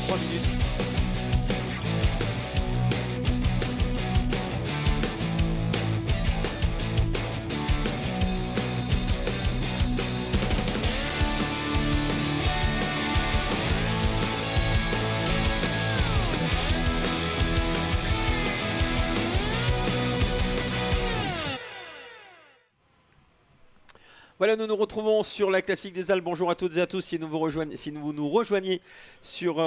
3 minutes. Voilà, nous nous retrouvons sur la Classique des Alpes. Bonjour à toutes et à tous. Si vous nous rejoignez sur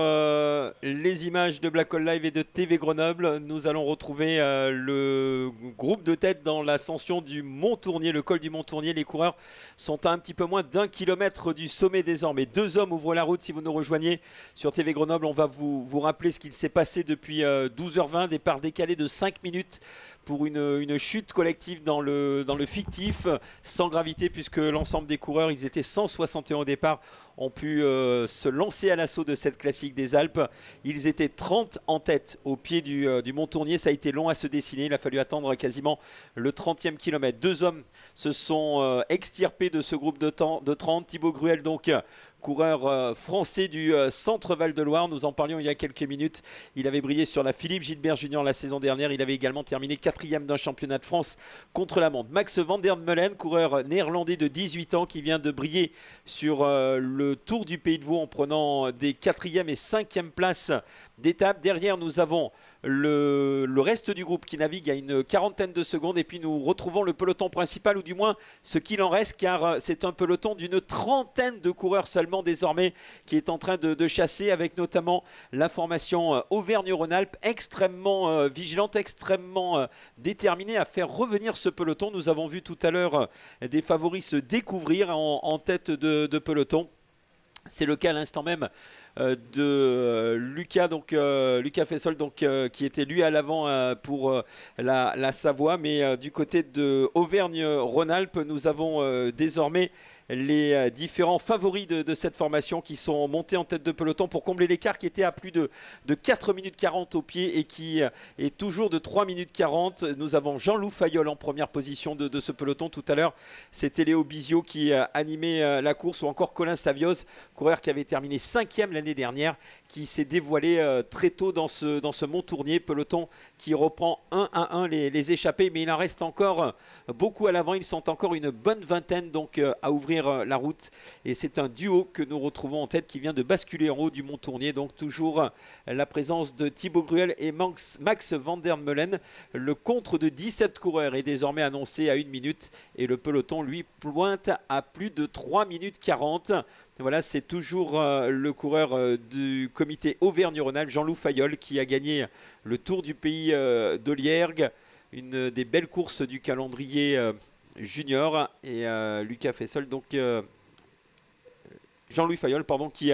les images de Black Hole Live et de TV Grenoble, nous allons retrouver le groupe de tête dans l'ascension du Mont Tournier, le col du Mont Tournier. Les coureurs sont à un petit peu moins d'1 kilomètre du sommet désormais. Deux hommes ouvrent la route. Si vous nous rejoignez sur TV Grenoble, on va vous rappeler ce qu'il s'est passé depuis 12h20. Départ décalé de 5 minutes pour une chute collective dans le fictif, sans gravité, puisque l'ensemble des coureurs, ils étaient 161 au départ, ont pu se lancer à l'assaut de cette Classique des Alpes. Ils étaient 30 en tête au pied du Mont Tournier. Ça a été long à se dessiner. Il a fallu attendre quasiment le 30e kilomètre. Deux hommes se sont extirpés de ce groupe de 30. Thibaut Gruel, donc coureur français du Centre Val-de-Loire. Nous en parlions il y a quelques minutes. Il avait brillé sur la Philippe Gilbert Junior la saison dernière. Il avait également terminé 4e d'un championnat de France contre la montre. Max van der Meulen, coureur néerlandais de 18 ans qui vient de briller sur le Tour du Pays de Vaud en prenant des 4e et 5e places d'étape. Derrière, nous avons le reste du groupe qui navigue à une quarantaine de secondes, et puis nous retrouvons le peloton principal, ou du moins ce qu'il en reste, car c'est un peloton d'une trentaine de coureurs seulement désormais qui est en train de chasser, avec notamment la formation Auvergne-Rhône-Alpes extrêmement vigilante, extrêmement déterminée à faire revenir ce peloton. Nous avons vu tout à l'heure des favoris se découvrir en tête de peloton. C'est le cas à l'instant même de Lucas, Lucas Fessol, qui était lui à l'avant pour la Savoie. Mais du côté de Auvergne-Rhône-Alpes, nous avons désormais les différents favoris de cette formation qui sont montés en tête de peloton pour combler l'écart qui était à plus de 4 minutes 40 au pied et qui est toujours de 3 minutes 40. Nous avons Jean-Loup Fayolle en première position de ce peloton. Tout à l'heure, c'était Léo Bizio qui animait la course, ou encore Colin Savioz, coureur qui avait terminé 5e l'année dernière, qui s'est dévoilé très tôt dans ce Mont Tournier. Peloton qui reprend 1 à 1 les échappés, mais il en reste encore beaucoup à l'avant. Ils sont encore une bonne vingtaine donc à ouvrir la route, et c'est un duo que nous retrouvons en tête qui vient de basculer en haut du Mont Tournier. Donc toujours la présence de Thibaut Gruel et Max van der Meulen. Le contre de 17 coureurs est désormais annoncé à 1 minute, et le peloton lui pointe à plus de 3 minutes 40. Voilà, c'est toujours le coureur du comité Auvergne-Rhône-Alpes, Jean-Loup Fayolle, qui a gagné le Tour du Pays de Liergue, une des belles courses du calendrier junior. Et Lucas Fessol, donc Jean-Louis Fayolle, pardon, qui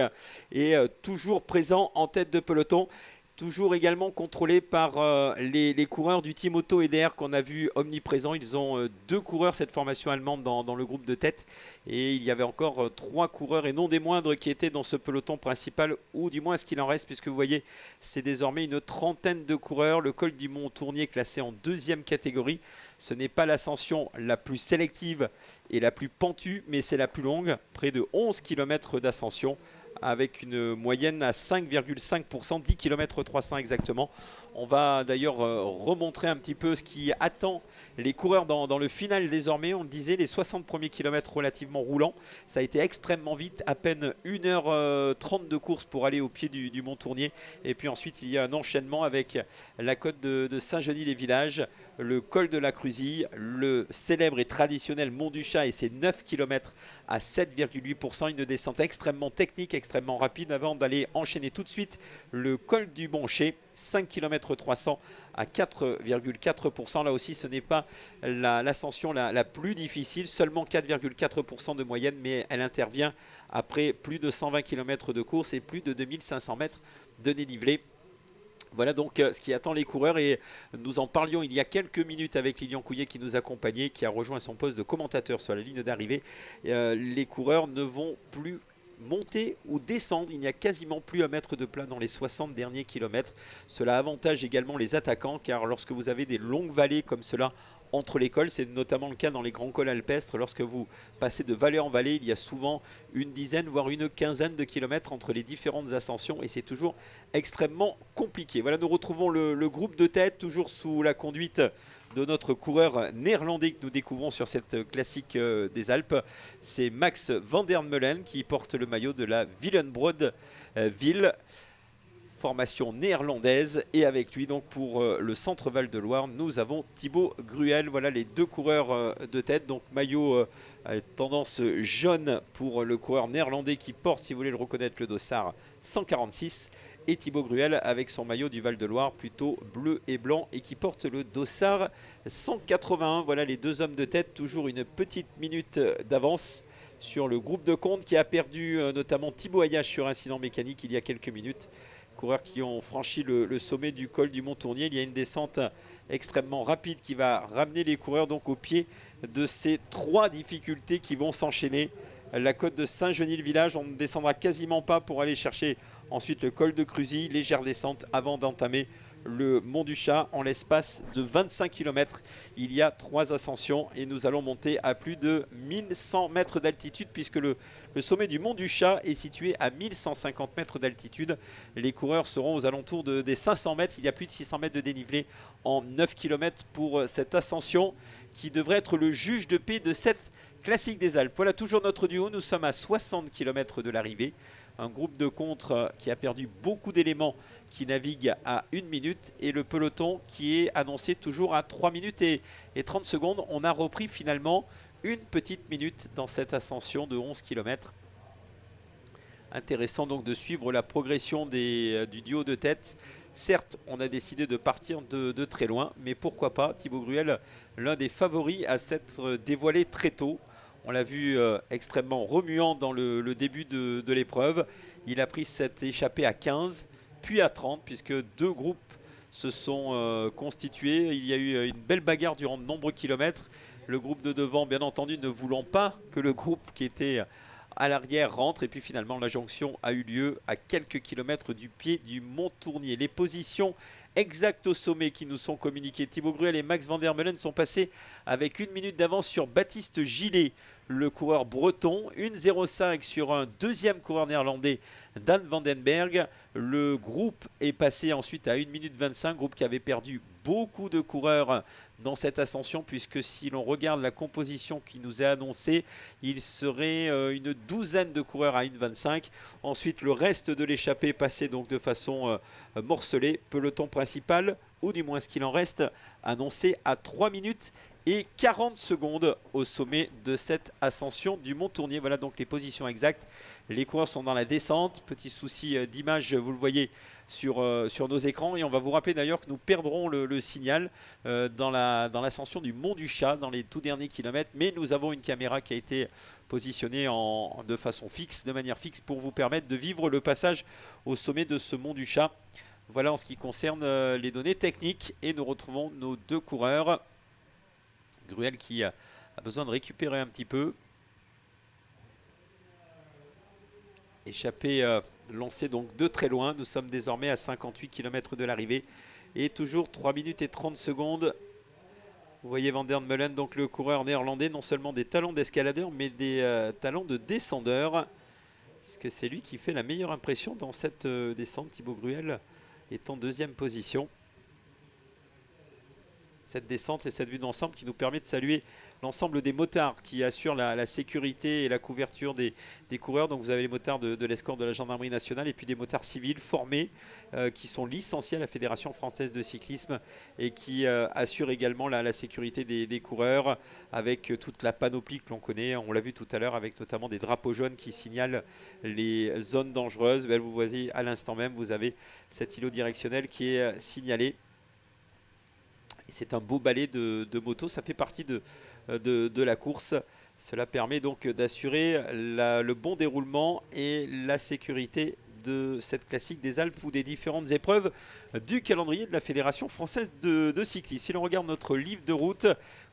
est toujours présent en tête de peloton. Toujours également contrôlé par les coureurs du Team Auto EDR qu'on a vu omniprésents. Ils ont 2 coureurs, cette formation allemande, dans le groupe de tête. Et il y avait encore 3 coureurs, et non des moindres, qui étaient dans ce peloton principal, ou du moins ce qu'il en reste, puisque vous voyez, c'est désormais une trentaine de coureurs. Le col du Mont Tournier classé en 2e catégorie. Ce n'est pas l'ascension la plus sélective et la plus pentue, mais c'est la plus longue, près de 11 km d'ascension, avec une moyenne à 5,5%, 10 km 300 exactement. On va d'ailleurs remontrer un petit peu ce qui attend les coureurs dans le final désormais. On le disait, les 60 premiers kilomètres relativement roulants. Ça a été extrêmement vite, à peine 1h30 de course pour aller au pied du Mont Tournier. Et puis ensuite, il y a un enchaînement avec la côte de Saint-Genis-les-Villages, le col de la Cruzille, le célèbre et traditionnel Mont du Chat et ses 9 km à 7,8%. Une descente extrêmement technique, extrêmement rapide, avant d'aller enchaîner tout de suite le col du Boncher, 5 km 300 à 4,4%. Là aussi, ce n'est pas l'ascension la plus difficile, seulement 4,4% de moyenne, mais elle intervient après plus de 120 km de course et plus de 2500 mètres de dénivelé. Voilà donc ce qui attend les coureurs, et nous en parlions il y a quelques minutes avec Lilian Couillet qui nous accompagnait, qui a rejoint son poste de commentateur sur la ligne d'arrivée. Les coureurs ne vont plus monter ou descendre, il n'y a quasiment plus à mettre de plat dans les 60 derniers kilomètres. Cela avantage également les attaquants, car lorsque vous avez des longues vallées comme cela entre les cols. C'est notamment le cas dans les grands cols alpestres. Lorsque vous passez de vallée en vallée, il y a souvent une dizaine, voire une quinzaine de kilomètres entre les différentes ascensions et c'est toujours extrêmement compliqué. Voilà, nous retrouvons le groupe de tête, toujours sous la conduite de notre coureur néerlandais que nous découvrons sur cette classique des Alpes. C'est Max van der Meulen qui porte le maillot de la Willenbrod Ville, formation néerlandaise. Et avec lui, donc pour le centre Val-de-Loire, nous avons Thibaut Gruel. Voilà les deux coureurs de tête. Donc maillot tendance jaune pour le coureur néerlandais qui porte, si vous voulez le reconnaître, le dossard 146. Et Thibaut Gruel avec son maillot du Val-de-Loire plutôt bleu et blanc et qui porte le dossard 181. Voilà les deux hommes de tête, toujours une petite minute d'avance sur le groupe de compte qui a perdu notamment Thibaut Ayache sur incident mécanique il y a quelques minutes. Coureurs qui ont franchi le sommet du col du Mont-Tournier. Il y a une descente extrêmement rapide qui va ramener les coureurs donc au pied de ces trois difficultés qui vont s'enchaîner. La côte de Saint-Genis-le-Village, on ne descendra quasiment pas pour aller chercher ensuite le col de Cruzy, légère descente avant d'entamer le Mont du Chat en l'espace de 25 km. Il y a 3 ascensions et nous allons monter à plus de 1100 mètres d'altitude puisque le sommet du Mont du Chat est situé à 1150 mètres d'altitude. Les coureurs seront aux alentours des 500 mètres. Il y a plus de 600 mètres de dénivelé en 9 km pour cette ascension qui devrait être le juge de paix de cette classique des Alpes. Voilà toujours notre duo. Nous sommes à 60 km de l'arrivée. Un groupe de contre qui a perdu beaucoup d'éléments qui navigue à 1 minute et le peloton qui est annoncé toujours à 3 minutes et 30 secondes. On a repris finalement une petite minute dans cette ascension de 11 km. Intéressant donc de suivre la progression du duo de tête. Certes, on a décidé de partir de très loin, mais pourquoi pas Thibaut Gruel, l'un des favoris à s'être dévoilé très tôt. On l'a vu extrêmement remuant dans le début de l'épreuve. Il a pris cette échappée à 15, puis à 30, puisque deux groupes se sont constitués. Il y a eu une belle bagarre durant de nombreux kilomètres. Le groupe de devant, bien entendu, ne voulant pas que le groupe qui était à l'arrière rentre. Et puis finalement, la jonction a eu lieu à quelques kilomètres du pied du Mont-Tournier. Les positions exactes au sommet qui nous sont communiquées. Thibaut Gruel et Max van der Meulen sont passés avec 1 minute d'avance sur Baptiste Gillet, le coureur breton, 1,05 sur un deuxième coureur néerlandais, Dan Vandenberg. Le groupe est passé ensuite à 1 minute 25, groupe qui avait perdu beaucoup de coureurs dans cette ascension, puisque si l'on regarde la composition qui nous est annoncée, il serait une douzaine de coureurs à 1,25. Ensuite, le reste de l'échappée passé donc de façon morcelée. Peloton principal, ou du moins ce qu'il en reste, annoncé à 3 minutes et 40 secondes au sommet de cette ascension du Mont-Tournier. Voilà donc les positions exactes. Les coureurs sont dans la descente. Petit souci d'image, vous le voyez sur nos écrans. Et on va vous rappeler d'ailleurs que nous perdrons le signal dans l'ascension du Mont du Chat dans les tout derniers kilomètres. Mais nous avons une caméra qui a été positionnée de façon fixe, de manière fixe, pour vous permettre de vivre le passage au sommet de ce Mont du Chat. Voilà en ce qui concerne les données techniques. Et nous retrouvons nos deux coureurs. Gruel qui a besoin de récupérer un petit peu. Échappée lancée donc de très loin. Nous sommes désormais à 58 km de l'arrivée. Et toujours 3 minutes et 30 secondes. Vous voyez Van der Meulen, donc le coureur néerlandais, non seulement des talents d'escaladeur, mais des talents de descendeur. Parce que c'est lui qui fait la meilleure impression dans cette descente. Thibaut Gruel est en deuxième position. Cette descente et cette vue d'ensemble qui nous permet de saluer l'ensemble des motards qui assurent la sécurité et la couverture des coureurs. Donc vous avez les motards de l'escorte de la gendarmerie nationale et puis des motards civils formés qui sont licenciés à la Fédération française de cyclisme et qui assurent également la sécurité des coureurs avec toute la panoplie que l'on connaît. On l'a vu tout à l'heure avec notamment des drapeaux jaunes qui signalent les zones dangereuses. Vous voyez à l'instant même, vous avez cet îlot directionnel qui est signalé. C'est un beau balai de moto, ça fait partie de la course. Cela permet donc d'assurer le bon déroulement et la sécurité de cette classique des Alpes ou des différentes épreuves du calendrier de la Fédération française de cyclisme. Si l'on regarde notre livre de route,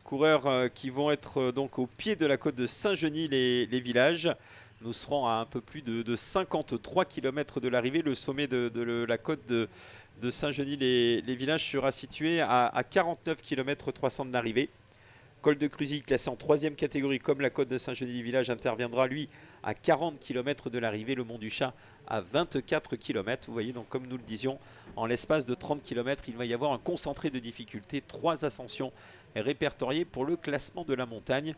coureurs qui vont être donc au pied de la côte de Saint-Genis-les-Villages. Nous serons à un peu plus de 53 km de l'arrivée. Le sommet de la côte de Saint-Genis-les-Villages sera situé à 49 km 300 de l'arrivée. Col de Cruzy, classé en troisième catégorie comme la côte de Saint-Genis-du-Village, interviendra lui à 40 km de l'arrivée. Le Mont du Chat à 24 km. Vous voyez, donc comme nous le disions, en l'espace de 30 km, il va y avoir un concentré de difficultés. 3 ascensions répertoriées pour le classement de la montagne.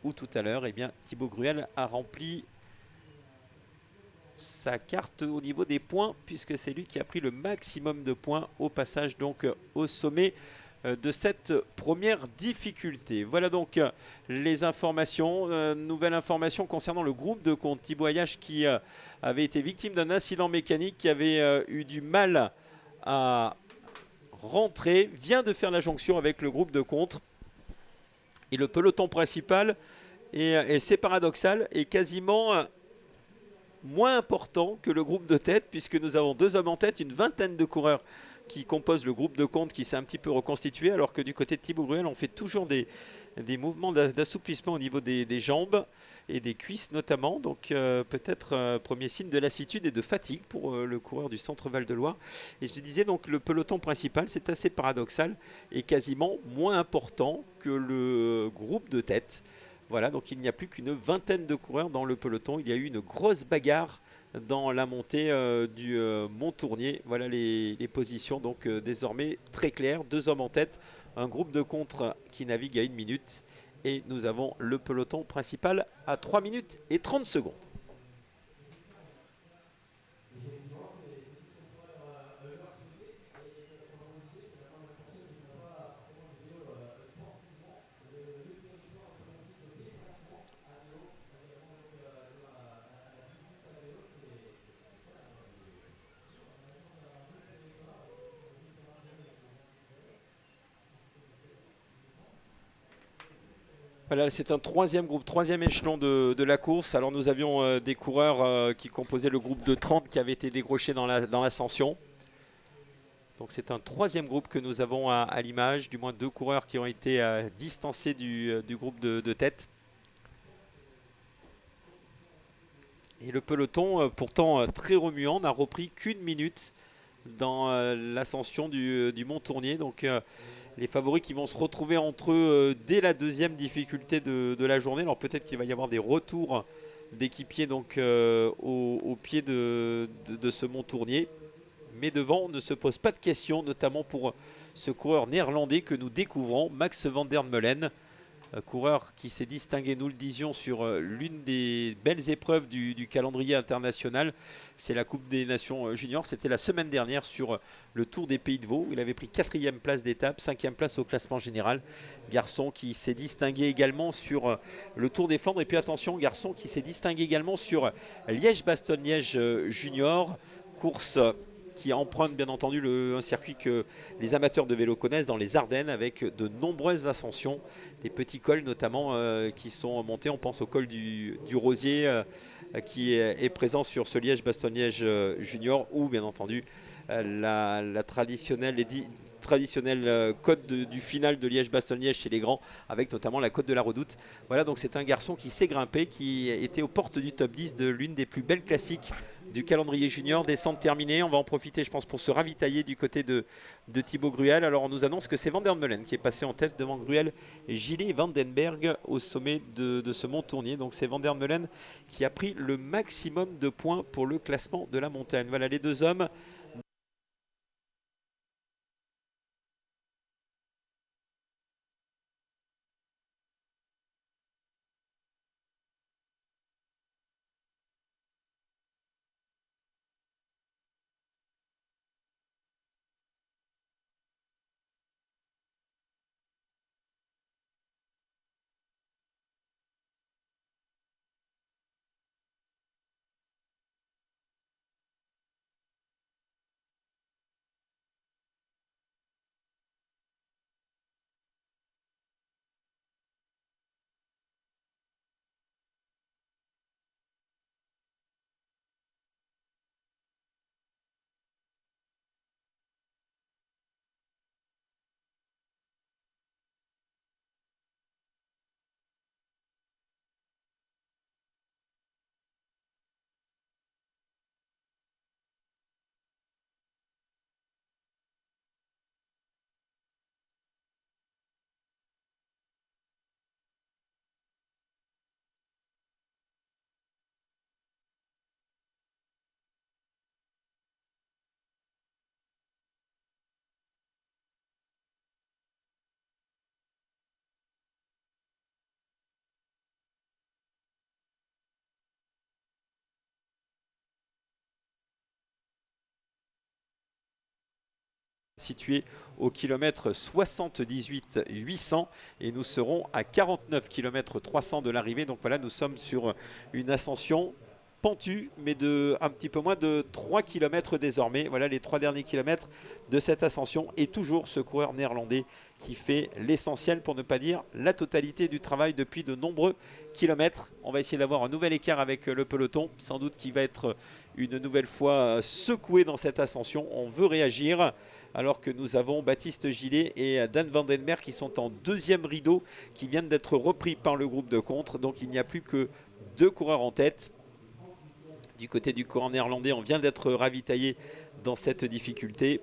Où tout à l'heure, eh bien, Thibaut Gruel a rempli sa carte au niveau des points, puisque c'est lui qui a pris le maximum de points au passage donc au sommet de cette première difficulté. Voilà donc les informations. Nouvelle information concernant le groupe de compte Thibaut Ayache qui avait été victime d'un incident mécanique, qui avait eu du mal à rentrer, vient de faire la jonction avec le groupe de contre. Et le peloton principal, et c'est paradoxal, est quasiment moins important que le groupe de tête, puisque nous avons 2 hommes en tête, une vingtaine de coureurs qui composent le groupe de compte qui s'est un petit peu reconstitué, alors que du côté de Thibaut Gruel, on fait toujours des mouvements d'assouplissement au niveau des jambes et des cuisses notamment. Donc peut-être premier signe de lassitude et de fatigue pour le coureur du Centre Val de Loire. Et je disais donc le peloton principal, c'est assez paradoxal, est quasiment moins important que le groupe de tête. Voilà, donc il n'y a plus qu'une vingtaine de coureurs dans le peloton. Il y a eu une grosse bagarre dans la montée du Mont Tournier. Voilà les positions, donc désormais très claires. 2 hommes en tête, un groupe de contre qui navigue à 1 minute. Et nous avons le peloton principal à 3 minutes et 30 secondes. Voilà, c'est un troisième groupe, troisième échelon de la course. Alors nous avions des coureurs qui composaient le groupe de 30 qui avait été décroché dans l'ascension. Donc c'est un troisième groupe que nous avons à l'image, du moins 2 coureurs qui ont été distancés du groupe de tête. Et le peloton, pourtant très remuant, n'a repris qu'1 minute dans l'ascension du Mont Tournier. Donc les favoris qui vont se retrouver entre eux dès la deuxième difficulté de la journée. Alors peut-être qu'il va y avoir des retours d'équipiers donc au pied de ce Mont Tournier. Mais devant, on ne se pose pas de questions, notamment pour ce coureur néerlandais que nous découvrons, Max van der Meulen. Coureur qui s'est distingué, nous le disions, sur l'une des belles épreuves du calendrier international. C'est la Coupe des Nations Juniors. C'était la semaine dernière sur le Tour des Pays de Vaud. Il avait pris 4e place d'étape, 5e place au classement général. Garçon qui s'est distingué également sur le Tour des Flandres. Et puis attention, garçon qui s'est distingué également sur Liège-Bastogne-Liège Junior. Course qui emprunte bien entendu un circuit que les amateurs de vélo connaissent dans les Ardennes, avec de nombreuses ascensions, des petits cols notamment qui sont montés. On pense au col du Rosier qui est présent sur ce Liège-Bastogne-Liège Junior, ou bien entendu la traditionnelle côte du final de Liège-Bastogne-Liège chez les grands, avec notamment la côte de la Redoute. Voilà, donc c'est un garçon qui s'est grimpé, qui était aux portes du top 10 de l'une des plus belles classiques du calendrier junior. Descente terminée, on va en profiter je pense pour se ravitailler du côté de Thibaut Gruel. Alors on nous annonce que c'est Van der Meulen qui est passé en tête devant Gruel, Gillet et Vandenberg au sommet de ce Mont Tournier. Donc c'est Van der Meulen qui a pris le maximum de points pour le classement de la montagne. Voilà les 2 hommes. situé au kilomètre 78 800 et nous serons à 49 km 300 de l'arrivée. Donc voilà, nous sommes sur une ascension pentue, mais de un petit peu moins de 3 km désormais. Voilà les 3 derniers kilomètres de cette ascension et toujours ce coureur néerlandais qui fait l'essentiel, pour ne pas dire la totalité du travail depuis de nombreux kilomètres. On va essayer d'avoir un nouvel écart avec le peloton, sans doute qui va être une nouvelle fois secoué dans cette ascension. On veut réagir alors que nous avons Baptiste Gillet et Dan Vandenberg qui sont en deuxième rideau, qui viennent d'être repris par le groupe de contre. Donc il n'y a plus que 2 coureurs en tête. Du côté du coureur néerlandais, on vient d'être ravitaillé dans cette difficulté.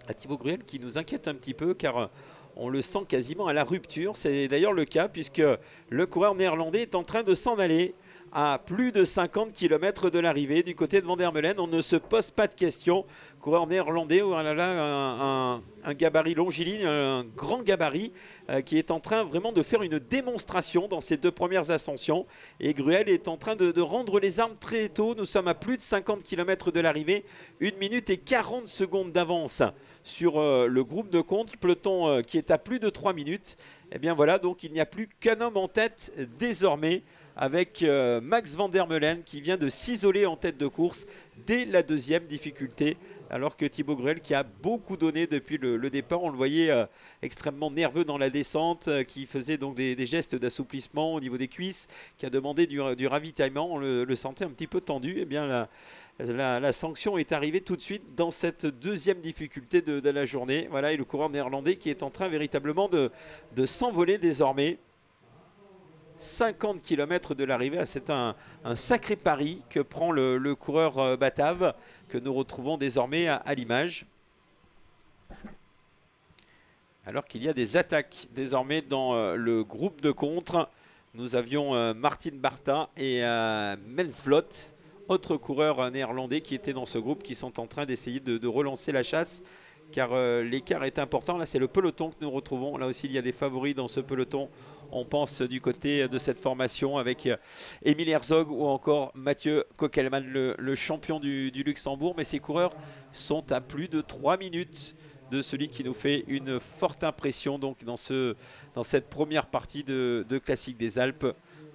À Thibaut Gruel qui nous inquiète un petit peu car on le sent quasiment à la rupture. C'est d'ailleurs le cas puisque le coureur néerlandais est en train de s'en aller à plus de 50 km de l'arrivée du côté de Van der Meulen. On ne se pose pas de questions. Coureur néerlandais, oh là là, un gabarit longiligne, un grand gabarit qui est en train vraiment de faire une démonstration dans ces 2 premières ascensions. Et Gruel est en train de rendre les armes très tôt. Nous sommes à plus de 50 km de l'arrivée. 1 minute et 40 secondes d'avance sur le groupe de contre. Peloton qui est à plus de 3 minutes. Et bien voilà, donc il n'y a plus qu'un homme en tête désormais, avec Max Van der Meulen qui vient de s'isoler en tête de course dès la deuxième difficulté, alors que Thibaut Gruel qui a beaucoup donné depuis le départ, on le voyait extrêmement nerveux dans la descente, qui faisait donc des gestes d'assouplissement au niveau des cuisses, qui a demandé du ravitaillement, on le sentait un petit peu tendu. Et bien la sanction est arrivée tout de suite dans cette deuxième difficulté de la journée. Voilà, et le coureur néerlandais qui est en train véritablement de s'envoler désormais. 50 km de l'arrivée, c'est un sacré pari que prend le coureur batave, que nous retrouvons désormais à l'image. Alors qu'il y a des attaques désormais dans le groupe de contre. Nous avions Martin Barta et Mensvlot, autres coureurs néerlandais qui étaient dans ce groupe, qui sont en train d'essayer de relancer la chasse, car l'écart est important. Là, c'est le peloton que nous retrouvons. Là aussi, il y a des favoris dans ce peloton. On pense du côté de cette formation avec Emil Herzog ou encore Mathieu Kokelman, le champion du Luxembourg. Mais ces coureurs sont à plus de 3 minutes de celui qui nous fait une forte impression donc dans cette première partie de Classique des Alpes.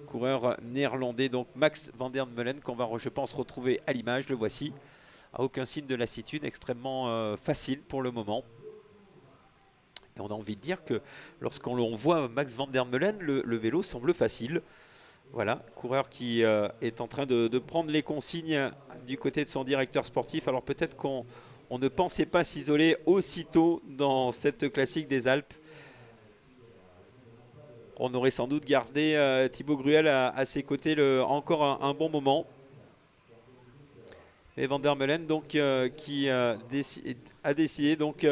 Coureur néerlandais, donc Max Van der Meulen, qu'on va, je pense, retrouver à l'image. Le voici. À aucun signe de lassitude, extrêmement facile pour le moment. Et on a envie de dire que lorsqu'on voit Max Van der Meulen, le vélo semble facile. Voilà, coureur qui est en train de prendre les consignes du côté de son directeur sportif. Alors peut-être qu'on ne pensait pas s'isoler aussitôt dans cette Classique des Alpes. On aurait sans doute gardé Thibaut Gruel à ses côtés encore un bon moment. Et Van der Meulen donc, qui a décidé donc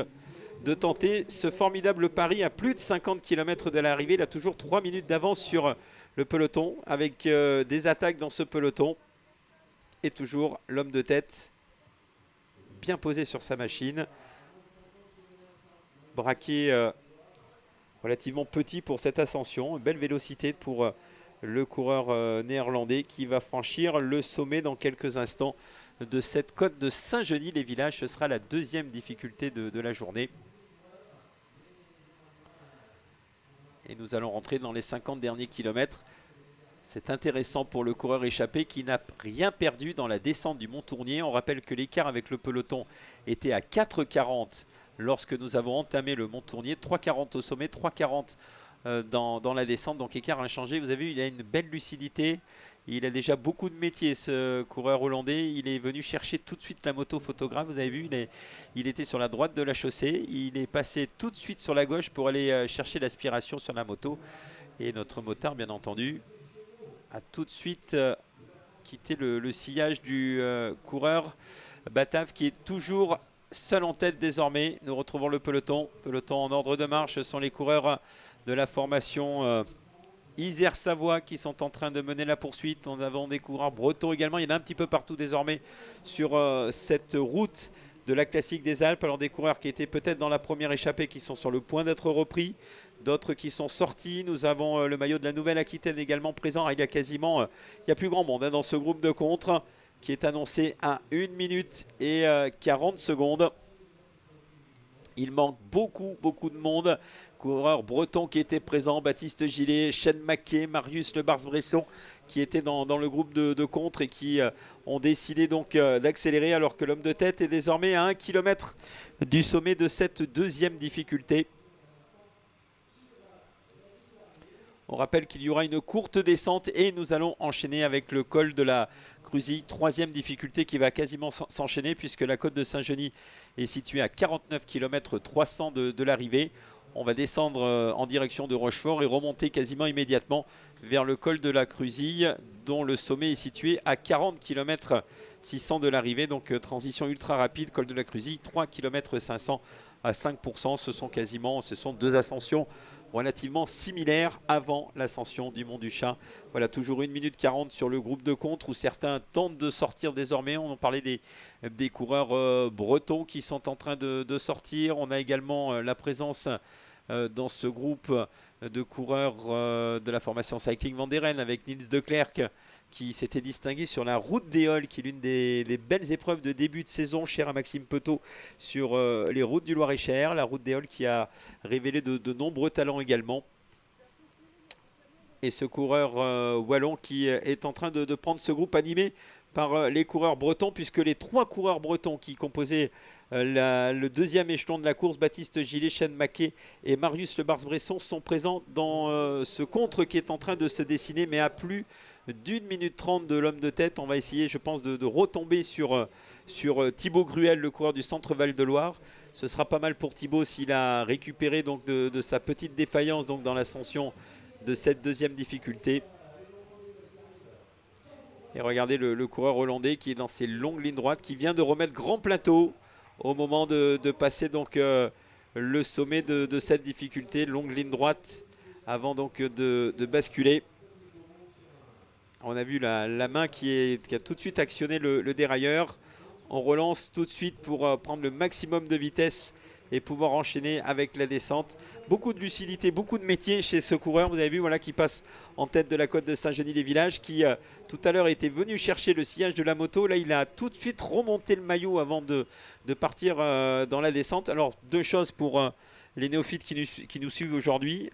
de tenter ce formidable pari à plus de 50 km de l'arrivée. Il a toujours 3 minutes d'avance sur le peloton, avec des attaques dans ce peloton. Et toujours l'homme de tête bien posé sur sa machine. Braqué relativement petit pour cette ascension. Une belle vélocité pour le coureur néerlandais qui va franchir le sommet dans quelques instants de cette côte de Saint-Genis-les-Villages. Ce sera la deuxième difficulté de la journée. Et nous allons rentrer dans les 50 derniers kilomètres. C'est intéressant pour le coureur échappé qui n'a rien perdu dans la descente du Mont Tournier. On rappelle que l'écart avec le peloton était à 4,40 lorsque nous avons entamé le Mont Tournier. 3,40 au sommet, 3,40 dans la descente. Donc écart inchangé. Vous avez vu, il a une belle lucidité. Il a déjà beaucoup de métiers, ce coureur hollandais. Il est venu chercher tout de suite la moto photographe. Vous avez vu, il était sur la droite de la chaussée. Il est passé tout de suite sur la gauche pour aller chercher l'aspiration sur la moto. Et notre motard, bien entendu, a tout de suite quitté le sillage du coureur batave qui est toujours seul en tête désormais. Nous retrouvons le peloton. Peloton en ordre de marche. Ce sont les coureurs de la formation Isère Savoie qui sont en train de mener la poursuite. On a des coureurs bretons également. Il y en a un petit peu partout désormais sur cette route de la Classique des Alpes. Alors des coureurs qui étaient peut-être dans la première échappée qui sont sur le point d'être repris. D'autres qui sont sortis. Nous avons le maillot de la Nouvelle-Aquitaine également présent. Il y a quasiment, il y a plus grand monde dans ce groupe de contre qui est annoncé à 1 minute et 40 secondes. Il manque beaucoup de monde. Coureurs bretons qui étaient présents, Baptiste Gillet, Shane Mackay, Marius Le Bars-Bresson qui étaient dans le groupe de contre et qui ont décidé donc d'accélérer alors que l'homme de tête est désormais à 1 km du sommet de cette deuxième difficulté. On rappelle qu'il y aura une courte descente et nous allons enchaîner avec le col de la Cruzille, troisième difficulté qui va quasiment s'enchaîner puisque la côte de Saint-Genis est située à 49 km 300 de l'arrivée. On va descendre en direction de Rochefort et remonter quasiment immédiatement vers le col de la Cruzille dont le sommet est situé à 40 km 600 de l'arrivée. Donc transition ultra rapide, col de la Cruzille, 3 km 500 à 5%. Ce sont deux ascensions relativement similaire avant l'ascension du Mont du Chat. Voilà, toujours 1 minute 40 sur le groupe de contre où certains tentent de sortir désormais. On en parlait des coureurs bretons qui sont en train de sortir. On a également la présence dans ce groupe de coureurs de la formation Cycling Vanderen avec Niels de Klerk qui s'était distingué sur la route d'Éole, qui est l'une des belles épreuves de début de saison, chère à Maxime Petot, sur les routes du Loir-et-Cher. La route d'Éole qui a révélé de nombreux talents également. Et ce coureur wallon qui est en train de prendre ce groupe animé par les coureurs bretons, puisque les 3 coureurs bretons qui composaient le deuxième échelon de la course, Baptiste Gillet, Shane Mackay et Marius Le Bars-Bresson, sont présents dans ce contre qui est en train de se dessiner, mais à plus d'1 minute 30 de l'homme de tête. On va essayer, je pense, de retomber sur Thibaut Gruel, le coureur du Centre Val-de-Loire. Ce sera pas mal pour Thibaut s'il a récupéré donc de sa petite défaillance donc dans l'ascension de cette deuxième difficulté. Et regardez le coureur hollandais qui est dans ses longues lignes droites, qui vient de remettre grand plateau au moment de passer donc le sommet de cette difficulté, longue ligne droite avant donc de basculer. On a vu la main qui a tout de suite actionné le dérailleur. On relance tout de suite pour prendre le maximum de vitesse et pouvoir enchaîner avec la descente. Beaucoup de lucidité, beaucoup de métier chez ce coureur. Vous avez vu, voilà, qui passe en tête de la côte de Saint-Genis-les-Villages, qui tout à l'heure était venu chercher le sillage de la moto. Là, il a tout de suite remonté le maillot avant de partir dans la descente. Alors, deux choses pour les néophytes qui nous suivent aujourd'hui.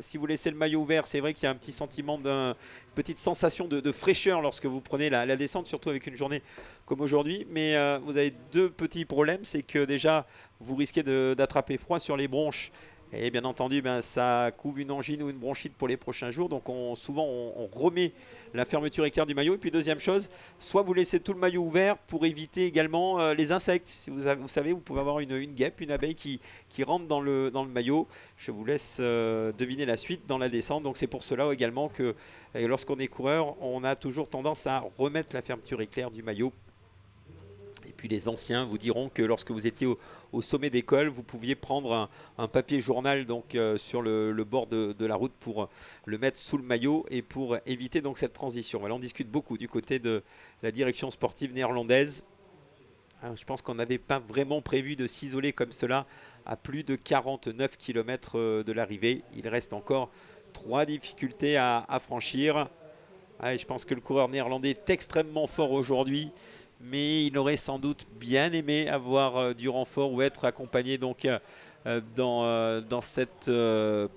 Si vous laissez le maillot ouvert, c'est vrai qu'il y a un petit sentiment une petite sensation de fraîcheur lorsque vous prenez la descente, surtout avec une journée comme aujourd'hui. Mais vous avez deux petits problèmes. C'est que déjà, vous risquez d'attraper froid sur les bronches. Et bien entendu, ça couvre une angine ou une bronchite pour les prochains jours. Donc souvent, on remet la fermeture éclair du maillot. Et puis deuxième chose, soit vous laissez tout le maillot ouvert pour éviter également les insectes. Si vous savez, vous pouvez avoir une guêpe, une abeille qui rentre dans le maillot. Je vous laisse deviner la suite dans la descente. Donc c'est pour cela également que lorsqu'on est coureur, on a toujours tendance à remettre la fermeture éclair du maillot. Et puis les anciens vous diront que lorsque vous étiez au sommet des cols, vous pouviez prendre un papier journal donc, sur le bord de la route pour le mettre sous le maillot et pour éviter donc cette transition. Voilà, on discute beaucoup du côté de la direction sportive néerlandaise. Alors, je pense qu'on n'avait pas vraiment prévu de s'isoler comme cela à plus de 49 km de l'arrivée. Il reste encore 3 difficultés à franchir. Je pense que le coureur néerlandais est extrêmement fort aujourd'hui. Mais il aurait sans doute bien aimé avoir du renfort ou être accompagné donc dans cette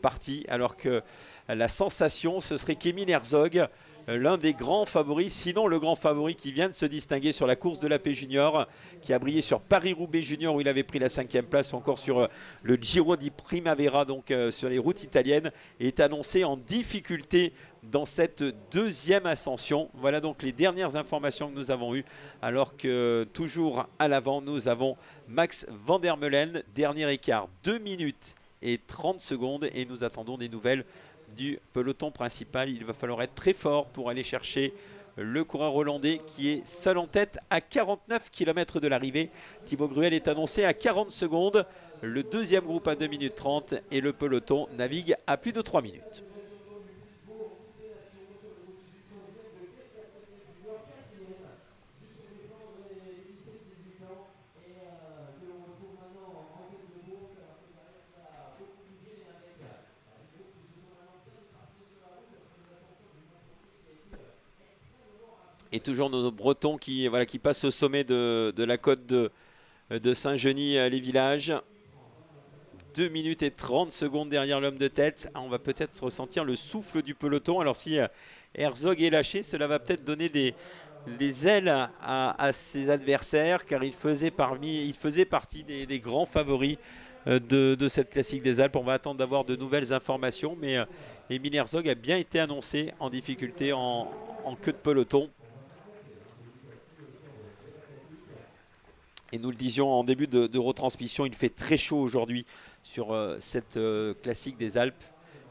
partie, alors que la sensation ce serait qu'Emile Herzog, l'un des grands favoris, sinon le grand favori qui vient de se distinguer sur la course de l'AP Junior, qui a brillé sur Paris-Roubaix Junior où il avait pris la 5e place, ou encore sur le Giro di Primavera, donc sur les routes italiennes, est annoncé en difficulté dans cette deuxième ascension. Voilà donc les dernières informations que nous avons eues, alors que toujours à l'avant nous avons Max van der Meulen, dernier écart 2 minutes et 30 secondes, et nous attendons des nouvelles du peloton principal. Il va falloir être très fort pour aller chercher le coureur hollandais qui est seul en tête à 49 km de l'arrivée. Thibaut Gruel est annoncé à 40 secondes, le deuxième groupe à 2 minutes 30 et le peloton navigue à plus de 3 minutes. Et toujours nos Bretons qui passent au sommet de la côte de Saint-Genis-les-Villages. 2 minutes et 30 secondes derrière l'homme de tête. On va peut-être ressentir le souffle du peloton. Alors si Herzog est lâché, cela va peut-être donner des ailes à ses adversaires, car il faisait partie des grands favoris de cette classique des Alpes. On va attendre d'avoir de nouvelles informations, mais Emil Herzog a bien été annoncé en difficulté en queue de peloton. Et nous le disions en début de retransmission, il fait très chaud aujourd'hui sur cette classique des Alpes.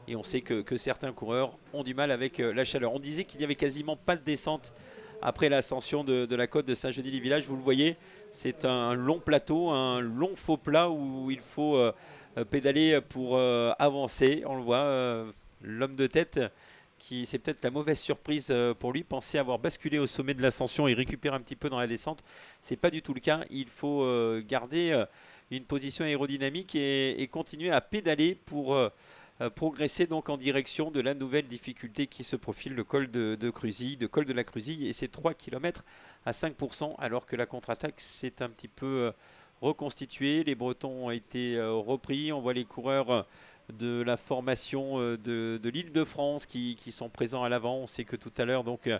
Et on sait que certains coureurs ont du mal avec la chaleur. On disait qu'il n'y avait quasiment pas de descente après l'ascension de la côte de Saint-Genis-les-Villages. Vous le voyez, c'est un long plateau, un long faux plat où il faut pédaler pour avancer. On le voit, l'homme de tête, c'est peut-être la mauvaise surprise pour lui, pensait avoir basculé au sommet de l'ascension et récupérer un petit peu dans la descente. C'est pas du tout le cas. Il faut garder une position aérodynamique et continuer à pédaler pour progresser donc en direction de la nouvelle difficulté qui se profile, le col de Cruzille, col de la Cruzille, et c'est 3 km à 5%, alors que la contre-attaque s'est un petit peu reconstituée. Les Bretons ont été repris. On voit les coureurs de la formation de l'Île-de-France qui sont présents à l'avant. On sait que tout à l'heure, donc,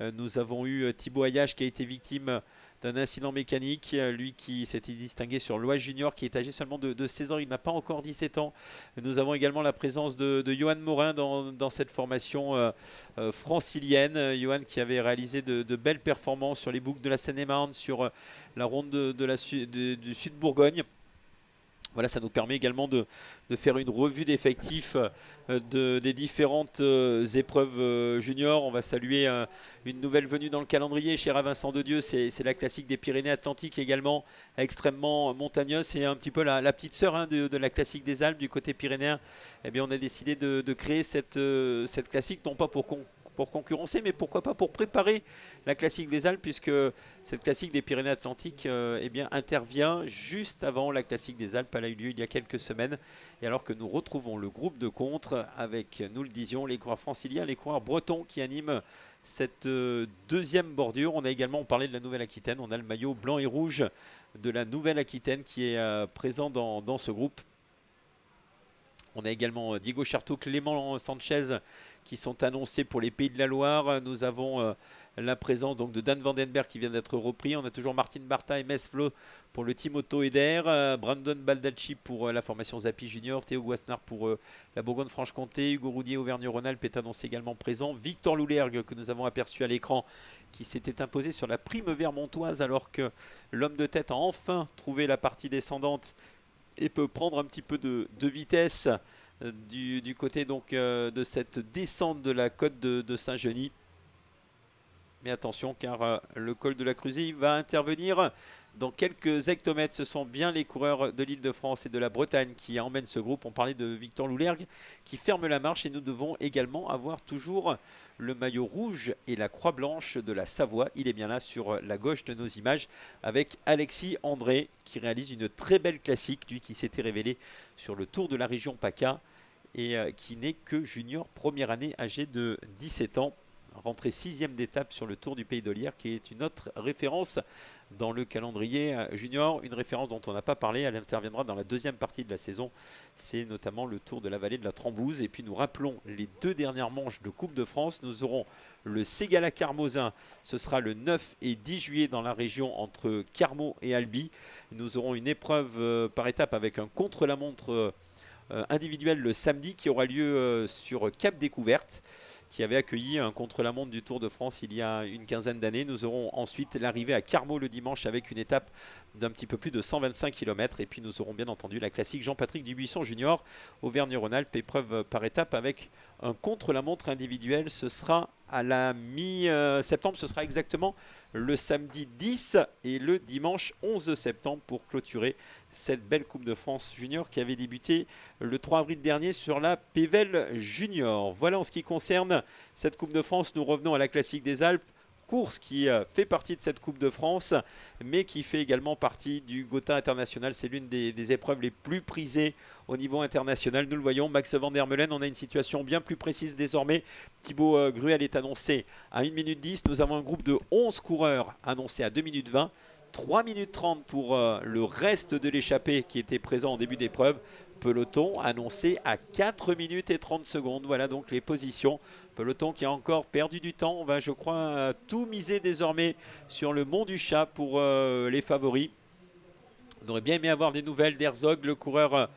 nous avons eu Thibaut Ayache qui a été victime d'un incident mécanique, lui qui s'était distingué sur l'Oise Junior, qui est âgé seulement de 16 ans, il n'a pas encore 17 ans. Nous avons également la présence de Johan Morin dans cette formation francilienne. Johan qui avait réalisé de belles performances sur les boucles de la Seine-et-Marne, sur la ronde du Sud-Bourgogne. Voilà, ça nous permet également de faire une revue d'effectifs des différentes épreuves juniors. On va saluer une nouvelle venue dans le calendrier chez Vincent de Dieu. C'est la classique des Pyrénées-Atlantiques également, extrêmement montagneuse. C'est un petit peu la petite sœur de la classique des Alpes du côté pyrénéen. Eh bien, on a décidé de créer cette classique, non pas pour concurrencer, mais pourquoi pas pour préparer la classique des Alpes, puisque cette classique des Pyrénées-Atlantiques eh bien, intervient juste avant la classique des Alpes. Elle a eu lieu il y a quelques semaines, et alors que nous retrouvons le groupe de contre avec, nous le disions, les coureurs franciliens, les coureurs bretons qui animent cette deuxième bordure. On a également, on parlait de la Nouvelle-Aquitaine, on a le maillot blanc et rouge de la Nouvelle-Aquitaine qui est présent dans ce groupe. On a également Diego Charteau, Clément Sanchez qui sont annoncés pour les Pays de la Loire. Nous avons la présence donc de Dan Vandenberg qui vient d'être repris. On a toujours Martin Barta et Mesflo pour le team Auto Eder. Brandon Baldacci pour la formation Zapi Junior. Théo Guasnard pour la Bourgogne-Franche-Comté. Hugo Roudier, Auvergne-Rhône-Alpes est annoncé également présent. Victor Loulergue que nous avons aperçu à l'écran qui s'était imposé sur la prime vermontoise alors que l'homme de tête a enfin trouvé la partie descendante et peut prendre un petit peu de vitesse du côté donc de cette descente de la côte de Saint-Genis. Mais attention, car le col de la Cruzille va intervenir dans quelques hectomètres. Ce sont bien les coureurs de l'Île-de-France et de la Bretagne qui emmènent ce groupe. On parlait de Victor Loulergue qui ferme la marche, et nous devons également avoir toujours le maillot rouge et la croix blanche de la Savoie. Il est bien là sur la gauche de nos images avec Alexis André qui réalise une très belle classique, lui qui s'était révélé sur le Tour de la région PACA et qui n'est que junior première année, âgé de 17 ans. Rentré 6e d'étape sur le Tour du Pays de Lière, qui est une autre référence dans le calendrier junior, une référence dont on n'a pas parlé. Elle interviendra dans la deuxième partie de la saison. C'est notamment le Tour de la vallée de la Trambouze. Et puis nous rappelons les deux dernières manches de Coupe de France. Nous aurons le Ségala Carmosin, ce sera le 9 et 10 juillet dans la région entre Carmaux et Albi. Nous aurons une épreuve par étape avec un contre-la-montre individuel le samedi qui aura lieu sur Cap Découverte, qui avait accueilli un contre-la-montre du Tour de France il y a une quinzaine d'années. Nous aurons ensuite l'arrivée à Carmaux le dimanche avec une étape d'un petit peu plus de 125 km. Et puis nous aurons bien entendu la classique Jean-Patrick Dubuisson Junior, Auvergne-Rhône-Alpes, épreuve par étape avec un contre-la-montre individuel. Ce sera à la mi-septembre, ce sera exactement le samedi 10 et le dimanche 11 septembre pour clôturer cette belle Coupe de France Junior qui avait débuté le 3 avril dernier sur la Pével Junior. Voilà en ce qui concerne cette Coupe de France. Nous revenons à la Classique des Alpes. Course qui fait partie de cette Coupe de France, mais qui fait également partie du Gotha International. C'est l'une des épreuves les plus prisées au niveau international. Nous le voyons, Max Van der Meulen, on a une situation bien plus précise désormais. Thibaut Gruel est annoncé à 1 minute 10. Nous avons un groupe de 11 coureurs annoncé à 2 minutes 20. 3 minutes 30 pour le reste de l'échappée qui était présent en début d'épreuve. peloton annoncé à 4 minutes et 30 secondes. Voilà donc les positions. Peloton qui a encore perdu du temps. On va, je crois, tout miser désormais sur le Mont du Chat pour les favoris. On aurait bien aimé avoir des nouvelles d'Herzog, le coureur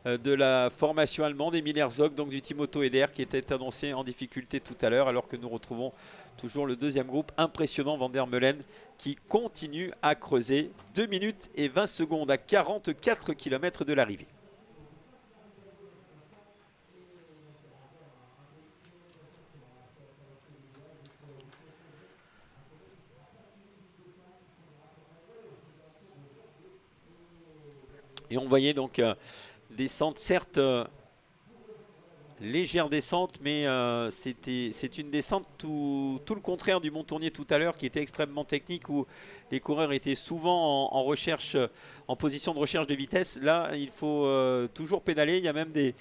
de la formation allemande, Emil Herzog, donc du team Auto Eder, qui était annoncé en difficulté tout à l'heure, alors que nous retrouvons toujours le deuxième groupe impressionnant, Van der Meulen, qui continue à creuser. 2 minutes et 20 secondes à 44 km de l'arrivée. Et on voyait donc descente, certes légère descente, mais c'est une descente tout le contraire du Mont-Tournier tout à l'heure, qui était extrêmement technique, où les coureurs étaient souvent en recherche, en position de recherche de vitesse. Là, il faut toujours pédaler. Il y a même des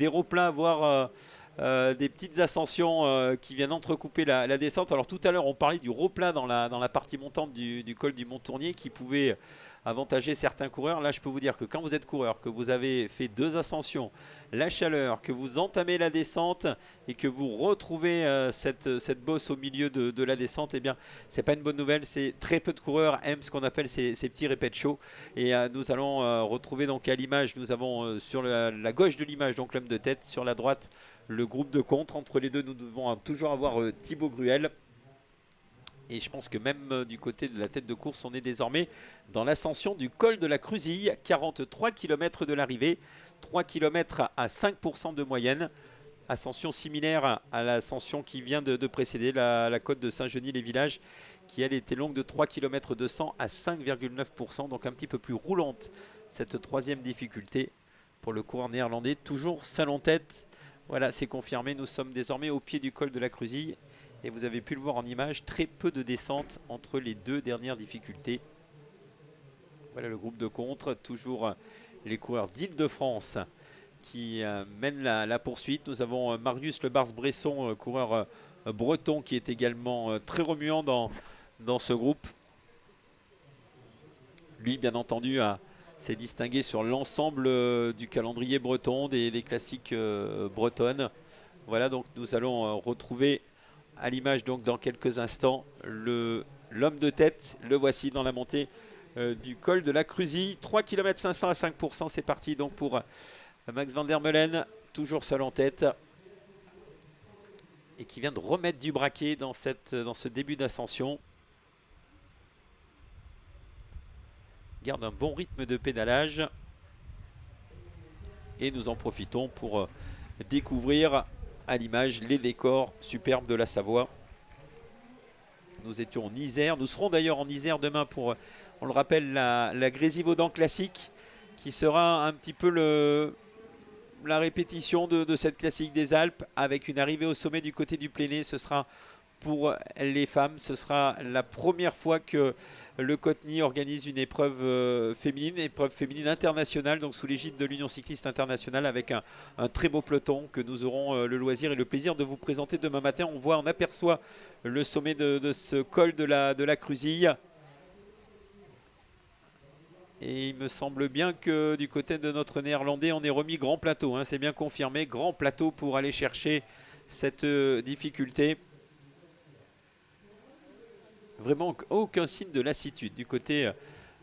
replats, voire des petites ascensions qui viennent entrecouper la descente. Alors tout à l'heure, on parlait du replat dans la partie montante du col du Mont-Tournier, qui pouvait avantager certains coureurs. Là, je peux vous dire que quand vous êtes coureur, que vous avez fait 2 ascensions, la chaleur, que vous entamez la descente et que vous retrouvez cette bosse au milieu de la descente, eh bien, c'est pas une bonne nouvelle. C'est très peu de coureurs aiment ce qu'on appelle ces petits répètes chauds. Et nous allons retrouver donc à l'image, nous avons sur la gauche de l'image donc l'homme de tête, sur la droite le groupe de contre. Entre les deux, nous devons toujours avoir Thibaut Gruel. Et je pense que même du côté de la tête de course, on est désormais dans l'ascension du col de la Cruzille, 43 km de l'arrivée, 3 km à 5% de moyenne. Ascension similaire à l'ascension qui vient de précéder, la côte de Saint-Genis-les-Villages, qui elle était longue de 3 km 200 à 5,9%, donc un petit peu plus roulante cette troisième difficulté pour le coureur néerlandais. Toujours seul en tête, voilà, c'est confirmé, nous sommes désormais au pied du col de la Cruzille. Et vous avez pu le voir en image, très peu de descente entre les 2 dernières difficultés. Voilà le groupe de contre, toujours les coureurs d'Île-de-France qui mènent la poursuite. Nous avons Marius Le Bars-Bresson, coureur breton, qui est également très remuant dans ce groupe. Lui, bien entendu, s'est distingué sur l'ensemble du calendrier breton, des classiques bretonnes. Voilà, donc nous allons retrouver à l'image donc dans quelques instants l'homme de tête. Le voici dans la montée du col de la Cruzille, 3 km 500 à 5%. C'est parti donc pour Max Van der Meulen, toujours seul en tête, et qui vient de remettre du braquet dans ce début d'ascension. Garde un bon rythme de pédalage et nous en profitons pour découvrir à l'image les décors superbes de la Savoie. Nous étions en Isère, nous serons d'ailleurs en Isère demain pour, on le rappelle, la Grésivaudan classique, qui sera un petit peu la répétition de cette classique des Alpes, avec une arrivée au sommet du côté du Pléné. Ce sera pour les femmes, ce sera la première fois que le Coteny organise une épreuve féminine internationale, donc sous l'égide de l'Union cycliste internationale, avec un très beau peloton que nous aurons le loisir et le plaisir de vous présenter demain matin. On aperçoit le sommet de ce col de la Cruzille. Et il me semble bien que du côté de notre néerlandais, on est remis grand plateau, hein, c'est bien confirmé, grand plateau pour aller chercher cette difficulté. Vraiment aucun signe de lassitude du côté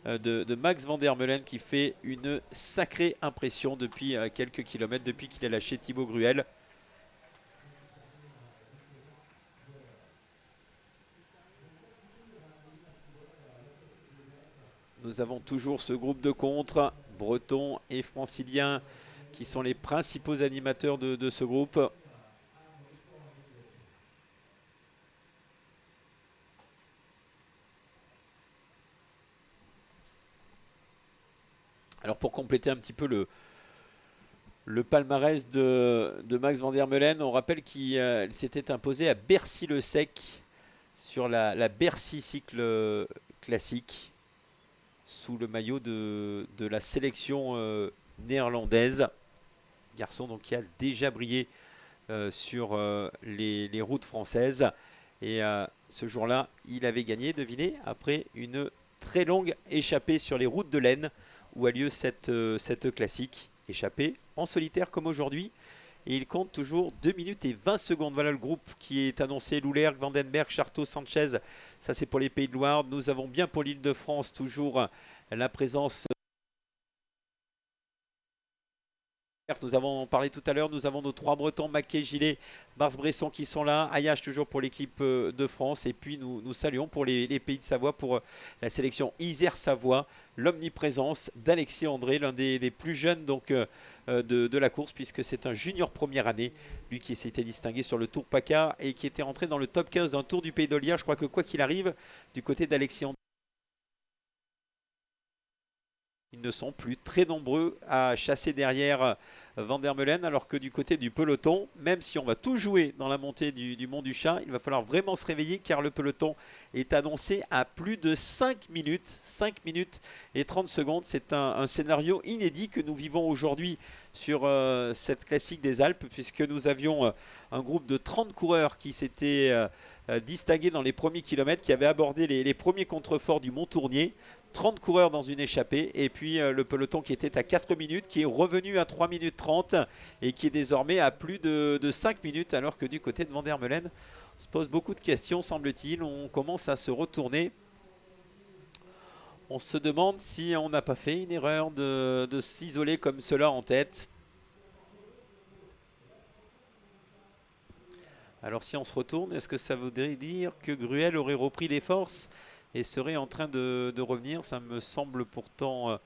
de Max Van der Meulen, qui fait une sacrée impression depuis quelques kilomètres, depuis qu'il a lâché Thibaut Gruel. Nous avons toujours ce groupe de contre, bretons et franciliens, qui sont les principaux animateurs de ce groupe. Alors pour compléter un petit peu le palmarès de Max Van der Meulen, on rappelle qu'il s'était imposé à Bercy-le-Sec sur la Bercy Cycle Classique, sous le maillot de la sélection néerlandaise. Garçon donc qui a déjà brillé sur les routes françaises. Et ce jour-là, il avait gagné, devinez, après une très longue échappée sur les routes de l'Aisne, où a lieu cette classique. échappée en solitaire comme aujourd'hui. Et il compte toujours 2 minutes et 20 secondes. Voilà le groupe qui est annoncé. Loulergue, Vandenberg, Charteau, Sanchez. Ça c'est pour les Pays de Loire. Nous avons bien pour l'Île-de-France toujours la présence. Nous avons parlé tout à l'heure, nous avons nos 3 Bretons, Maquet, Gilet, Bars-Bresson qui sont là, Ayache toujours pour l'équipe de France, et puis nous saluons pour les Pays de Savoie, pour la sélection Isère-Savoie, l'omniprésence d'Alexis André, l'un des plus jeunes donc, de la course, puisque c'est un junior première année, lui qui s'était distingué sur le Tour PACA et qui était rentré dans le top 15 d'un Tour du Pays d'Oliard. Je crois que quoi qu'il arrive, du côté d'Alexis André, ils ne sont plus très nombreux à chasser derrière Van der Meulen, alors que du côté du peloton, même si on va tout jouer dans la montée du Mont du Chat, il va falloir vraiment se réveiller car le peloton est annoncé à plus de 5 minutes. 5 minutes et 30 secondes. C'est un scénario inédit que nous vivons aujourd'hui sur cette classique des Alpes, puisque nous avions un groupe de 30 coureurs qui s'étaient distingués dans les premiers kilomètres, qui avaient abordé les premiers contreforts du Mont Tournier. 30 coureurs dans une échappée, et puis le peloton qui était à 4 minutes, qui est revenu à 3 minutes 30 et qui est désormais à plus de 5 minutes, alors que du côté de Van der Meulen, on se pose beaucoup de questions, semble-t-il. On commence à se retourner. On se demande si on n'a pas fait une erreur de s'isoler comme cela en tête. Alors si on se retourne, est-ce que ça voudrait dire que Gruel aurait repris des forces et serait en train de revenir? Ça me semble pourtant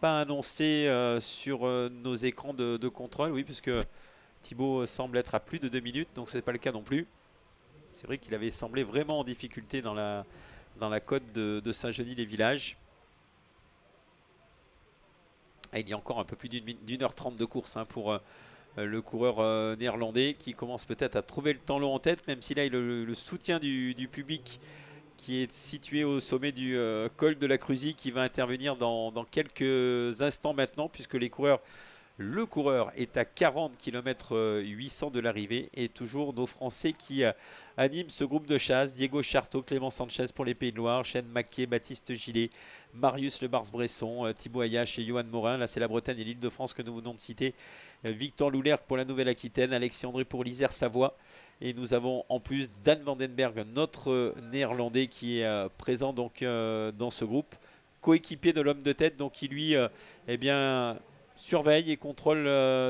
pas annoncé sur nos écrans de contrôle. Oui, puisque Thibaut semble être à plus de 2 minutes, donc ce n'est pas le cas non plus. C'est vrai qu'il avait semblé vraiment en difficulté dans la côte de Saint-Genis-les-Villages. Et il y a encore un peu plus d'1h30 de course pour le coureur néerlandais, qui commence peut-être à trouver le temps long en tête, même si là il a le soutien du public qui est situé au sommet du col de la Cruzy, qui va intervenir dans quelques instants maintenant, puisque le coureur est à 40 km 800 de l'arrivée, et toujours nos Français qui animent ce groupe de chasse. Diego Charteau, Clément Sanchez pour les Pays de Loire, Chêne Maquet, Baptiste Gilet, Marius Le Bars-Bresson, Thibaut Ayache et Johan Morin. Là c'est la Bretagne et l'Île-de-France que nous venons de citer. Victor Loulergue pour la Nouvelle-Aquitaine, Alexis André pour l'Isère-Savoie. Et nous avons en plus Dan Vandenberg, notre néerlandais, qui est présent donc dans ce groupe, coéquipier de l'homme de tête, donc qui lui eh bien, surveille et contrôle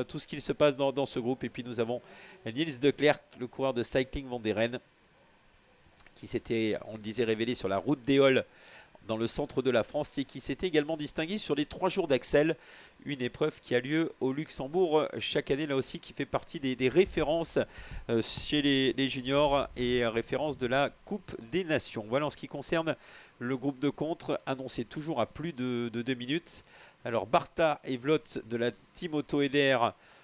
tout ce qu'il se passe dans ce groupe. Et puis nous avons Niels de Klerk, le coureur de Cycling Vanderen, qui s'était, on le disait, révélé sur la route d'Éole dans le centre de la France, et qui s'était également distingué sur les 3 jours d'Axel, une épreuve qui a lieu au Luxembourg chaque année, là aussi, qui fait partie des références chez les juniors et références de la Coupe des Nations. Voilà en ce qui concerne le groupe de contre, annoncé toujours à plus de 2 minutes. Alors Barta et Vlot de la team Auto-Eder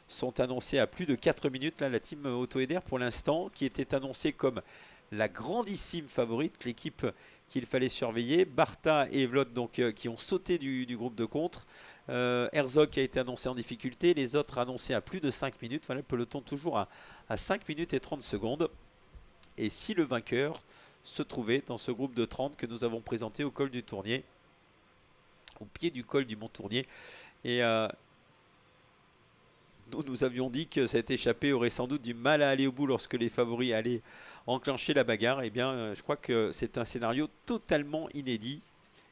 sont annoncés à plus de 4 minutes. Là, la team Auto-Eder pour l'instant, qui était annoncée comme la grandissime favorite, l'équipe qu'il fallait surveiller. Barta et Vlot donc, qui ont sauté du groupe de contre. Herzog qui a été annoncé en difficulté, les autres annoncés à plus de 5 minutes. Voilà, le peloton toujours à 5 minutes et 30 secondes. Et si le vainqueur se trouvait dans ce groupe de 30 que nous avons présenté au col du Tournier, au pied du col du Mont Tournier. Et nous avions dit que cette échappée aurait sans doute du mal à aller au bout lorsque les favoris allaient enclencher la bagarre. Eh bien, je crois que c'est un scénario totalement inédit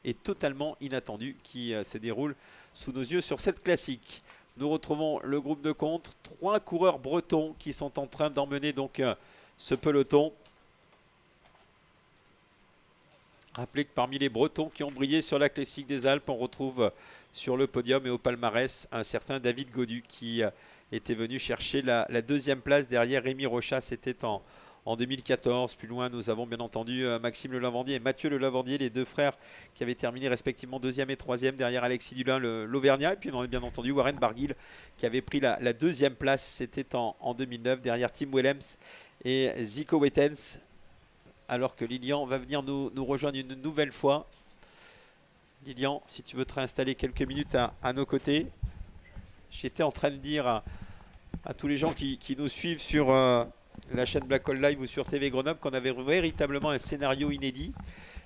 et totalement inattendu qui se déroule sous nos yeux sur cette classique. Nous retrouvons le groupe de contre, 3 coureurs bretons qui sont en train d'emmener donc ce peloton. Rappelez que parmi les Bretons qui ont brillé sur la classique des Alpes, on retrouve sur le podium et au palmarès un certain David Gaudu, qui était venu chercher la 2e place derrière Rémi Rochat. C'était en 2014. Plus loin, nous avons bien entendu Maxime Le Lavandier et Mathieu Le Lavandier, les 2 frères qui avaient terminé respectivement 2e et 3e derrière Alexis Dulin, l'Auvergnat. Et puis on a bien entendu Warren Barguil qui avait pris la 2e place. C'était en 2009 derrière Tim Willems et Zico Wettens. Alors que Lilian va venir nous rejoindre une nouvelle fois. Lilian, si tu veux te réinstaller quelques minutes à nos côtés. J'étais en train de dire à tous les gens qui nous suivent sur la chaîne Black Hole Live ou sur TV Grenoble, qu'on avait véritablement un scénario inédit.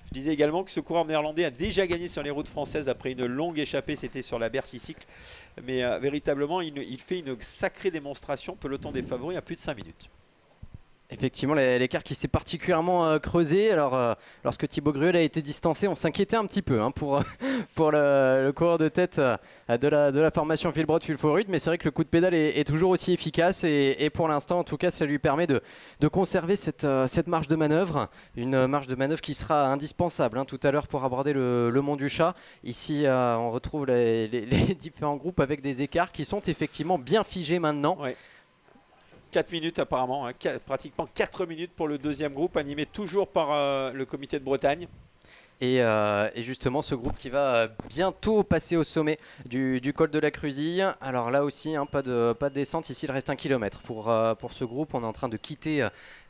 Je disais également que ce coureur néerlandais a déjà gagné sur les routes françaises après une longue échappée, c'était sur la Bercy Cycle. Mais véritablement, il fait une sacrée démonstration, peloton des favoris à plus de 5 minutes. Effectivement, l'écart qui s'est particulièrement creusé. Alors, lorsque Thibaut Gruel a été distancé, on s'inquiétait un petit peu pour le coureur de tête de la formation Filbrot Fulforut. Mais c'est vrai que le coup de pédale est toujours aussi efficace. Et pour l'instant, en tout cas, ça lui permet de conserver cette marge de manœuvre. Une marge de manœuvre qui sera indispensable tout à l'heure pour aborder le Mont du Chat. Ici, on retrouve les différents groupes avec des écarts qui sont effectivement bien figés maintenant. Ouais. 4 minutes apparemment, pratiquement 4 minutes pour le deuxième groupe, animé toujours par le comité de Bretagne. Et justement ce groupe qui va bientôt passer au sommet du col de la Cruzille. Alors là aussi pas de descente, ici il reste 1 km pour ce groupe. On est en train de quitter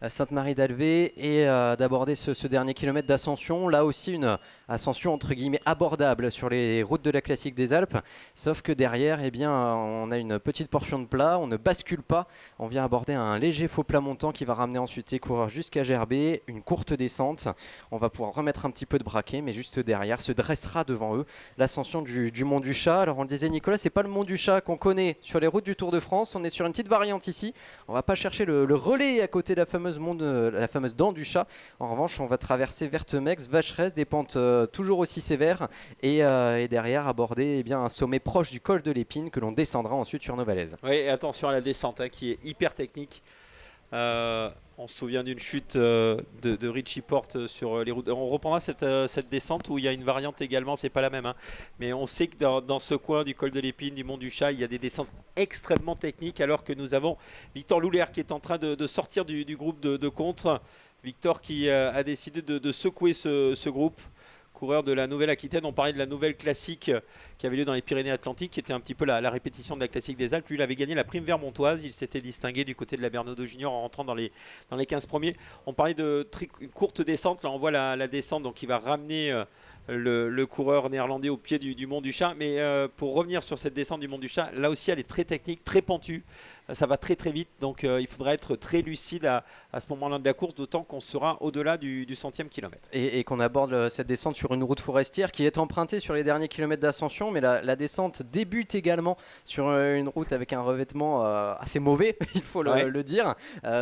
Sainte-Marie d'Alvé et d'aborder ce dernier kilomètre d'ascension. Là aussi une ascension entre guillemets abordable sur les routes de la Classique des Alpes. Sauf que derrière on a une petite portion de plat, on ne bascule pas. On vient aborder un léger faux plat montant qui va ramener ensuite les coureurs jusqu'à Gerbet. Une courte descente, on va pouvoir remettre un petit peu de bras, mais juste derrière se dressera devant eux l'ascension du Mont du Chat. Alors on le disait Nicolas, c'est pas le Mont du Chat qu'on connaît sur les routes du Tour de France, on est sur une petite variante ici. On va pas chercher le relais à côté de la fameuse dent du Chat. En revanche, on va traverser Vertemex, Vacheresse, des pentes toujours aussi sévères et derrière aborder un sommet proche du col de l'Épine que l'on descendra ensuite sur Novalaise. Oui, et attention à la descente qui est hyper technique. On se souvient d'une chute de Richie Porte sur les routes. On reprendra cette descente où il y a une variante également, c'est pas la même. Mais on sait que dans ce coin du col de l'Épine, du Mont du Chat, il y a des descentes extrêmement techniques, alors que nous avons Victor Louler qui est en train de sortir du groupe de contre. Victor qui a décidé de secouer ce groupe. Coureur de la Nouvelle-Aquitaine, on parlait de la nouvelle classique qui avait lieu dans les Pyrénées-Atlantiques, qui était un petit peu la répétition de la classique des Alpes. Lui, il avait gagné la prime vermontoise, il s'était distingué du côté de la Bernaudo Junior en rentrant dans les 15 premiers. On parlait de courte descente, là on voit la descente, donc il va ramener le coureur néerlandais au pied du Mont du Chat. Mais pour revenir sur cette descente du Mont du Chat, là aussi elle est très technique, très pentue. Ça va très très vite, donc il faudra être très lucide à ce moment-là de la course, d'autant qu'on sera au-delà du 100e kilomètre. Et qu'on aborde cette descente sur une route forestière qui est empruntée sur les derniers kilomètres d'ascension, mais la descente débute également sur une route avec un revêtement assez mauvais, il faut le dire,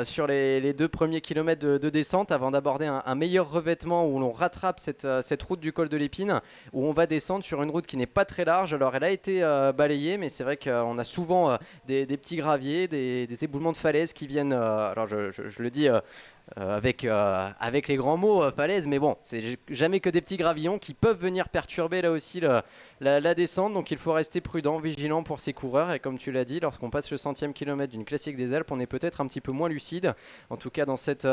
sur les 2 premiers kilomètres de descente, avant d'aborder un meilleur revêtement où l'on rattrape cette route du col de l'Épine, où on va descendre sur une route qui n'est pas très large. Alors elle a été balayée, mais c'est vrai qu'on a souvent des petits graviers, des éboulements de falaises qui viennent, alors je le dis avec les grands mots falaise, mais bon, c'est jamais que des petits gravillons qui peuvent venir perturber là aussi la descente, donc il faut rester prudent, vigilant pour ces coureurs. Et comme tu l'as dit, lorsqu'on passe le 100e kilomètre d'une classique des Alpes, on est peut-être un petit peu moins lucide, en tout cas dans cette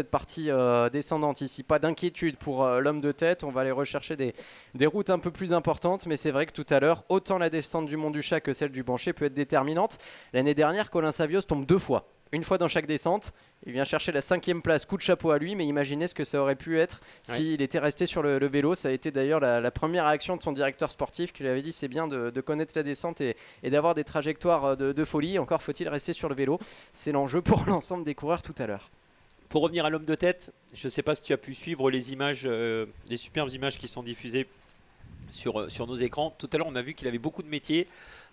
partie descendante ici. Pas d'inquiétude pour l'homme de tête, on va aller rechercher des routes un peu plus importantes, mais c'est vrai que tout à l'heure, autant la descente du Mont du Chat que celle du Bancher peut être déterminante. L'année dernière, Colin Savios tombe 2 fois. Une fois dans chaque descente, il vient chercher la 5e place, coup de chapeau à lui, mais imaginez ce que ça aurait pu être s'il était resté sur le vélo. Ça a été d'ailleurs la première réaction de son directeur sportif qui lui avait dit c'est bien de connaître la descente et d'avoir des trajectoires de folie, encore faut-il rester sur le vélo. C'est l'enjeu pour l'ensemble des coureurs tout à l'heure. Pour revenir à l'homme de tête, je ne sais pas si tu as pu suivre les images, les superbes images qui sont diffusées sur nos écrans. Tout à l'heure on a vu qu'il avait beaucoup de métiers.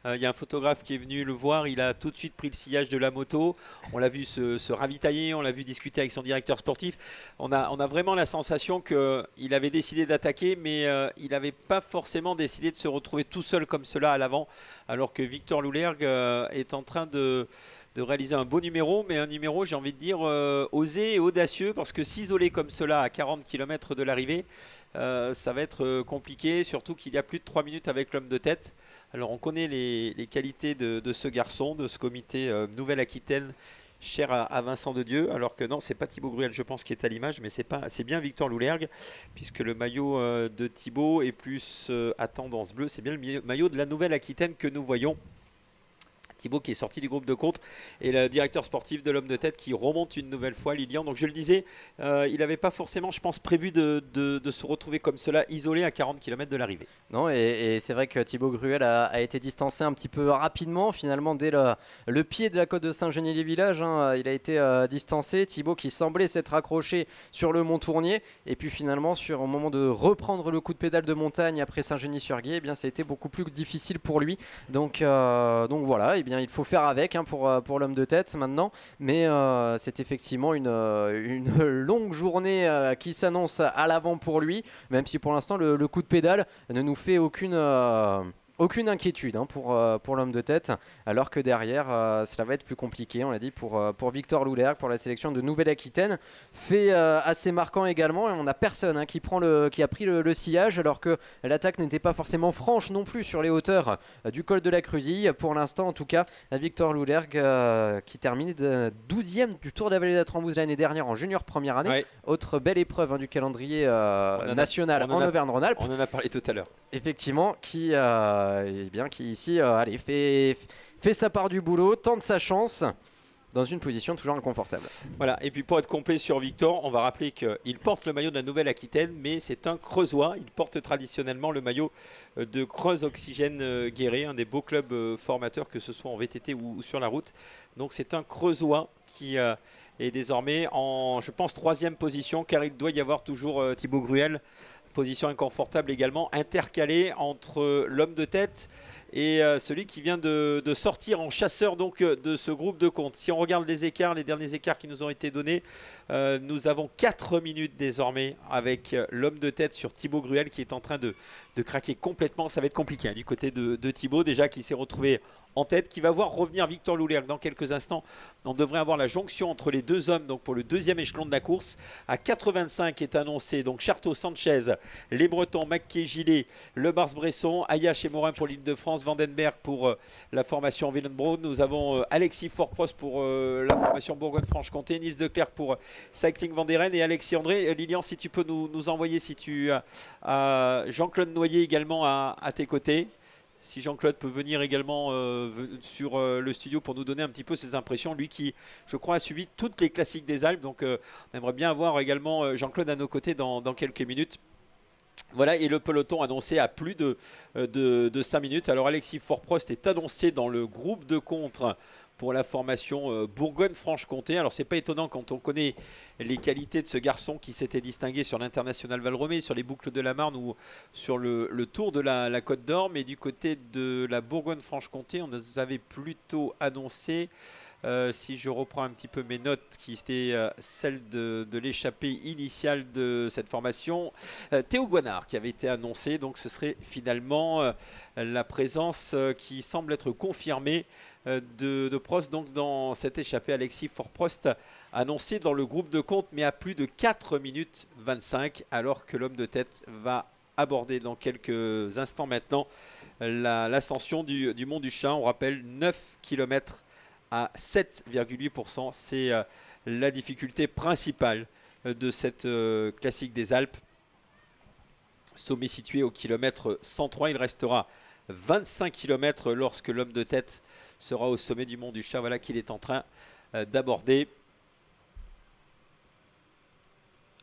Il y a un photographe qui est venu le voir, il a tout de suite pris le sillage de la moto, on l'a vu se ravitailler, on l'a vu discuter avec son directeur sportif. On a vraiment la sensation qu'il avait décidé d'attaquer, mais il n'avait pas forcément décidé de se retrouver tout seul comme cela à l'avant, alors que Victor Loulergue est en train de réaliser un beau numéro, mais un numéro, j'ai envie de dire, osé et audacieux, parce que s'isoler comme cela à 40 km de l'arrivée, ça va être compliqué, surtout qu'il y a plus de 3 minutes avec l'homme de tête. Alors on connaît les qualités de ce garçon, de ce comité Nouvelle-Aquitaine, cher à Vincent de Dieu, alors que non, c'est pas Thibaut Gruel, je pense, qui est à l'image, mais c'est bien Victor Loulergue, puisque le maillot de Thibaut est plus à tendance bleue, c'est bien le maillot de la Nouvelle-Aquitaine que nous voyons. Thibaut qui est sorti du groupe de contre et le directeur sportif de l'homme de tête qui remonte une nouvelle fois, Lilian. Donc je le disais, il n'avait pas forcément, je pense, prévu de se retrouver comme cela, isolé à 40 km de l'arrivée. Non, et c'est vrai que Thibaut Gruel a été distancé un petit peu rapidement, finalement, dès le pied de la côte de Saint-Genis-les-Villages. Hein, il a été distancé. Thibaut qui semblait s'être accroché sur le Mont Tournier. Et puis finalement, au moment de reprendre le coup de pédale de montagne après Saint-Genis-sur-Guiers, eh bien, ça a été beaucoup plus difficile pour lui. Donc voilà, eh bien, il faut faire avec pour l'homme de tête maintenant. Mais c'est effectivement une longue journée qui s'annonce à l'avant pour lui, même si pour l'instant le coup de pédale ne nous fait aucune inquiétude pour l'homme de tête, alors que derrière cela va être plus compliqué, on l'a dit, pour Victor Loulergue, pour la sélection de Nouvelle-Aquitaine. Fait assez marquant également, et on n'a personne qui a pris le sillage, alors que l'attaque n'était pas forcément franche non plus sur les hauteurs du col de la Cruzille. Pour l'instant en tout cas, Victor Loulergue qui termine 12e du Tour de la Vallée de la Tramouze l'année dernière en junior première année. Ouais. Autre belle épreuve du calendrier national en Auvergne-Rhône-Alpes. On en a parlé tout à l'heure. Effectivement, qui ici fait sa part du boulot, tente sa chance dans une position toujours inconfortable. Voilà, et puis pour être complet sur Victor, on va rappeler qu'il porte le maillot de la Nouvelle-Aquitaine, mais c'est un Creusois. Il porte traditionnellement le maillot de Creuse Oxygène Guéret, un des beaux clubs formateurs, que ce soit en VTT ou sur la route. Donc c'est un Creusois qui est désormais en, je pense, 3e position, car il doit y avoir toujours Thibaut Gruel. Position inconfortable également, intercalée entre l'homme de tête et celui qui vient de sortir en chasseur donc de ce groupe de compte. Si on regarde les écarts, les derniers écarts qui nous ont été donnés, nous avons 4 minutes désormais avec l'homme de tête sur Thibaut Gruel qui est en train de craquer complètement. Ça va être compliqué du côté de Thibaut, déjà qui s'est retrouvé en tête, qui va voir revenir Victor Loulergue dans quelques instants. On devrait avoir la jonction entre les deux hommes donc pour le 2e échelon de la course. À 85 est annoncé donc Chartot, Sanchez, les Bretons, McKay, Gillet, Le Bars-Bresson, Ayache et Morin pour l'Île-de-France, Vandenberg pour la formation Willenbro. Nous avons Alexis Forprost pour la formation Bourgogne-Franche-Comté, Nils Declercq pour Cycling Vanderen et Alexis André. Lilian, si tu peux nous envoyer, si tu as Jean-Claude Noyer également à tes côtés. Si Jean-Claude peut venir également sur le studio pour nous donner un petit peu ses impressions. Lui qui, je crois, a suivi toutes les classiques des Alpes. Donc on aimerait bien avoir également Jean-Claude à nos côtés dans quelques minutes. Voilà, et le peloton annoncé à plus de 5 minutes. Alors Alexis Forprost est annoncé dans le groupe de contre pour la formation Bourgogne-Franche-Comté. Alors c'est pas étonnant quand on connaît les qualités de ce garçon qui s'était distingué sur l'International Val-Romée, sur les boucles de la Marne ou sur le Tour de la Côte d'Or. Mais du côté de la Bourgogne-Franche-Comté, on nous avait plutôt annoncé, si je reprends un petit peu mes notes, qui étaient celles de l'échappée initiale de cette formation, Théo Guanard qui avait été annoncé. Donc ce serait finalement la présence qui semble être confirmée de Prost donc dans cette échappée. Alexis Forprost annoncé dans le groupe de compte, mais à plus de 4 minutes 25, alors que l'homme de tête va aborder dans quelques instants maintenant l'ascension du Mont du Chat. On rappelle 9 km à 7,8%. C'est la difficulté principale de cette classique des Alpes. Sommet situé au kilomètre 103. Il restera 25 km lorsque l'homme de tête sera au sommet du Mont du Chat. Voilà qu'il est en train d'aborder.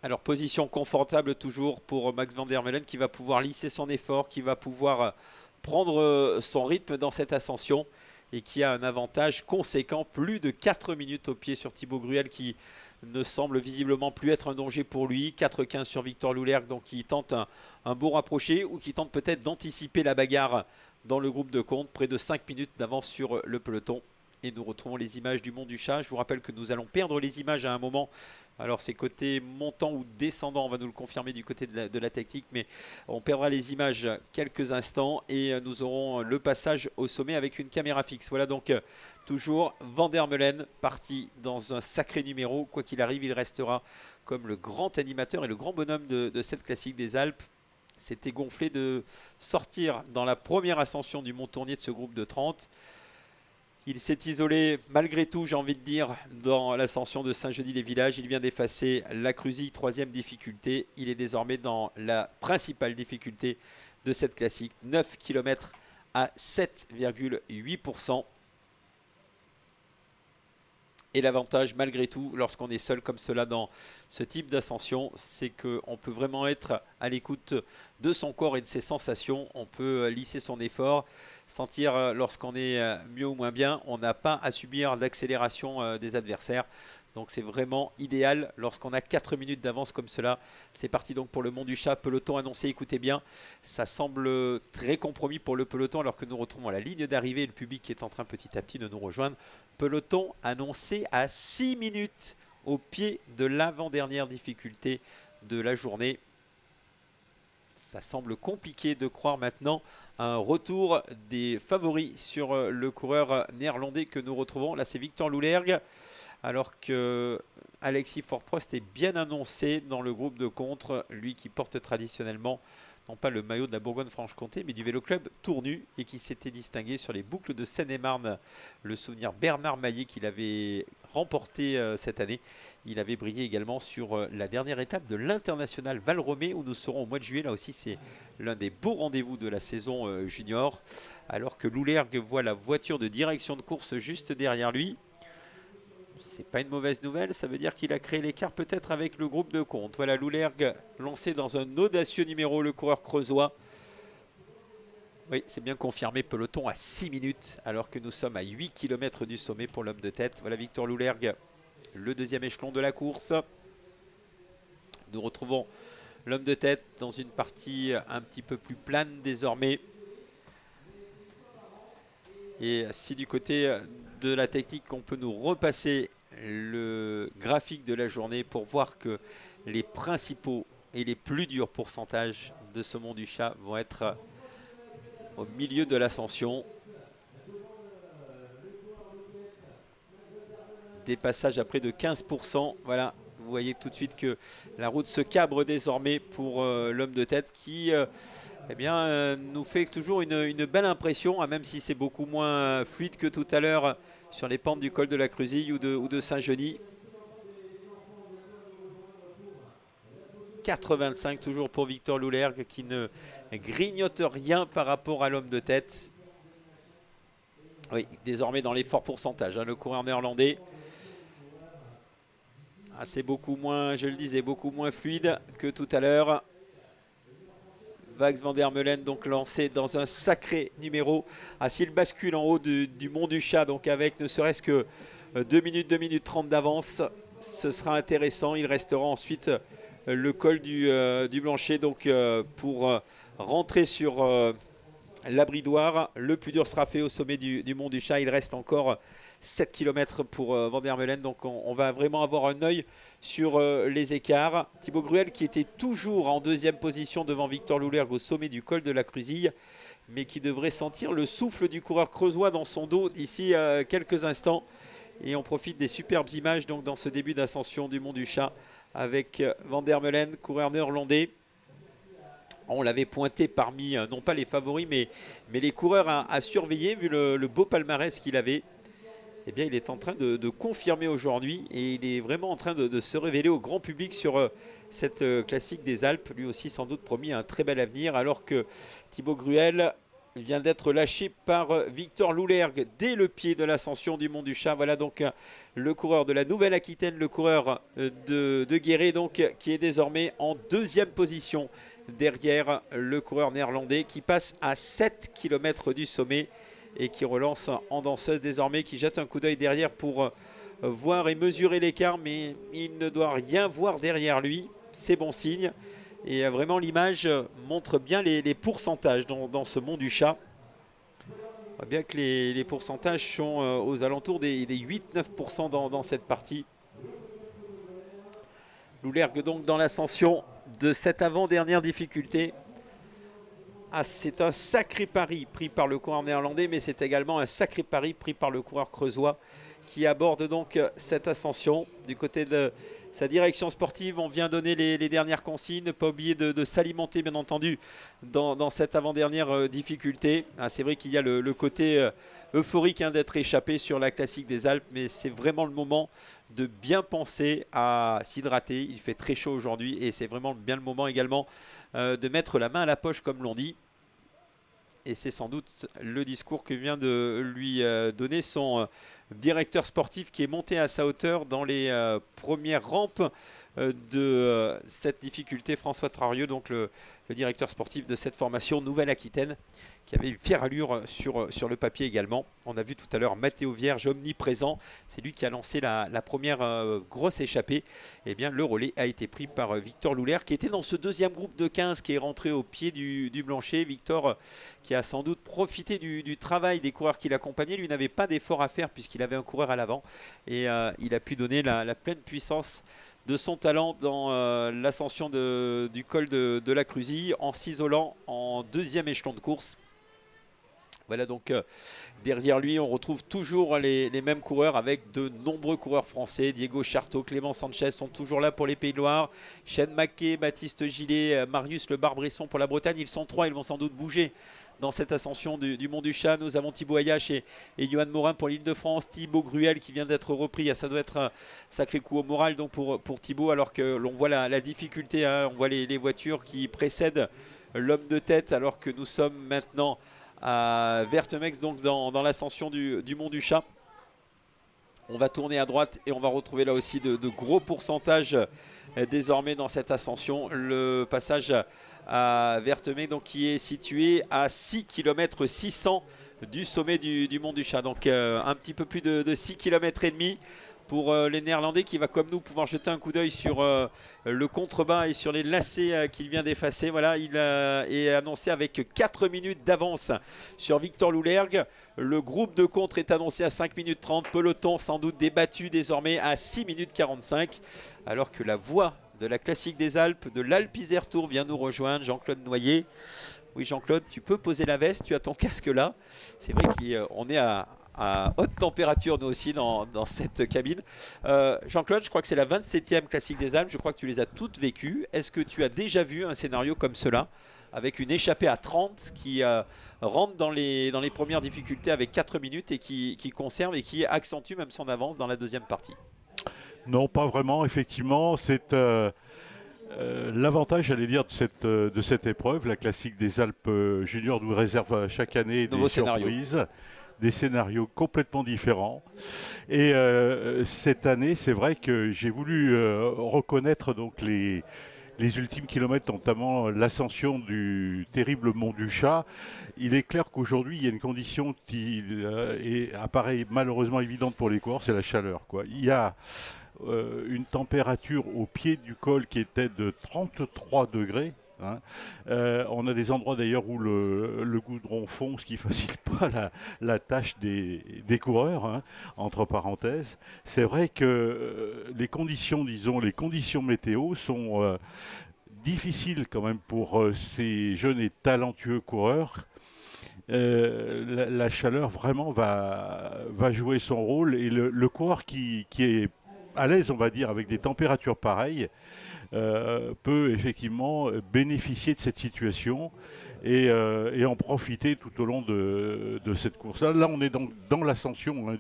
Alors position confortable toujours pour Max van der Meulen qui va pouvoir lisser son effort, qui va pouvoir prendre son rythme dans cette ascension et qui a un avantage conséquent, plus de 4 minutes au pied sur Thibaut Gruel qui ne semble visiblement plus être un danger pour lui. 4,15 sur Victor Loulergue, donc qui tente un beau rapproché ou qui tente peut-être d'anticiper la bagarre dans le groupe de compte. Près de 5 minutes d'avance sur le peloton. Et nous retrouvons les images du Mont du Chat. Je vous rappelle que nous allons perdre les images à un moment. Alors c'est côté montant ou descendant, on va nous le confirmer du côté de la technique, mais on perdra les images quelques instants et nous aurons le passage au sommet avec une caméra fixe. Voilà donc toujours Van der Meulen parti dans un sacré numéro. Quoi qu'il arrive, il restera comme le grand animateur et le grand bonhomme de cette classique des Alpes. C'était gonflé de sortir dans la première ascension du Mont Tournier de ce groupe de 30. Il s'est isolé malgré tout, j'ai envie de dire, dans l'ascension de Saint-Genis-les-Villages. Il vient d'effacer la Cruzille, 3e difficulté. Il est désormais dans la principale difficulté de cette classique. 9 km à 7,8%. Et l'avantage, malgré tout, lorsqu'on est seul comme cela dans ce type d'ascension, c'est qu'on peut vraiment être à l'écoute de son corps et de ses sensations. On peut lisser son effort, sentir lorsqu'on est mieux ou moins bien. On n'a pas à subir l'accélération des adversaires. Donc c'est vraiment idéal lorsqu'on a 4 minutes d'avance comme cela. C'est parti donc pour le Mont du Chat, peloton annoncé, écoutez bien. Ça semble très compromis pour le peloton alors que nous retrouvons la ligne d'arrivée et le public qui est en train petit à petit de nous rejoindre. Peloton annoncé à 6 minutes au pied de l'avant-dernière difficulté de la journée. Ça semble compliqué de croire maintenant un retour des favoris sur le coureur néerlandais que nous retrouvons. Là c'est Victor Loulergue. Alors que Alexis Fourprost est bien annoncé dans le groupe de contre, lui qui porte traditionnellement non pas le maillot de la Bourgogne-Franche-Comté, mais du Vélo Club Tournu et qui s'était distingué sur les boucles de Seine-et-Marne. Le souvenir Bernard Maillet qu'il avait remporté cette année. Il avait brillé également sur la dernière étape de l'International Val-Romé où nous serons au mois de juillet. Là aussi, c'est l'un des beaux rendez-vous de la saison junior. Alors que Loulergue voit la voiture de direction de course juste derrière lui. C'est pas une mauvaise nouvelle, ça veut dire qu'il a créé l'écart peut-être avec le groupe de compte. Voilà Loulergue lancé dans un audacieux numéro, le coureur creusois. Oui, c'est bien confirmé, peloton à 6 minutes alors que nous sommes à 8 km du sommet pour l'homme de tête. Voilà Victor Loulergue, le deuxième échelon de la course. Nous retrouvons l'homme de tête dans une partie un petit peu plus plane désormais. Et si du côté de la technique, on peut nous repasser le graphique de la journée pour voir que les principaux et les plus durs pourcentages de ce Mont du Chat vont être au milieu de l'ascension. Des passages à près de 15%. Voilà, vous voyez tout de suite que la route se cabre désormais pour l'homme de tête qui eh bien, nous fait toujours une belle impression, même si c'est beaucoup moins fluide que tout à l'heure sur les pentes du col de la Cruzille ou de Saint-Genis. 4,25 toujours pour Victor Loulergue qui ne grignote rien par rapport à l'homme de tête. Oui, désormais dans les forts pourcentages, le coureur néerlandais. Ah, c'est beaucoup moins, je le disais, beaucoup moins fluide que tout à l'heure. Wags van der Meulen donc lancé dans un sacré numéro. Ah, s'il bascule en haut du Mont du Chat, donc avec ne serait-ce que 2 minutes 30 d'avance, ce sera intéressant. Il restera ensuite le col du Blanchet donc pour rentrer sur l'abridoire. Le plus dur sera fait au sommet du Mont du Chat. Il reste encore 7 km pour Van der Meulen. Donc on va vraiment avoir un œil sur les écarts. Thibaut Gruel qui était toujours en deuxième position devant Victor Loulergue au sommet du col de la Cruzille, mais qui devrait sentir le souffle du coureur creusois dans son dos d'ici quelques instants. Et on profite des superbes images donc dans ce début d'ascension du Mont du Chat avec Van der Meulen, coureur néerlandais. On l'avait pointé parmi, non pas les favoris, mais les coureurs à surveiller vu le beau palmarès qu'il avait. Eh bien, il est en train de confirmer aujourd'hui et il est vraiment en train de se révéler au grand public sur cette classique des Alpes. Lui aussi, sans doute, promis un très bel avenir, alors que Thibaut Gruel vient d'être lâché par Victor Loulergue dès le pied de l'ascension du Mont du Chat. Voilà donc le coureur de la Nouvelle-Aquitaine, le coureur de Guéret, donc, qui est désormais en deuxième position derrière le coureur néerlandais qui passe à 7 km du sommet et qui relance en danseuse désormais, qui jette un coup d'œil derrière pour voir et mesurer l'écart, mais il ne doit rien voir derrière lui, c'est bon signe. Et vraiment l'image montre bien les pourcentages dans ce Mont du Chat. On voit bien que les pourcentages sont aux alentours des 8-9% dans cette partie. Loulergue donc dans l'ascension de cette avant-dernière difficulté. Ah, c'est un sacré pari pris par le coureur néerlandais, mais c'est également un sacré pari pris par le coureur creusois qui aborde donc cette ascension. Du côté de sa direction sportive, on vient donner les dernières consignes. Ne pas oublier de s'alimenter, bien entendu, dans cette avant-dernière difficulté. Ah, c'est vrai qu'il y a le côté euphorique d'être échappé sur la classique des Alpes, mais c'est vraiment le moment de bien penser à s'hydrater. Il fait très chaud aujourd'hui et c'est vraiment bien le moment également de mettre la main à la poche, comme l'on dit. Et c'est sans doute le discours que vient de lui donner son directeur sportif qui est monté à sa hauteur dans les premières rampes de cette difficulté. François Trarieux, donc le directeur sportif de cette formation Nouvelle-Aquitaine, qui avait une fière allure sur le papier également. On a vu tout à l'heure Mathéo Vierge, omniprésent. C'est lui qui a lancé la première grosse échappée. Et bien, le relais a été pris par Victor Louler, qui était dans ce deuxième groupe de 15 qui est rentré au pied du Blanchet. Victor, qui a sans doute profité du travail des coureurs qui l'accompagnaient. Lui n'avait pas d'effort à faire puisqu'il avait un coureur à l'avant. Et il a pu donner la pleine puissance de son talent dans l'ascension du col de la Cruzille en s'isolant en deuxième échelon de course. Voilà, donc derrière lui on retrouve toujours les mêmes coureurs avec de nombreux coureurs français. Diego Charteau, Clément Sanchez sont toujours là pour les Pays de Loire. Shane Mackay, Baptiste Gillet, Marius Le Barbresson pour la Bretagne. Ils sont 3, ils vont sans doute bouger dans cette ascension du Mont du Chat. Nous avons Thibaut Ayache et Johan Morin pour l'Île-de-France. Thibaut Gruel qui vient d'être repris. Ça doit être un sacré coup au moral donc pour Thibaut, alors que l'on voit la difficulté. On voit les voitures qui précèdent l'homme de tête, alors que nous sommes maintenant à Vertemex, donc dans l'ascension du Mont du Chat. On va tourner à droite et on va retrouver là aussi de gros pourcentages désormais dans cette ascension. Le passage à Vertemey, donc, qui est situé à 6 km 600 du sommet du Mont du Chat. Donc un petit peu plus de 6 km et demi pour les Néerlandais, qui va comme nous pouvoir jeter un coup d'œil sur le contrebas et sur les lacets qu'il vient d'effacer. Voilà, il est annoncé avec 4 minutes d'avance sur Victor Loulergue. Le groupe de contre est annoncé à 5 minutes 30. Peloton sans doute débattu désormais à 6 minutes 45. Alors que la voix de la Classique des Alpes, de l'Alpe Isère Tour, vient nous rejoindre. Jean-Claude Noyer. Oui, Jean-Claude, tu peux poser la veste, tu as ton casque là. C'est vrai qu'on est à haute température nous aussi dans cette cabine. Jean-Claude, je crois que c'est la 27e Classique des Alpes. Je crois que tu les as toutes vécues. Est-ce que tu as déjà vu un scénario comme cela, avec une échappée à 30 qui rentre dans les premières difficultés avec 4 minutes et qui conserve et qui accentue même son avance dans la deuxième partie? Non, pas vraiment, effectivement. C'est l'avantage, j'allais dire, de cette épreuve. La Classique des Alpes Juniors nous réserve chaque année des surprises, des scénarios complètement différents. Et cette année, c'est vrai que j'ai voulu reconnaître donc les ultimes kilomètres, notamment l'ascension du terrible Mont du Chat. Il est clair qu'aujourd'hui, il y a une condition qui apparaît malheureusement évidente pour les coureurs, c'est la chaleur, quoi. Il y a une température au pied du col qui était de 33 degrés. Hein. On a des endroits d'ailleurs où le goudron fond, ce qui ne facilite pas la tâche des coureurs, hein, entre parenthèses. C'est vrai que les conditions, disons, les conditions météo sont difficiles quand même pour ces jeunes et talentueux coureurs. La chaleur vraiment va jouer son rôle, et le coureur qui est à l'aise, on va dire, avec des températures pareilles, peut effectivement bénéficier de cette situation et en profiter tout au long de cette course. Là, on est donc dans l'ascension, hein,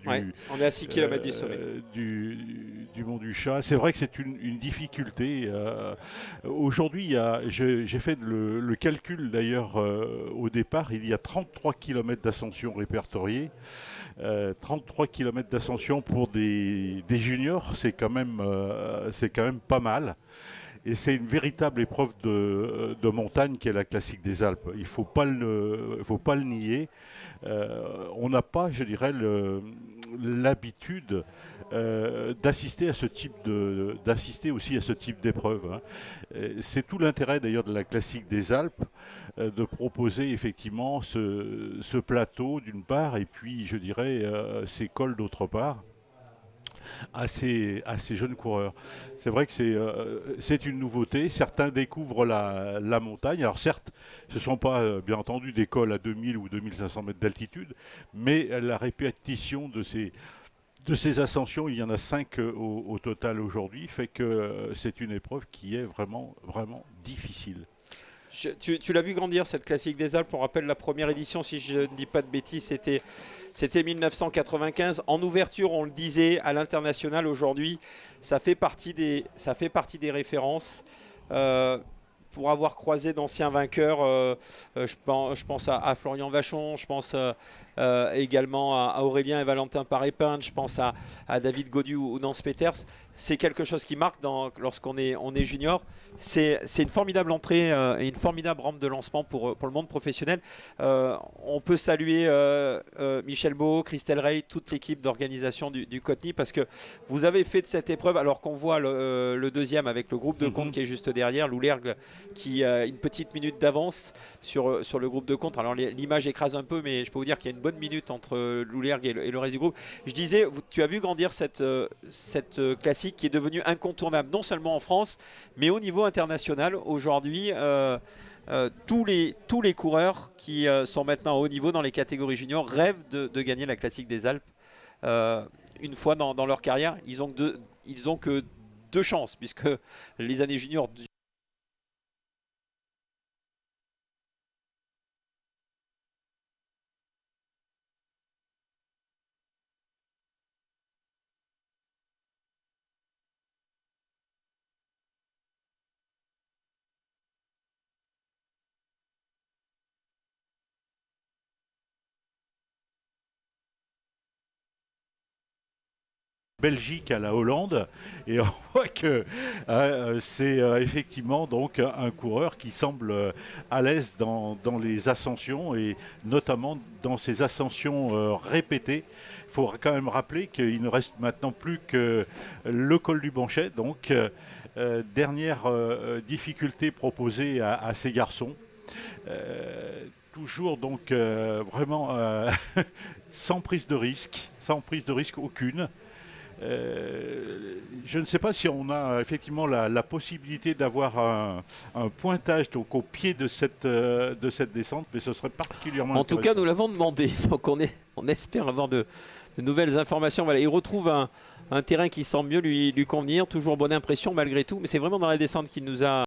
on est à 6 km du sommet du Mont du Chat. C'est vrai que c'est une difficulté. Aujourd'hui, j'ai fait le calcul d'ailleurs au départ. Il y a 33 km d'ascension répertoriés. 33 km d'ascension pour des juniors, c'est quand même pas mal. Et c'est une véritable épreuve de montagne qu'est la Classique des Alpes. Il ne faut pas le nier. On n'a pas, je dirais, l'habitude d'assister aussi à ce type d'épreuve. Hein. C'est tout l'intérêt d'ailleurs de la Classique des Alpes, de proposer effectivement ce plateau d'une part, et puis je dirais ces cols d'autre part, à ces jeunes coureurs. C'est vrai que c'est une nouveauté. Certains découvrent la montagne. Alors certes, ce ne sont pas bien entendu des cols à 2000 ou 2500 mètres d'altitude, mais la répétition de ces ascensions, il y en a 5 au total aujourd'hui, fait que c'est une épreuve qui est vraiment, vraiment difficile. Tu l'as vu grandir, cette Classique des Alpes. On rappelle la première édition, si je ne dis pas de bêtises, c'était 1995. En ouverture, on le disait, à l'international aujourd'hui, ça fait partie des références. pour avoir croisé d'anciens vainqueurs, je pense à Florian Vachon, je pense également à Aurélien et Valentin Paré-Pinte, je pense à David Gaudu ou Nance Peters. C'est quelque chose qui marque lorsqu'on est junior. C'est une formidable entrée et une formidable rampe de lancement pour le monde professionnel. On peut saluer Michel Beau, Christelle Rey, toute l'équipe d'organisation du Coteny, parce que vous avez fait de cette épreuve, alors qu'on voit le deuxième avec le groupe de compte qui est juste derrière, Loulergue, qui a une petite minute d'avance sur le groupe de compte. Alors l'image écrase un peu, mais je peux vous dire qu'il y a une bonne minute entre Loulergue et le reste du groupe. Je disais, tu as vu grandir cette classique qui est devenue incontournable, non seulement en France, mais au niveau international. Aujourd'hui, tous les coureurs qui sont maintenant au haut niveau dans les catégories juniors rêvent de gagner la classique des Alpes une fois dans leur carrière. Ils ont que 2 chances, puisque les années juniors Belgique à la Hollande, et on voit que c'est effectivement donc un coureur qui semble à l'aise dans les ascensions, et notamment dans ces ascensions répétées. Il faut quand même rappeler qu'il ne reste maintenant plus que le col du Banchet, donc dernière difficulté proposée à ces garçons. Toujours donc vraiment sans prise de risque aucune. Je ne sais pas si on a effectivement la possibilité d'avoir un pointage donc au pied de cette descente, mais ce serait particulièrement intéressant. En tout cas, nous l'avons demandé, donc on espère avoir de nouvelles informations. Voilà, il retrouve un terrain qui semble mieux lui convenir, toujours bonne impression malgré tout, mais c'est vraiment dans la descente qui nous a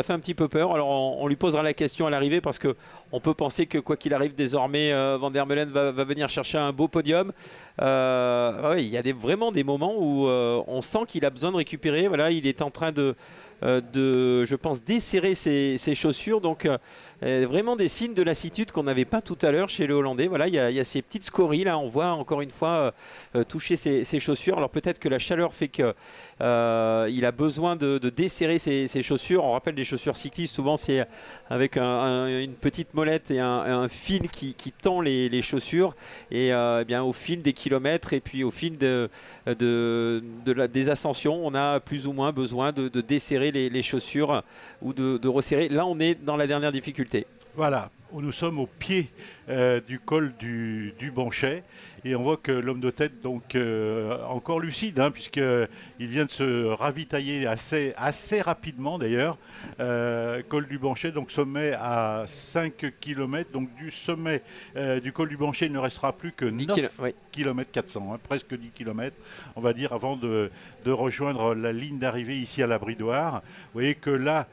fait un petit peu peur. Alors on lui posera la question à l'arrivée, parce qu'on peut penser que quoi qu'il arrive désormais, Van der Meulen va venir chercher un beau podium. Il y a vraiment des moments où on sent qu'il a besoin de récupérer. Voilà, il est en train de je pense, desserrer ses chaussures. Donc vraiment des signes de lassitude qu'on n'avait pas tout à l'heure chez le Hollandais. Voilà, il y a ces petites scories là, on voit encore une fois toucher ses chaussures. Alors peut-être que la chaleur fait que il a besoin de desserrer ses chaussures. On rappelle les chaussures cyclistes, souvent c'est avec une petite molette et un fil qui tend les chaussures, et bien au fil des kilomètres et puis au fil des ascensions, on a plus ou moins besoin de desserrer les chaussures ou de resserrer. Là on est dans la dernière difficulté. Voilà, nous sommes au pied du col du Banchet, et on voit que l'homme de tête, donc encore lucide, hein, puisqu'il vient de se ravitailler assez rapidement d'ailleurs. Col du Banchet, donc sommet à 5 km, donc du sommet du col du Banchet, il ne restera plus que 9 km 400, hein, presque 10 km, on va dire, avant de rejoindre la ligne d'arrivée ici à la Bridoire. Vous voyez que là,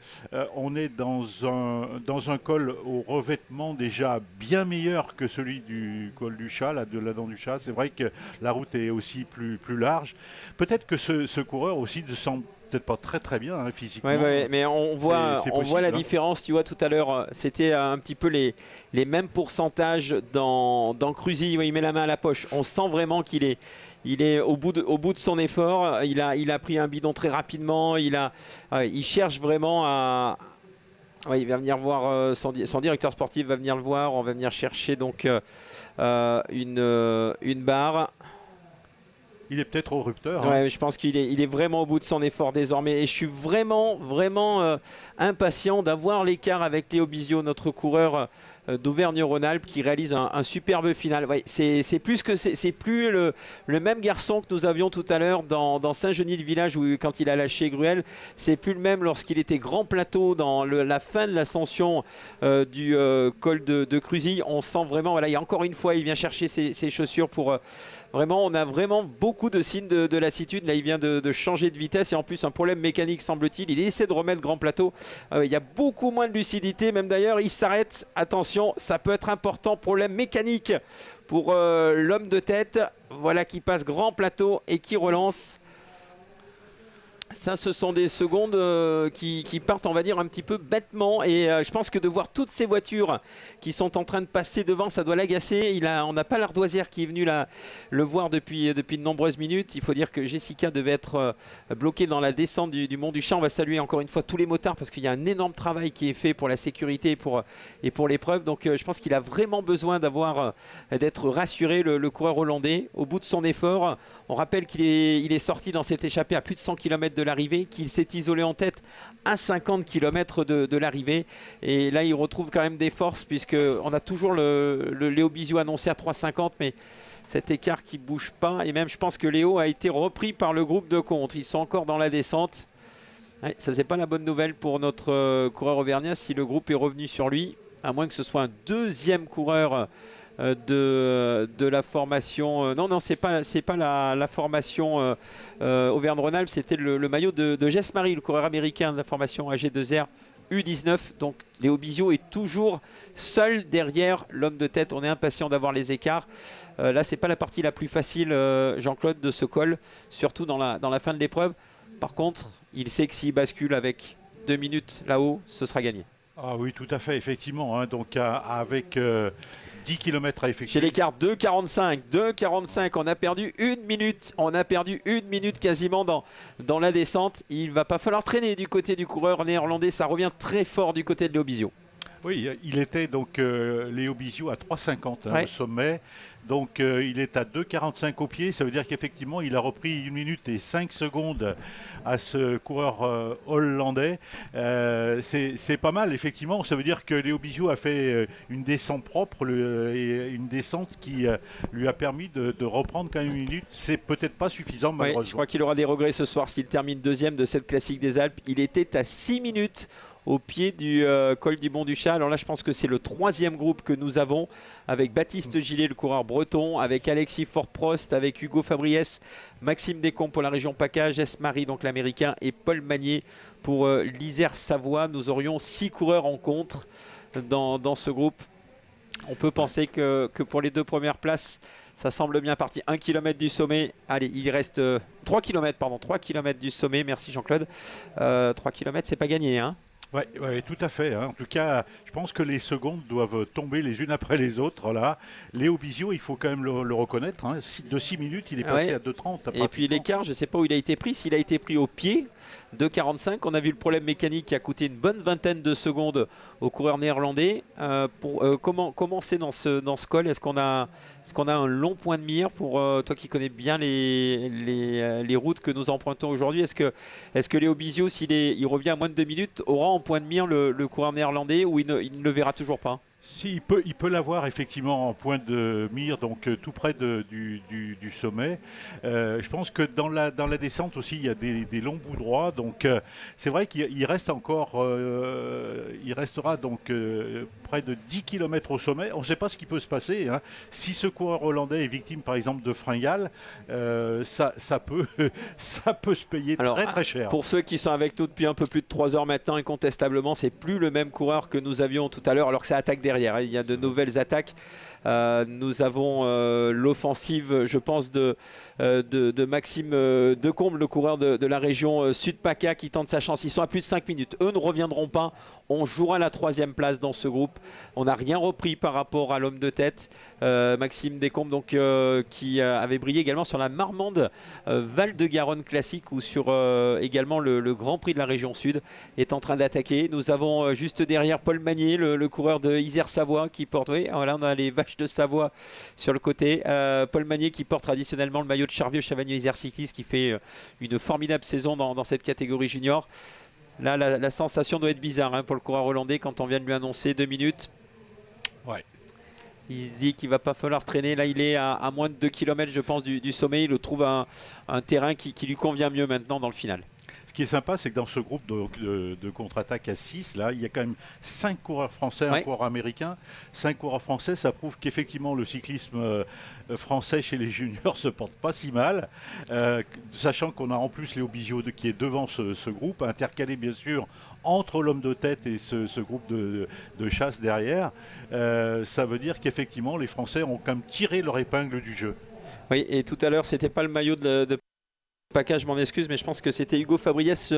on est dans un col au revêtement déjà bien meilleur que celui du col du Chat, là, de la Dent du Chat. C'est vrai que la route est aussi plus large. Peut-être que ce coureur aussi ne semble peut-être pas très bien, hein, physiquement. Oui, mais on voit la différence. Tu vois, tout à l'heure, c'était un petit peu les mêmes pourcentages dans Cruzy. Il met la main à la poche. On sent vraiment qu'il est au bout de son effort. Il a pris un bidon très rapidement. Il cherche vraiment à... il va venir voir son directeur sportif, va venir le voir. On va venir chercher donc une barre. Il est peut-être au rupteur. Ouais, hein. Je pense qu'il est vraiment au bout de son effort désormais. Et je suis vraiment impatient d'avoir l'écart avec Léo Bizio, notre coureur d'Auvergne-Rhône-Alpes, qui réalise un superbe final. Ouais, c'est plus le même garçon que nous avions tout à l'heure dans Saint-Genis-le-Village, où quand il a lâché Gruel. C'est plus le même lorsqu'il était grand plateau dans la fin de l'ascension du col de Cruzy. On sent vraiment, voilà, et encore une fois, il vient chercher ses chaussures pour... Vraiment, on a vraiment beaucoup de signes de lassitude. Là, il vient de changer de vitesse, et en plus un problème mécanique, semble-t-il. Il essaie de remettre grand plateau. Il y a beaucoup moins de lucidité, même d'ailleurs. Il s'arrête. Attention, ça peut être important. Problème mécanique pour l'homme de tête. Voilà qui passe grand plateau et qui relance. Ça, ce sont des secondes qui partent, on va dire, un petit peu bêtement. Et je pense que de voir toutes ces voitures qui sont en train de passer devant, ça doit l'agacer. On n'a pas l'Ardoisière qui est venu le voir depuis de nombreuses minutes. Il faut dire que Jessica devait être bloquée dans la descente du Mont du Chat. On va saluer encore une fois tous les motards parce qu'il y a un énorme travail qui est fait pour la sécurité et pour l'épreuve. Donc je pense qu'il a vraiment besoin d'être rassuré, le coureur hollandais, au bout de son effort. On rappelle qu'il est sorti dans cette échappée à plus de 100 km de l'arrivée, qu'il s'est isolé en tête à 50 km de l'arrivée. Et là, il retrouve quand même des forces puisqu'on a toujours le Léo Bizio annoncé à 3,50, mais cet écart qui ne bouge pas. Et même, je pense que Léo a été repris par le groupe de contre. Ils sont encore dans la descente. Ouais, ça, c'est pas la bonne nouvelle pour notre coureur auvergnat si le groupe est revenu sur lui, à moins que ce soit un deuxième coureur de la formation. Non, c'est pas la formation Auvergne-Rhône-Alpes, c'était le maillot de Jess Marie, le coureur américain de la formation AG2R U19. Donc Léo Bizio est toujours seul derrière l'homme de tête. On est impatient d'avoir les écarts. Là, c'est pas la partie la plus facile, Jean-Claude, de ce col, surtout dans la fin de l'épreuve. Par contre, il sait que s'il bascule avec 2 minutes là-haut, ce sera gagné. Ah oui, tout à fait, effectivement. Hein, donc avec 10 km à effectuer. Chez l'écart 2,45, on a perdu 1 minute. On a perdu 1 minute quasiment dans la descente. Il va pas falloir traîner du côté du coureur néerlandais. Ça revient très fort du côté de Léo Bizio. Oui, il était donc Léo Bizio à 3,50 au sommet. Donc il est à 2,45 au pied. Ça veut dire qu'effectivement, il a repris 1 minute et 5 secondes à ce coureur hollandais. C'est pas mal, effectivement. Ça veut dire que Léo Bizio a fait une descente propre et une descente qui lui a permis de reprendre quand même 1 minute. C'est peut-être pas suffisant, malheureusement. Je crois qu'il aura des regrets ce soir s'il termine deuxième de cette classique des Alpes. Il était à 6 minutes au pied du col du Mont du Chat. Alors là, je pense que c'est le 3e groupe que nous avons avec Baptiste Gillet, le coureur breton, avec Alexis Fort-Prost, avec Hugo Fabriès, Maxime Descombes pour la région PACA, Jess Marie, donc l'américain, et Paul Magnier pour l'Isère Savoie. Nous aurions 6 coureurs en contre dans ce groupe. On peut penser que pour les 2 premières places, ça semble bien parti. 1 km du sommet. Allez, il reste 3 km du sommet. Merci Jean-Claude. 3 km, c'est pas gagné, hein. Oui, tout à fait. Hein. En tout cas, je pense que les secondes doivent tomber les unes après les autres. Là. Léo Bizio, il faut quand même le reconnaître. Hein. De 6 minutes, il est passé à 2,30. Et puis l'écart, je ne sais pas où il a été pris. S'il a été pris au pied, 2,45. On a vu le problème mécanique qui a coûté une bonne vingtaine de secondes au coureur néerlandais. Comment c'est dans ce col? Est-ce qu'on a un long point de mire pour toi qui connais bien les routes que nous empruntons aujourd'hui? Est-ce que Léo Bizio, s'il revient à moins de 2 minutes, aura en point de mire le coureur néerlandais ou il ne le verra toujours pas? Si, il peut l'avoir effectivement en point de mire, donc tout près du sommet. Je pense que dans la descente aussi, il y a des longs bouts droits. Donc c'est vrai qu'il reste encore, il restera donc près de 10 km au sommet. On ne sait pas ce qui peut se passer. Hein. Si ce coureur hollandais est victime par exemple de fringales, ça peut se payer très cher. Pour ceux qui sont avec nous depuis un peu plus de 3 heures maintenant, incontestablement, c'est plus le même coureur que nous avions tout à l'heure, alors que ça attaque derrière. Il y a de nouvelles attaques. Nous avons l'offensive, je pense, de Maxime Descombes, le coureur de la région Sud-PACA, qui tente sa chance. Ils sont à plus de 5 minutes. Eux ne reviendront pas. On jouera la 3e place dans ce groupe. On n'a rien repris par rapport à l'homme de tête. Maxime Descombes, donc, qui avait brillé également sur la Marmande Val-de-Garonne classique ou sur également le Grand Prix de la région Sud, est en train d'attaquer. Nous avons juste derrière Paul Magnier, le coureur de Isère Savoie, qui porte... Oui, voilà, on a les vaches de Savoie sur le côté. Paul Magnier qui porte traditionnellement le maillot de Charvieux Chavagneux Isère Cycliste, qui fait une formidable saison dans cette catégorie junior. Là, la sensation doit être bizarre pour le coureur hollandais quand on vient de lui annoncer 2 minutes. Ouais. Il se dit qu'il ne va pas falloir traîner. Là, il est à moins de 2 km, je pense, du sommet. Il trouve un terrain qui lui convient mieux maintenant dans le final. Ce qui est sympa, c'est que dans ce groupe de contre-attaque à 6, là, il y a quand même 5 coureurs français, un coureur américain. 5 coureurs français, ça prouve qu'effectivement le cyclisme français chez les juniors se porte pas si mal. Sachant qu'on a en plus Léo Bizio qui est devant ce groupe, intercalé bien sûr entre l'homme de tête et ce groupe de chasse derrière. Ça veut dire qu'effectivement les Français ont quand même tiré leur épingle du jeu. Oui, et tout à l'heure, c'était pas le maillot de Paca, je m'en excuse, mais je pense que c'était Hugo Fabriès,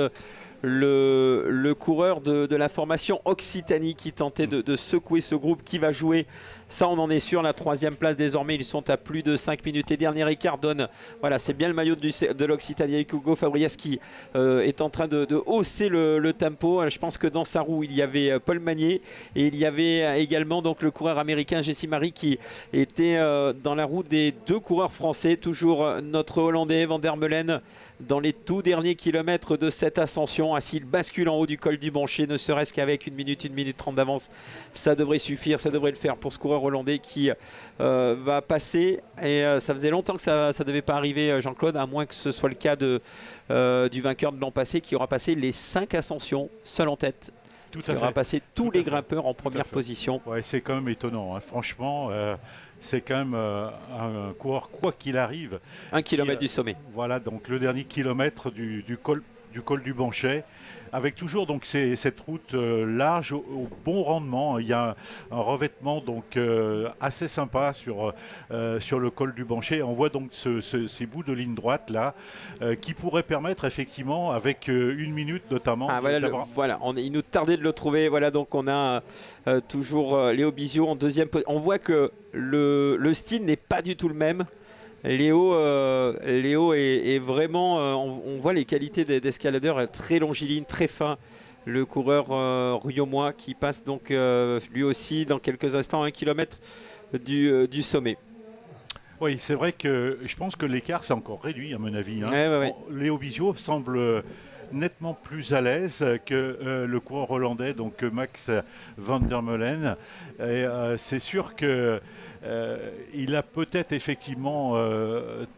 le coureur de la formation Occitanie, qui tentait de secouer ce groupe qui va jouer. Ça, on en est sûr, la 3e place désormais. Ils sont à plus de 5 minutes. Les derniers écarts donnent. Voilà, c'est bien le maillot de l'Occitanie avec Hugo Fabriès qui est en train de hausser le tempo. Je pense que dans sa roue, il y avait Paul Magnier et il y avait également donc le coureur américain Jesse Marie qui était dans la roue des 2 coureurs français. Toujours notre Hollandais Van der Meulen dans les tout derniers kilomètres de cette ascension. S'il bascule en haut du col du Bancher, ne serait-ce qu'avec 1 minute 30 d'avance, ça devrait suffire, ça devrait le faire pour ce coureur hollandais qui va passer. Et ça faisait longtemps que ça ne devait pas arriver, Jean-Claude, à moins que ce soit le cas du vainqueur de l'an passé, qui aura passé les 5 ascensions seul en tête. Qui aura passé tous les grimpeurs en première position. Ouais, c'est quand même étonnant, hein. Franchement, c'est quand même un coureur, quoi qu'il arrive. 1 kilomètre du sommet. Voilà, donc le dernier kilomètre du col du Bancher, avec toujours donc cette route large au bon rendement. Il y a un revêtement donc assez sympa sur le col du Bancher. On voit donc ces bouts de ligne droite là qui pourraient permettre effectivement avec 1 minute notamment. Il nous tardait de le trouver. Voilà, donc on a toujours Léo Bizio en 2e position. On voit que le style n'est pas du tout le même. Léo est vraiment, on voit les qualités d'escaladeur, très longiligne, très fin. Le coureur riomois qui passe donc lui aussi dans quelques instants 1 kilomètre du sommet. Oui, c'est vrai que je pense que l'écart s'est encore réduit à mon avis, hein. Ouais. Léo Bizio semble nettement plus à l'aise que le coureur hollandais, donc Max Van der Meulen. Et c'est sûr que il a peut-être effectivement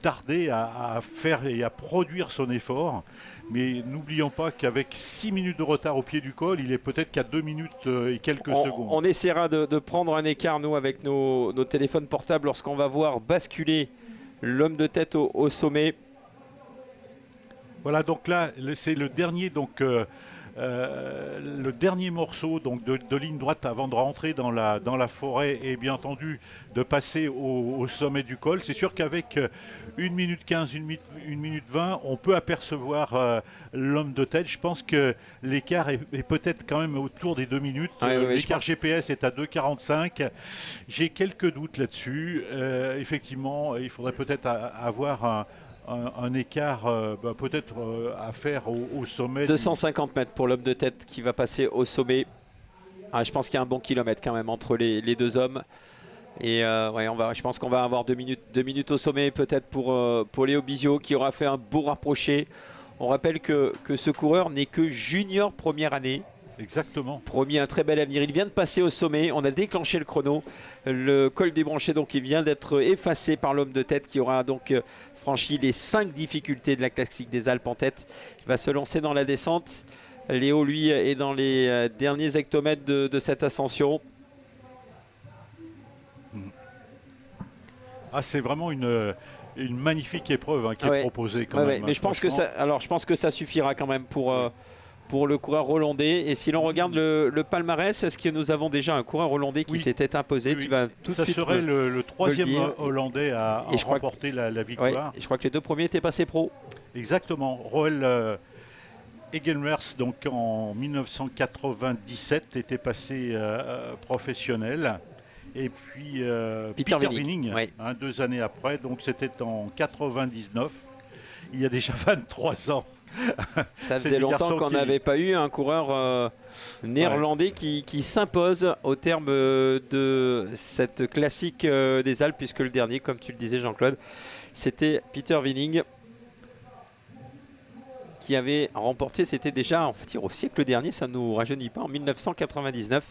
tardé à faire et à produire son effort, mais n'oublions pas qu'avec 6 minutes de retard au pied du col, il est peut-être qu'à 2 minutes et quelques secondes. On essaiera de prendre un écart, nous, avec nos téléphones portables lorsqu'on va voir basculer l'homme de tête au sommet. Voilà, donc là, c'est le dernier, le dernier morceau donc de ligne droite avant de rentrer dans la forêt et bien entendu de passer au sommet du col. C'est sûr qu'avec 1 minute 15, 1 minute 20, on peut apercevoir l'homme de tête. Je pense que l'écart est peut-être quand même autour des 2 minutes. L'écart GPS est à 2,45. J'ai quelques doutes là-dessus. Effectivement, il faudrait peut-être avoir un écart peut-être à faire au sommet. 250 mètres pour l'homme de tête qui va passer au sommet. Je pense qu'il y a un bon kilomètre quand même entre les 2 hommes. Et je pense qu'on va avoir 2 minutes au sommet peut-être pour Léo Bizio qui aura fait un beau rapproché. On rappelle que ce coureur n'est que junior première année. Exactement. Promis un très bel avenir. Il vient de passer au sommet. On a déclenché le chrono. Le col des Branchés, donc, il vient d'être effacé par l'homme de tête qui aura donc franchi les 5 difficultés de la classique des Alpes en tête. Il va se lancer dans la descente. Léo, lui, est dans les derniers hectomètres de cette ascension. C'est vraiment une magnifique épreuve qui est proposée quand même. Mais je pense que ça suffira quand même pour le coureur hollandais. Et si l'on regarde le palmarès, est-ce que nous avons déjà un coureur hollandais qui s'était imposé? Oui. Tu vas tout ça de suite serait le 3e hollandais à remporter la victoire. Je crois que les 2 premiers étaient passés pro. Exactement. Roel Egelmers, donc en 1997, était passé professionnel. Et puis Peter Winning, 2 années après, donc c'était en 99. Il y a déjà 23 ans. Ça faisait longtemps qu'on n'avait pas eu un coureur néerlandais qui s'impose au terme de cette classique des Alpes, puisque le dernier, comme tu le disais Jean-Claude, c'était Peter Winning qui avait remporté, c'était déjà au siècle dernier, ça ne nous rajeunit pas, en 1999.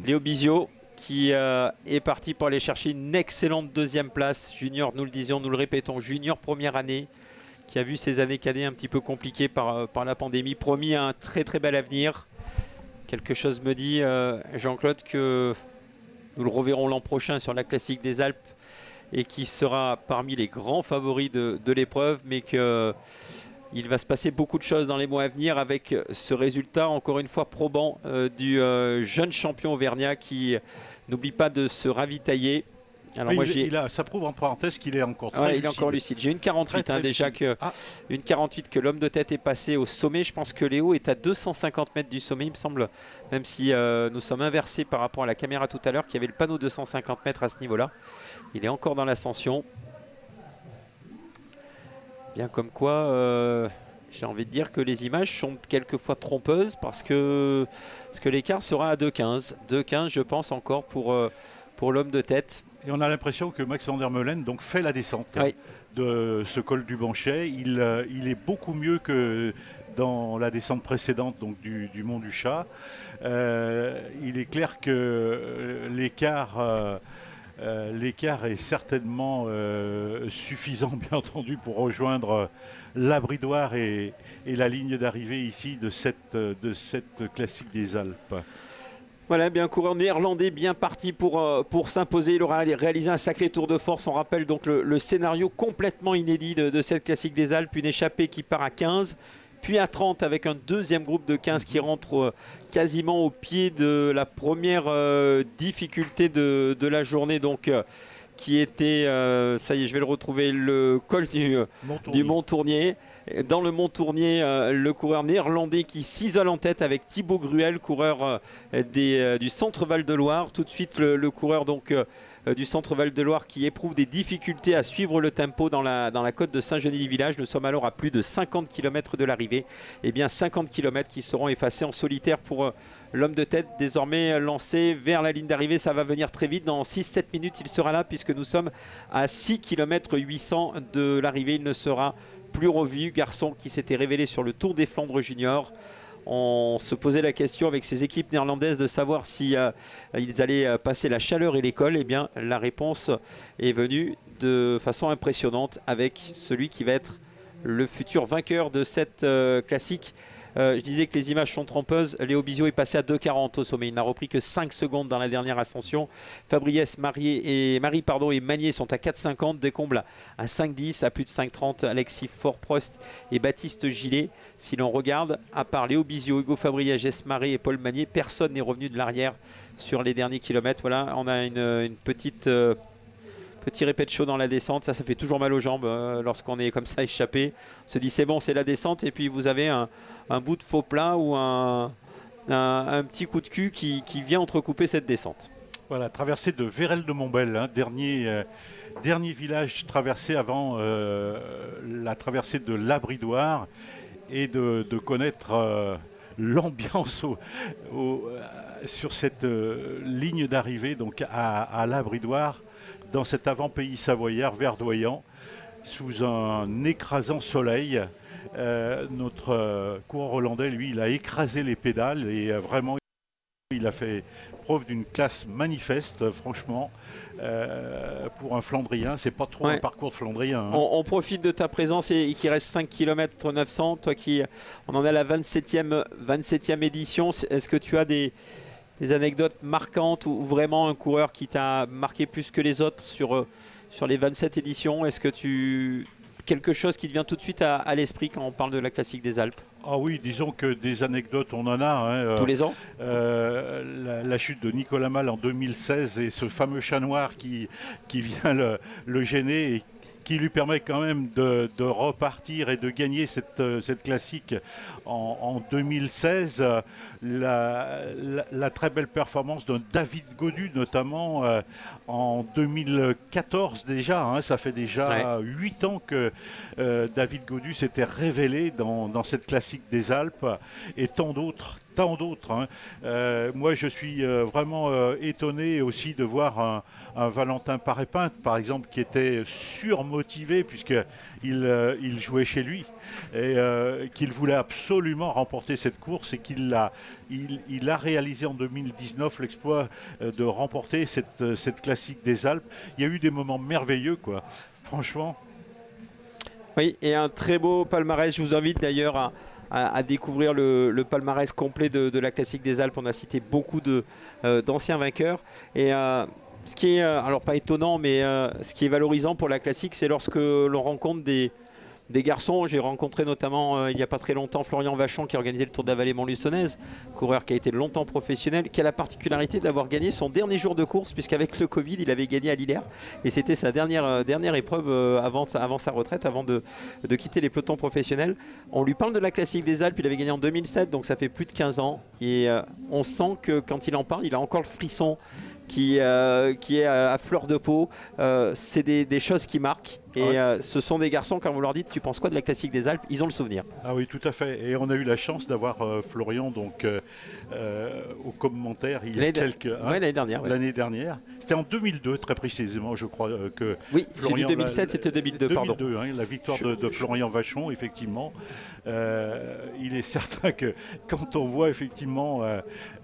Léo Bizio qui est parti pour aller chercher une excellente 2e place, junior, nous le disions, nous le répétons, junior première année, qui a vu ses années cadets un petit peu compliquées par la pandémie, promis un très très bel avenir. Quelque chose me dit, Jean-Claude, que nous le reverrons l'an prochain sur la classique des Alpes et qui sera parmi les grands favoris de l'épreuve, mais qu'il va se passer beaucoup de choses dans les mois à venir avec ce résultat, encore une fois probant, du jeune champion auvergnat qui n'oublie pas de se ravitailler Alors moi, ça prouve en parenthèse qu'il est encore très lucide. Il est encore lucide. J'ai une 48 déjà une 48 que l'homme de tête est passé au sommet. Je pense que Léo est à 250 mètres du sommet, il me semble, même si nous sommes inversés par rapport à la caméra tout à l'heure qui avait le panneau 250 mètres à ce niveau-là. Il est encore dans l'ascension. Bien comme quoi, j'ai envie de dire que les images sont quelquefois trompeuses parce que l'écart sera à 2,15. 2,15 je pense encore pour l'homme de tête. Et on a l'impression que Max van der Meulen donc, fait la descente de ce col du Banchet. Il est beaucoup mieux que dans la descente précédente donc du Mont du Chat. Il est clair que l'écart est certainement suffisant, bien entendu, pour rejoindre l'Abridoire et la ligne d'arrivée ici de cette classique des Alpes. Voilà, bien coureur néerlandais, bien parti pour s'imposer. Il aura réalisé un sacré tour de force. On rappelle donc le scénario complètement inédit de cette classique des Alpes. Une échappée qui part à 15, puis à 30 avec un deuxième groupe de 15 qui rentre quasiment au pied de la première difficulté de la journée. Donc, qui était, ça y est, je vais le retrouver, le col du Mont Tournier. Dans le Mont Tournier, le coureur néerlandais qui s'isole en tête avec Thibaut Gruel, coureur du Centre Val-de-Loire. Tout de suite, le coureur donc, du Centre Val-de-Loire qui éprouve des difficultés à suivre le tempo dans la côte de Saint-Genis-du-Village. Nous sommes alors à plus de 50 km de l'arrivée. Et bien 50 km qui seront effacés en solitaire pour l'homme de tête, désormais lancé vers la ligne d'arrivée. Ça va venir très vite. Dans 6-7 minutes, il sera là puisque nous sommes à 6 km 800 de l'arrivée. Il ne sera plus revu, garçon qui s'était révélé sur le Tour des Flandres Junior. On se posait la question avec ces équipes néerlandaises de savoir si ils allaient passer la chaleur et l'école. Eh bien, la réponse est venue de façon impressionnante avec celui qui va être le futur vainqueur de cette classique. Je disais que les images sont trompeuses. Léo Bizio est passé à 2,40 au sommet. Il n'a repris que 5 secondes dans la dernière ascension. Fabriès, Marie et Magnier sont à 4,50. Descombles à 5,10. À plus de 5,30. Alexis Forprost et Baptiste Gillet. Si l'on regarde, à part Léo Bizio, Hugo Fabriès, Jess Marie et Paul Magnier, personne n'est revenu de l'arrière sur les derniers kilomètres. Voilà, on a une petit répète chaud dans la descente, ça fait toujours mal aux jambes lorsqu'on est comme ça échappé. On se dit c'est bon, c'est la descente et puis vous avez un bout de faux plat ou un petit coup de cul qui vient entrecouper cette descente. Voilà, traversée de Vérel de Montbel, hein, dernier village traversé avant la traversée de l'Abridoire et de connaître l'ambiance sur cette ligne d'arrivée donc à l'Abridoire, dans cet avant-pays savoyard verdoyant, sous un écrasant soleil. Notre coureur hollandais, lui, il a écrasé les pédales et vraiment, il a fait preuve d'une classe manifeste, franchement, pour un Flandrien. C'est pas trop un parcours de Flandrien. Hein. On profite de ta présence et qu'il reste 5 km 900. Toi on en est à la 27e édition. Est-ce que tu as des anecdotes marquantes ou vraiment un coureur qui t'a marqué plus que les autres sur les 27 éditions? Est-ce que quelque chose qui te vient tout de suite à l'esprit quand on parle de la classique des Alpes? Ah oui, disons que des anecdotes, on en a. Hein, tous les ans la chute de Nicolas Mal en 2016 et ce fameux chat noir qui vient le gêner et qui lui permet quand même de repartir et de gagner cette classique en 2016. La très belle performance de David Gaudu, notamment en 2014 déjà. Hein, ça fait déjà 8 ans que David Gaudu s'était révélé dans cette classique des Alpes et tant d'autres. Hein. Moi, je suis vraiment étonné aussi de voir un Valentin Paré-Pinte, par exemple, qui était surmotivé puisqu'il jouait chez lui et qu'il voulait absolument remporter cette course et qu'il a réalisé en 2019 l'exploit de remporter cette classique des Alpes. Il y a eu des moments merveilleux, quoi. Franchement. Oui, et un très beau palmarès. Je vous invite d'ailleurs à découvrir le palmarès complet de la classique des Alpes. On a cité beaucoup d'anciens vainqueurs et ce qui est alors pas étonnant mais ce qui est valorisant pour la classique, c'est lorsque l'on rencontre des des garçons. J'ai rencontré notamment il n'y a pas très longtemps Florian Vachon qui a organisé le Tour de la Vallée Montluçonnaise, coureur qui a été longtemps professionnel, qui a la particularité d'avoir gagné son dernier jour de course, puisqu'avec le Covid il avait gagné à Lillers et c'était sa dernière épreuve avant sa retraite, avant de quitter les pelotons professionnels. On lui parle de la Classique des Alpes, il avait gagné en 2007, donc ça fait plus de 15 ans et on sent que quand il en parle, il a encore le frisson qui est à fleur de peau. C'est des choses qui marquent. Et ce sont des garçons, quand vous leur dites, tu penses quoi de la Classique des Alpes, ils ont le souvenir. Ah oui, tout à fait. Et on a eu la chance d'avoir Florian donc, au commentaire il y a l'année dernière. L'année dernière. C'était en 2002, très précisément, je crois que oui, Florian, j'ai dit 2007, c'était 2002, pardon. 2002, la victoire de Florian Vachon, effectivement. Il est certain que quand on voit effectivement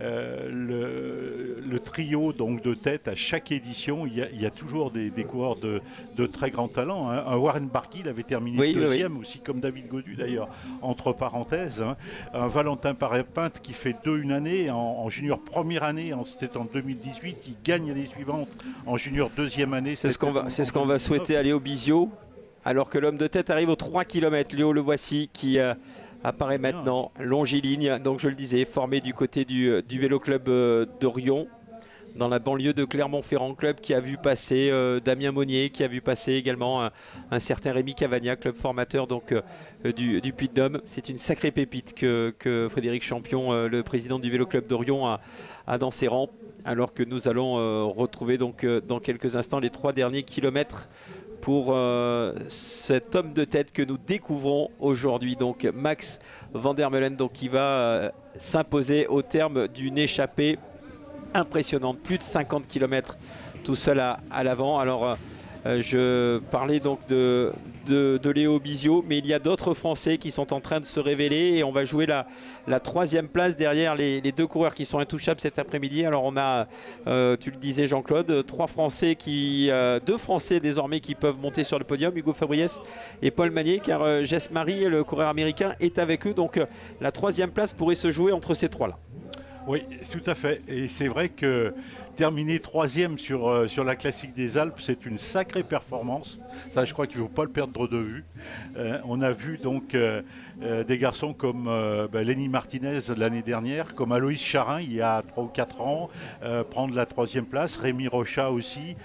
le trio donc, de tête à chaque édition, il y a toujours des coureurs de très grand talent. Un Warren Barguil il avait terminé deuxième, aussi comme David Gaudu d'ailleurs, entre parenthèses. Un Valentin Paré-Pinte qui fait 2 une année, en junior première année, c'était en 2018, il gagne l'année suivante en junior deuxième année. C'est ce qu'on va souhaiter à Léo Bizio, alors que l'homme de tête arrive aux 3 km. Léo, le voici, qui apparaît maintenant, longiligne, donc je le disais, formé du côté du Vélo Club d'Orion, dans la banlieue de Clermont-Ferrand, club qui a vu passer Damien Monnier, qui a vu passer également un certain Rémi Cavagna, club formateur donc, du Puy-de-Dôme. C'est une sacrée pépite que Frédéric Champion, le président du Vélo Club d'Orion, a dans ses rangs, alors que nous allons retrouver donc, dans quelques instants les 3 derniers kilomètres pour cet homme de tête que nous découvrons aujourd'hui, donc Max van der Meulen, donc, qui va s'imposer au terme d'une échappée impressionnante, plus de 50 km tout seul à l'avant. Alors je parlais donc de Léo Bizio, mais il y a d'autres Français qui sont en train de se révéler et on va jouer la 3e place derrière les 2 coureurs qui sont intouchables cet après-midi. Alors on a, tu le disais Jean-Claude, 2 Français désormais qui peuvent monter sur le podium, Hugo Fabriès et Paul Magnier, car Jess Marie, le coureur américain, est avec eux. Donc la 3e place pourrait se jouer entre ces 3-là. Oui, tout à fait. Et c'est vrai que terminer 3e sur la Classique des Alpes, c'est une sacrée performance. Ça, je crois qu'il ne faut pas le perdre de vue. On a vu donc des garçons comme Lenny Martinez l'année dernière, comme Aloïs Charin il y a 3 ou 4 ans, prendre la 3e place. Rémi Rocha aussi.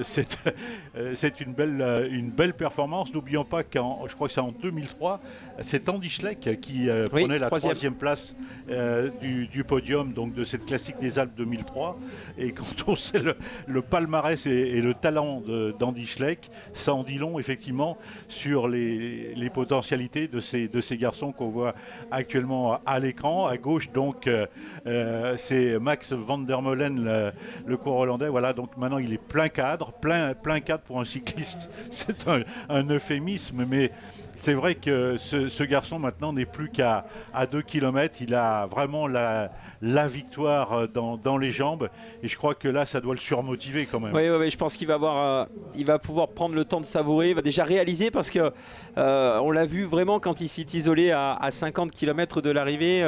C'est une belle performance. N'oublions pas je crois que c'est en 2003, c'est Andy Schleck qui prenait la 3e place du podium donc, de cette Classique des Alpes 2003. Et quand on sait le palmarès et le talent d'Andy Schleck, ça en dit long effectivement sur les potentialités de ces garçons qu'on voit actuellement à l'écran. À gauche donc c'est Max van der Meulen, le coureur hollandais. Voilà, donc maintenant il est plein cadre pour un cycliste. C'est un euphémisme, mais c'est vrai que ce garçon maintenant n'est plus qu'à 2 km. Il a vraiment la victoire dans les jambes. Et je crois que là, ça doit le surmotiver quand même. Oui, je pense qu'il va pouvoir prendre le temps de savourer. Il va déjà réaliser parce que on l'a vu vraiment quand il s'est isolé à 50 km de l'arrivée.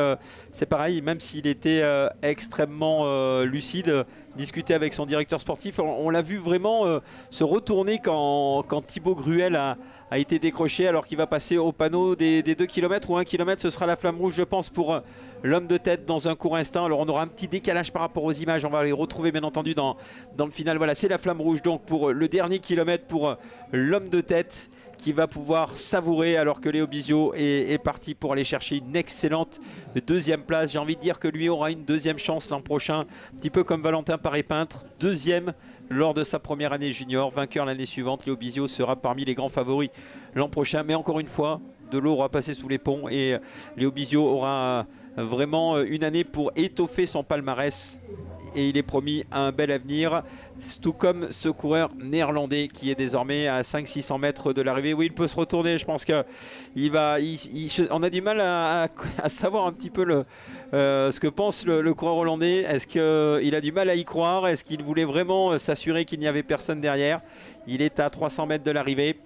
C'est pareil, même s'il était extrêmement lucide, discuter avec son directeur sportif, on l'a vu vraiment se retourner quand Thibaut Gruel a été décroché, alors qu'il va passer au panneau des 2 km ou 1 km. Ce sera la flamme rouge, je pense, pour l'homme de tête dans un court instant. Alors on aura un petit décalage par rapport aux images, on va les retrouver bien entendu dans le final. Voilà, c'est la flamme rouge donc pour le dernier kilomètre pour l'homme de tête qui va pouvoir savourer, alors que Léo Bizio est parti pour aller chercher une excellente 2e place. J'ai envie de dire que lui aura une 2e chance l'an prochain, un petit peu comme Valentin Paré-Pinte, 2e lors de sa première année junior, vainqueur l'année suivante. Léo Bizio sera parmi les grands favoris l'an prochain, mais encore une fois, de l'eau aura passé sous les ponts et Léo Bizio aura vraiment une année pour étoffer son palmarès et il est promis un bel avenir, tout comme ce coureur néerlandais qui est désormais à 500-600 mètres de l'arrivée. Oui, il peut se retourner, je pense qu'on a du mal à savoir un petit peu ce que pense le coureur hollandais. Est-ce qu'il a du mal à y croire? Est-ce qu'il voulait vraiment s'assurer qu'il n'y avait personne derrière? Il est à 300 mètres de l'arrivée.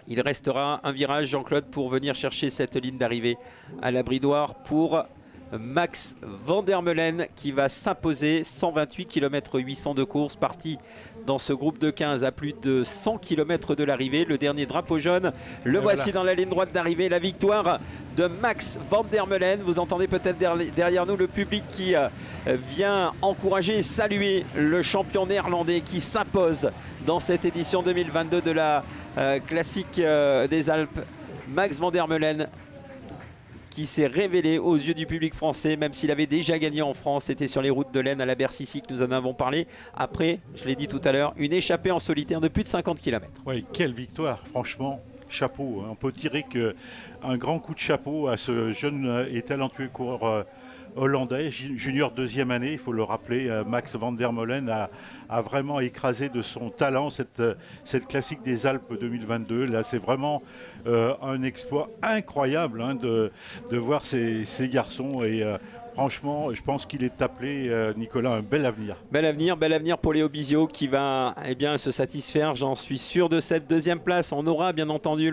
Il restera un virage, Jean-Claude, pour venir chercher cette ligne d'arrivée à la Bridoire pour Max van der Meulen qui va s'imposer. 128 km 800 de course, parti dans ce groupe de 15 à plus de 100 km de l'arrivée. Le dernier drapeau jaune, le voici dans la ligne droite d'arrivée. La victoire de Max van der Meulen. Vous entendez peut-être derrière nous le public qui vient encourager et saluer le champion néerlandais qui s'impose dans cette édition 2022 de la classique des Alpes. Max van der Meulen qui s'est révélé aux yeux du public français, même s'il avait déjà gagné en France. C'était sur les routes de l'Aisne à la Bercy, que nous en avons parlé. Après, je l'ai dit tout à l'heure, une échappée en solitaire de plus de 50 km. Oui, quelle victoire, franchement. Chapeau. On peut tirer un grand coup de chapeau à ce jeune et talentueux coureur hollandais, junior deuxième année, il faut le rappeler. Max van der Meulen a vraiment écrasé de son talent cette classique des Alpes 2022. Là, c'est vraiment un exploit incroyable de voir ces garçons. Et franchement, je pense qu'il est appelé, Nicolas, un bel avenir. Bel avenir pour Léo Bizio qui va se satisfaire, j'en suis sûr, de cette deuxième place. On aura bien entendu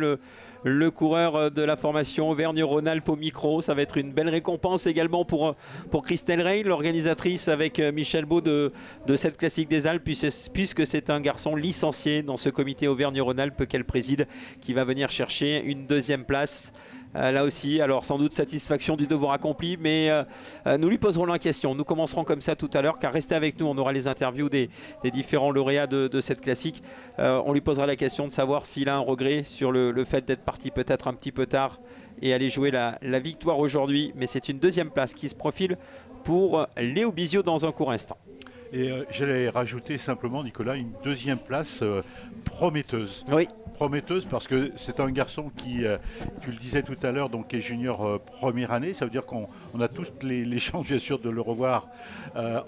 le coureur de la formation Auvergne-Rhône-Alpes au micro. Ça va être une belle récompense également pour Christelle Rey, l'organisatrice avec Michel Beau de cette classique des Alpes, puisque c'est un garçon licencié dans ce comité Auvergne-Rhône-Alpes qu'elle préside, qui va venir chercher une deuxième place. Là aussi, alors sans doute satisfaction du devoir accompli, mais nous lui poserons la question. Nous commencerons comme ça tout à l'heure, car restez avec nous, on aura les interviews des différents lauréats de cette classique. On lui posera la question de savoir s'il a un regret sur le fait d'être parti peut-être un petit peu tard et aller jouer la victoire aujourd'hui. Mais c'est une deuxième place qui se profile pour Léo Bizio dans un court instant. Et j'allais rajouter simplement, Nicolas, une deuxième place prometteuse. Oui. Prometteuse parce que c'est un garçon qui, tu le disais tout à l'heure, donc est junior première année. Ça veut dire qu'on a toutes les chances bien sûr de le revoir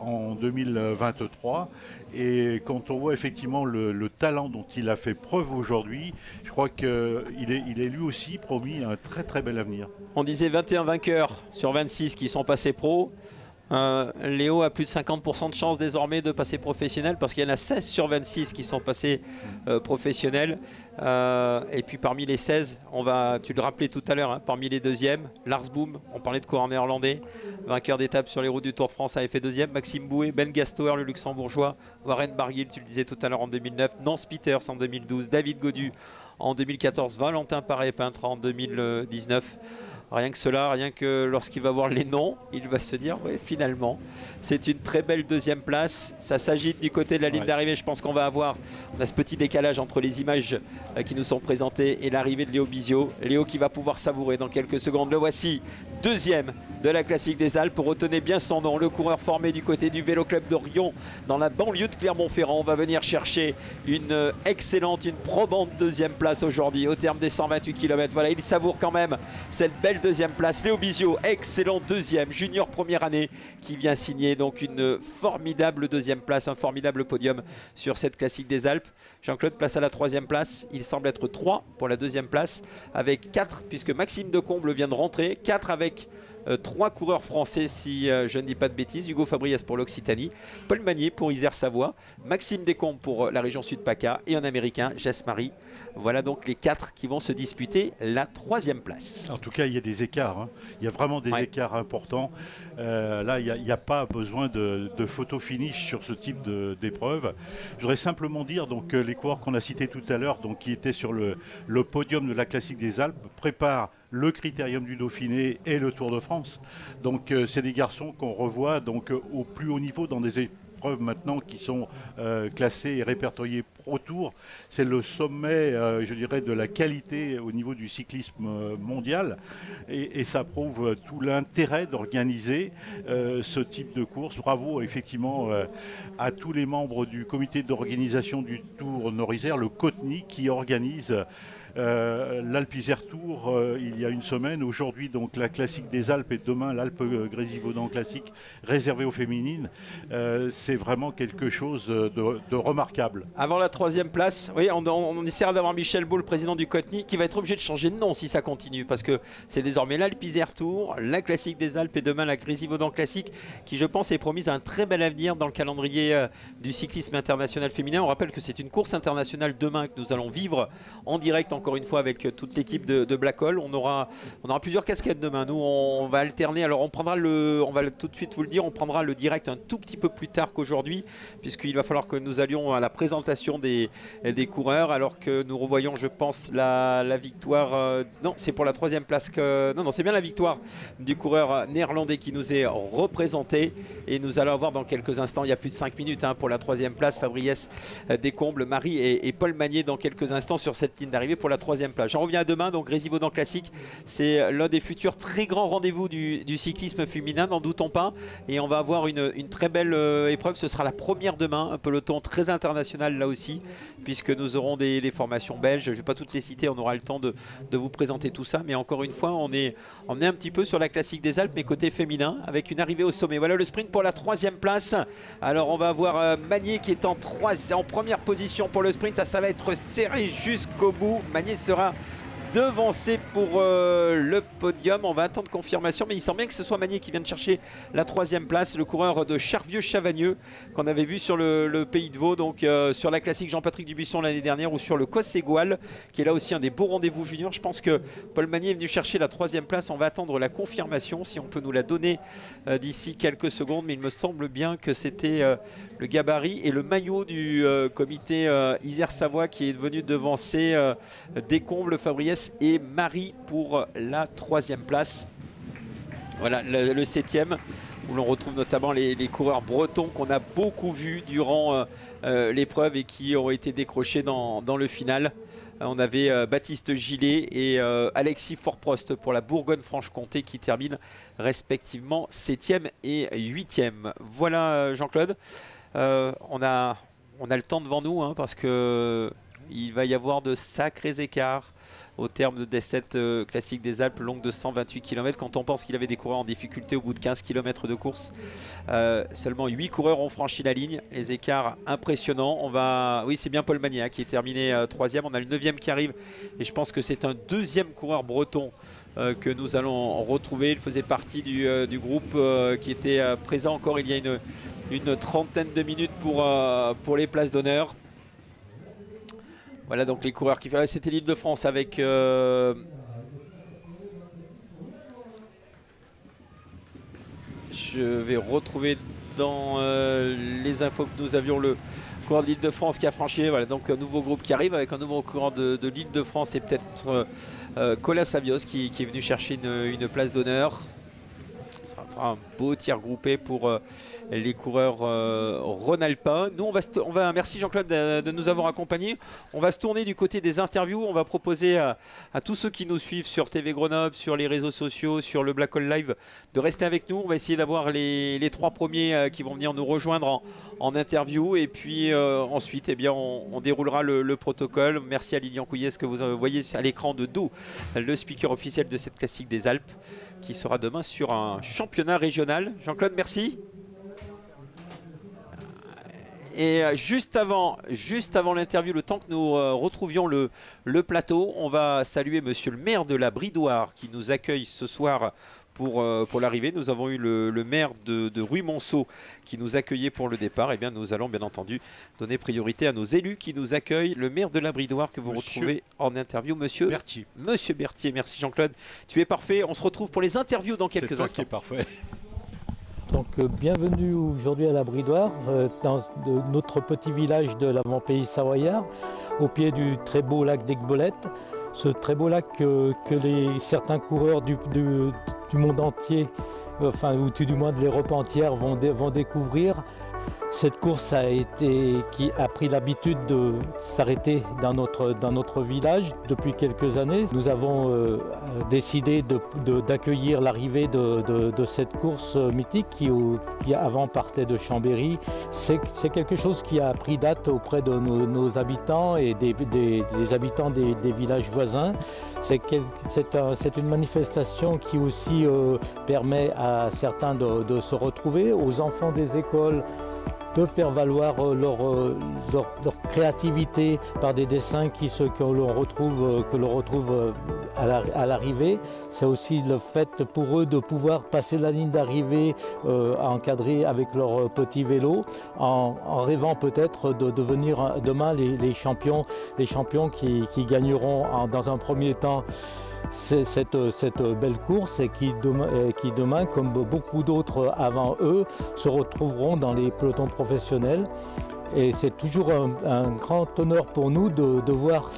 en 2023. Et quand on voit effectivement le talent dont il a fait preuve aujourd'hui, je crois qu'il est lui aussi promis un très très bel avenir. On disait 21 vainqueurs sur 26 qui sont passés pro. Léo a plus de 50% de chances désormais de passer professionnel, parce qu'il y en a 16 sur 26 qui sont passés professionnels, et puis parmi les 16, tu le rappelais tout à l'heure, parmi les deuxièmes, Lars Boom, on parlait de coureur néerlandais, vainqueur d'étape sur les routes du Tour de France, avait fait deuxième. Maxime Bouet, Ben Gastoer le luxembourgeois, Warren Barguil, tu le disais tout à l'heure, en 2009, Nance Peters en 2012, David Gaudu en 2014, Valentin Paré-Peintre en 2019. Rien que cela, rien que lorsqu'il va voir les noms, il va se dire, oui, finalement, c'est une très belle deuxième place. Ça s'agite du côté de la ligne d'arrivée. Je pense on a ce petit décalage entre les images qui nous sont présentées et l'arrivée de Léo Bizio. Léo qui va pouvoir savourer dans quelques secondes. Le voici, deuxième de la classique des Alpes. Retenez bien son nom, le coureur formé du côté du Vélo Club d'Orion, dans la banlieue de Clermont-Ferrand. On va venir chercher une excellente, une probante deuxième place aujourd'hui au terme des 128 km. Voilà, il savoure quand même cette belle deuxième place. Léo Bizio, excellent deuxième, junior première année, qui vient signer donc une formidable deuxième place, un formidable podium sur cette classique des Alpes. Jean-Claude, place à la troisième place. Il semble être 3 pour la deuxième place, avec 4, puisque Maxime Decomble vient de rentrer, 4 avec 3 coureurs français, si je ne dis pas de bêtises. Hugo Fabriès pour l'Occitanie, Paul Magnier pour Isère-Savoie, Maxime Descombes pour la région Sud-PACA et un américain, Jess Marie. Voilà donc les 4 qui vont se disputer la troisième place. En tout cas, il y a des écarts. Il y a vraiment des écarts importants. Là, il n'y a pas besoin de photo finish sur ce type d'épreuve. Je voudrais simplement dire donc, les coureurs qu'on a cités tout à l'heure, qui étaient sur le podium de la classique des Alpes, préparent le Critérium du Dauphiné et le Tour de France. Donc c'est des garçons qu'on revoit au plus haut niveau dans des épreuves maintenant qui sont classées et répertoriées Pro Tour. C'est le sommet, je dirais, de la qualité au niveau du cyclisme mondial, et ça prouve tout l'intérêt d'organiser ce type de course. Bravo effectivement à tous les membres du comité d'organisation du Tour Nord-Isère, le COTNI, qui organise l'Alpe Isère Tour il y a une semaine. Aujourd'hui donc la classique des Alpes, et demain l'Alpe Grésivaudan classique réservée aux féminines. C'est vraiment quelque chose de remarquable. Avant la troisième place, oui, on essaiera d'avoir Michel Beau, le président du COTNI, qui va être obligé de changer de nom si ça continue, parce que c'est désormais l'Alpe Isère Tour, la classique des Alpes, et demain la Grésivaudan classique, qui je pense est promise un très bel avenir dans le calendrier du cyclisme international féminin. On rappelle que c'est une course internationale demain que nous allons vivre en direct en encore une fois avec toute l'équipe de Black Hole. On aura plusieurs casquettes demain. Nous, on va alterner. Alors, on va tout de suite vous le dire, on prendra le direct un tout petit peu plus tard qu'aujourd'hui, puisqu'il va falloir que nous allions à la présentation des coureurs, alors que nous revoyons, je pense, la victoire. Non, c'est pour la 3e place que. Non, c'est bien la victoire du coureur néerlandais qui nous est représenté. Et nous allons avoir dans quelques instants, il y a plus de 5 minutes pour la 3e place, Fabriès Descombles, Marie et Paul Magnier dans quelques instants sur cette ligne d'arrivée pour la 3e place. J'en reviens à demain, donc Grésivaudan Classique, c'est l'un des futurs très grands rendez-vous du cyclisme féminin, n'en doutons pas. Et on va avoir une très belle épreuve, ce sera la première demain, un peloton très international là aussi, puisque nous aurons des formations belges. Je ne vais pas toutes les citer, on aura le temps de vous présenter tout ça, mais encore une fois, on est un petit peu sur la Classique des Alpes, mais côté féminin, avec une arrivée au sommet. Voilà le sprint pour la 3e place. Alors on va avoir Magnier qui est en première position pour le sprint. Ça va être serré jusqu'au bout. Magnier sera devancé pour le podium. On va attendre confirmation, mais il semble bien que ce soit Magnier qui vient de chercher la 3e place, le coureur de Charvieux-Chavagneux qu'on avait vu sur le Pays de Vaud, donc sur la classique Jean-Patrick Dubuisson l'année dernière, ou sur le Cosségoal, qui est là aussi un des beaux rendez-vous juniors. Je pense que Paul Magnier est venu chercher la 3e place. On va attendre la confirmation, si on peut nous la donner d'ici quelques secondes, mais il me semble bien que c'était le gabarit et le maillot du comité Isère-Savoie qui est venu devancer Descombles, Fabriès et Marie pour la 3e place. Voilà le 7e, où l'on retrouve notamment les coureurs bretons qu'on a beaucoup vus durant l'épreuve et qui ont été décrochés dans le final. On avait Baptiste Gillet et Alexis Forprost pour la Bourgogne-Franche-Comté qui terminent respectivement 7e et 8e. Voilà Jean-Claude, on a le temps devant nous parce que il va y avoir de sacrés écarts au terme de cette classique des Alpes longue de 128 km. Quand on pense qu'il avait des coureurs en difficulté au bout de 15 km de course, seulement 8 coureurs ont franchi la ligne. Les écarts impressionnants. Oui, c'est bien Paul Magnier qui est terminé 3e. On a le 9e qui arrive et je pense que c'est un 2e coureur breton que nous allons retrouver. Il faisait partie du groupe qui était présent encore il y a une trentaine de minutes pour les places d'honneur. Voilà donc les coureurs qui font. C'était l'Île-de-France avec je vais retrouver dans les infos que nous avions le coureur de l'Île-de-France qui a franchi. Voilà donc un nouveau groupe qui arrive avec un nouveau coureur de l'Île-de-France et peut-être Colas Savios qui est venu chercher une place d'honneur. Ce sera un beau tir groupé pour les coureurs rhône-alpins. Nous, on va merci Jean-Claude de nous avoir accompagnés. On va se tourner du côté des interviews. On va proposer à tous ceux qui nous suivent sur TV Grenoble, sur les réseaux sociaux, sur le Black Hole Live, de rester avec nous. On va essayer d'avoir les 3 premiers qui vont venir nous rejoindre en interview. Et puis ensuite, eh bien, on déroulera le protocole. Merci à Lilian Couillès que vous voyez à l'écran de dos, le speaker officiel de cette classique des Alpes, qui sera demain sur un championnat régional. Jean-Claude, merci. Et juste avant l'interview, le temps que nous retrouvions le plateau, on va saluer monsieur le maire de la Bridoire qui nous accueille ce soir pour l'arrivée. Nous avons eu le maire de Ruy-Monceau qui nous accueillait pour le départ. Et bien nous allons bien entendu donner priorité à nos élus qui nous accueillent. Le maire de la Bridoire que vous retrouvez en interview, monsieur Berthier. Monsieur Berthier, merci Jean-Claude. Tu es parfait. On se retrouve pour les interviews dans quelques instants. C'est parfait. Donc bienvenue aujourd'hui à la Bridoire, dans notre petit village de l'avant-pays savoyard, au pied du très beau lac d'Aiguebelette. Ce très beau lac que certains coureurs du monde entier, ou tout du moins de l'Europe entière, vont découvrir. Cette course qui a pris l'habitude de s'arrêter dans notre village depuis quelques années. Nous avons décidé d'accueillir l'arrivée de cette course mythique qui avant partait de Chambéry. C'est quelque chose qui a pris date auprès de nos habitants et des habitants des villages voisins. C'est une manifestation qui aussi permet à certains de se retrouver, aux enfants des écoles faire valoir leur créativité par des dessins que l'on retrouve à l'arrivée. C'est aussi le fait pour eux de pouvoir passer la ligne d'arrivée encadrée avec leur petit vélo, en rêvant peut-être de devenir demain les champions qui gagneront dans un premier temps cette belle course et qui demain, comme beaucoup d'autres avant eux, se retrouveront dans les pelotons professionnels. Et c'est toujours un grand honneur pour nous de voir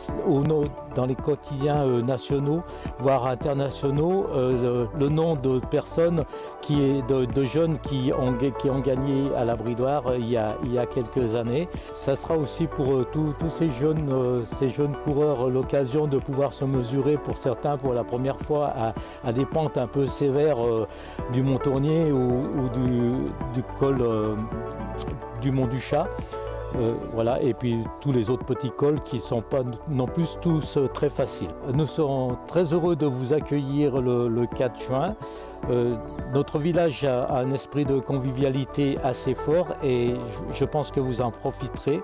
dans les quotidiens nationaux, voire internationaux, le nom de personnes, de jeunes qui ont gagné à la Bridoire il y a quelques années. Ça sera aussi pour tous ces jeunes coureurs l'occasion de pouvoir se mesurer pour certains pour la première fois à des pentes un peu sévères du Mont Tournier ou du col du Mont du Chat. Voilà, et puis tous les autres petits cols qui ne sont pas non plus tous très faciles. Nous serons très heureux de vous accueillir le 4 juin. Notre village a un esprit de convivialité assez fort et je pense que vous en profiterez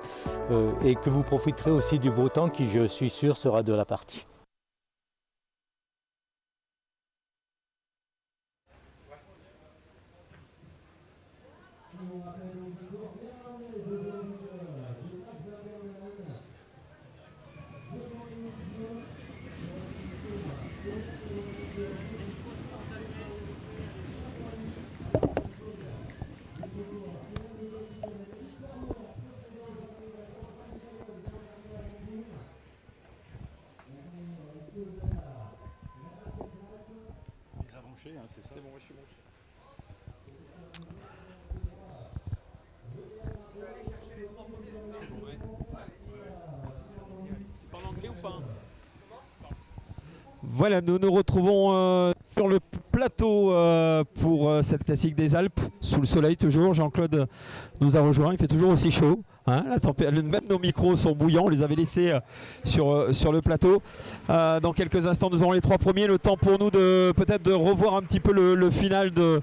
et que vous profiterez aussi du beau temps qui, je suis sûr, sera de la partie. C'est ça. C'est bon, je suis bon. Tu parles anglais ou pas? Voilà, nous nous retrouvons sur le plateau pour cette classique des Alpes, sous le soleil toujours. Jean-Claude nous a rejoint, il fait toujours aussi chaud. Hein, même nos micros sont bouillants, on les avait laissés sur le plateau. Dans quelques instants, nous aurons les 3 premiers. Le temps pour nous peut-être de revoir un petit peu le final de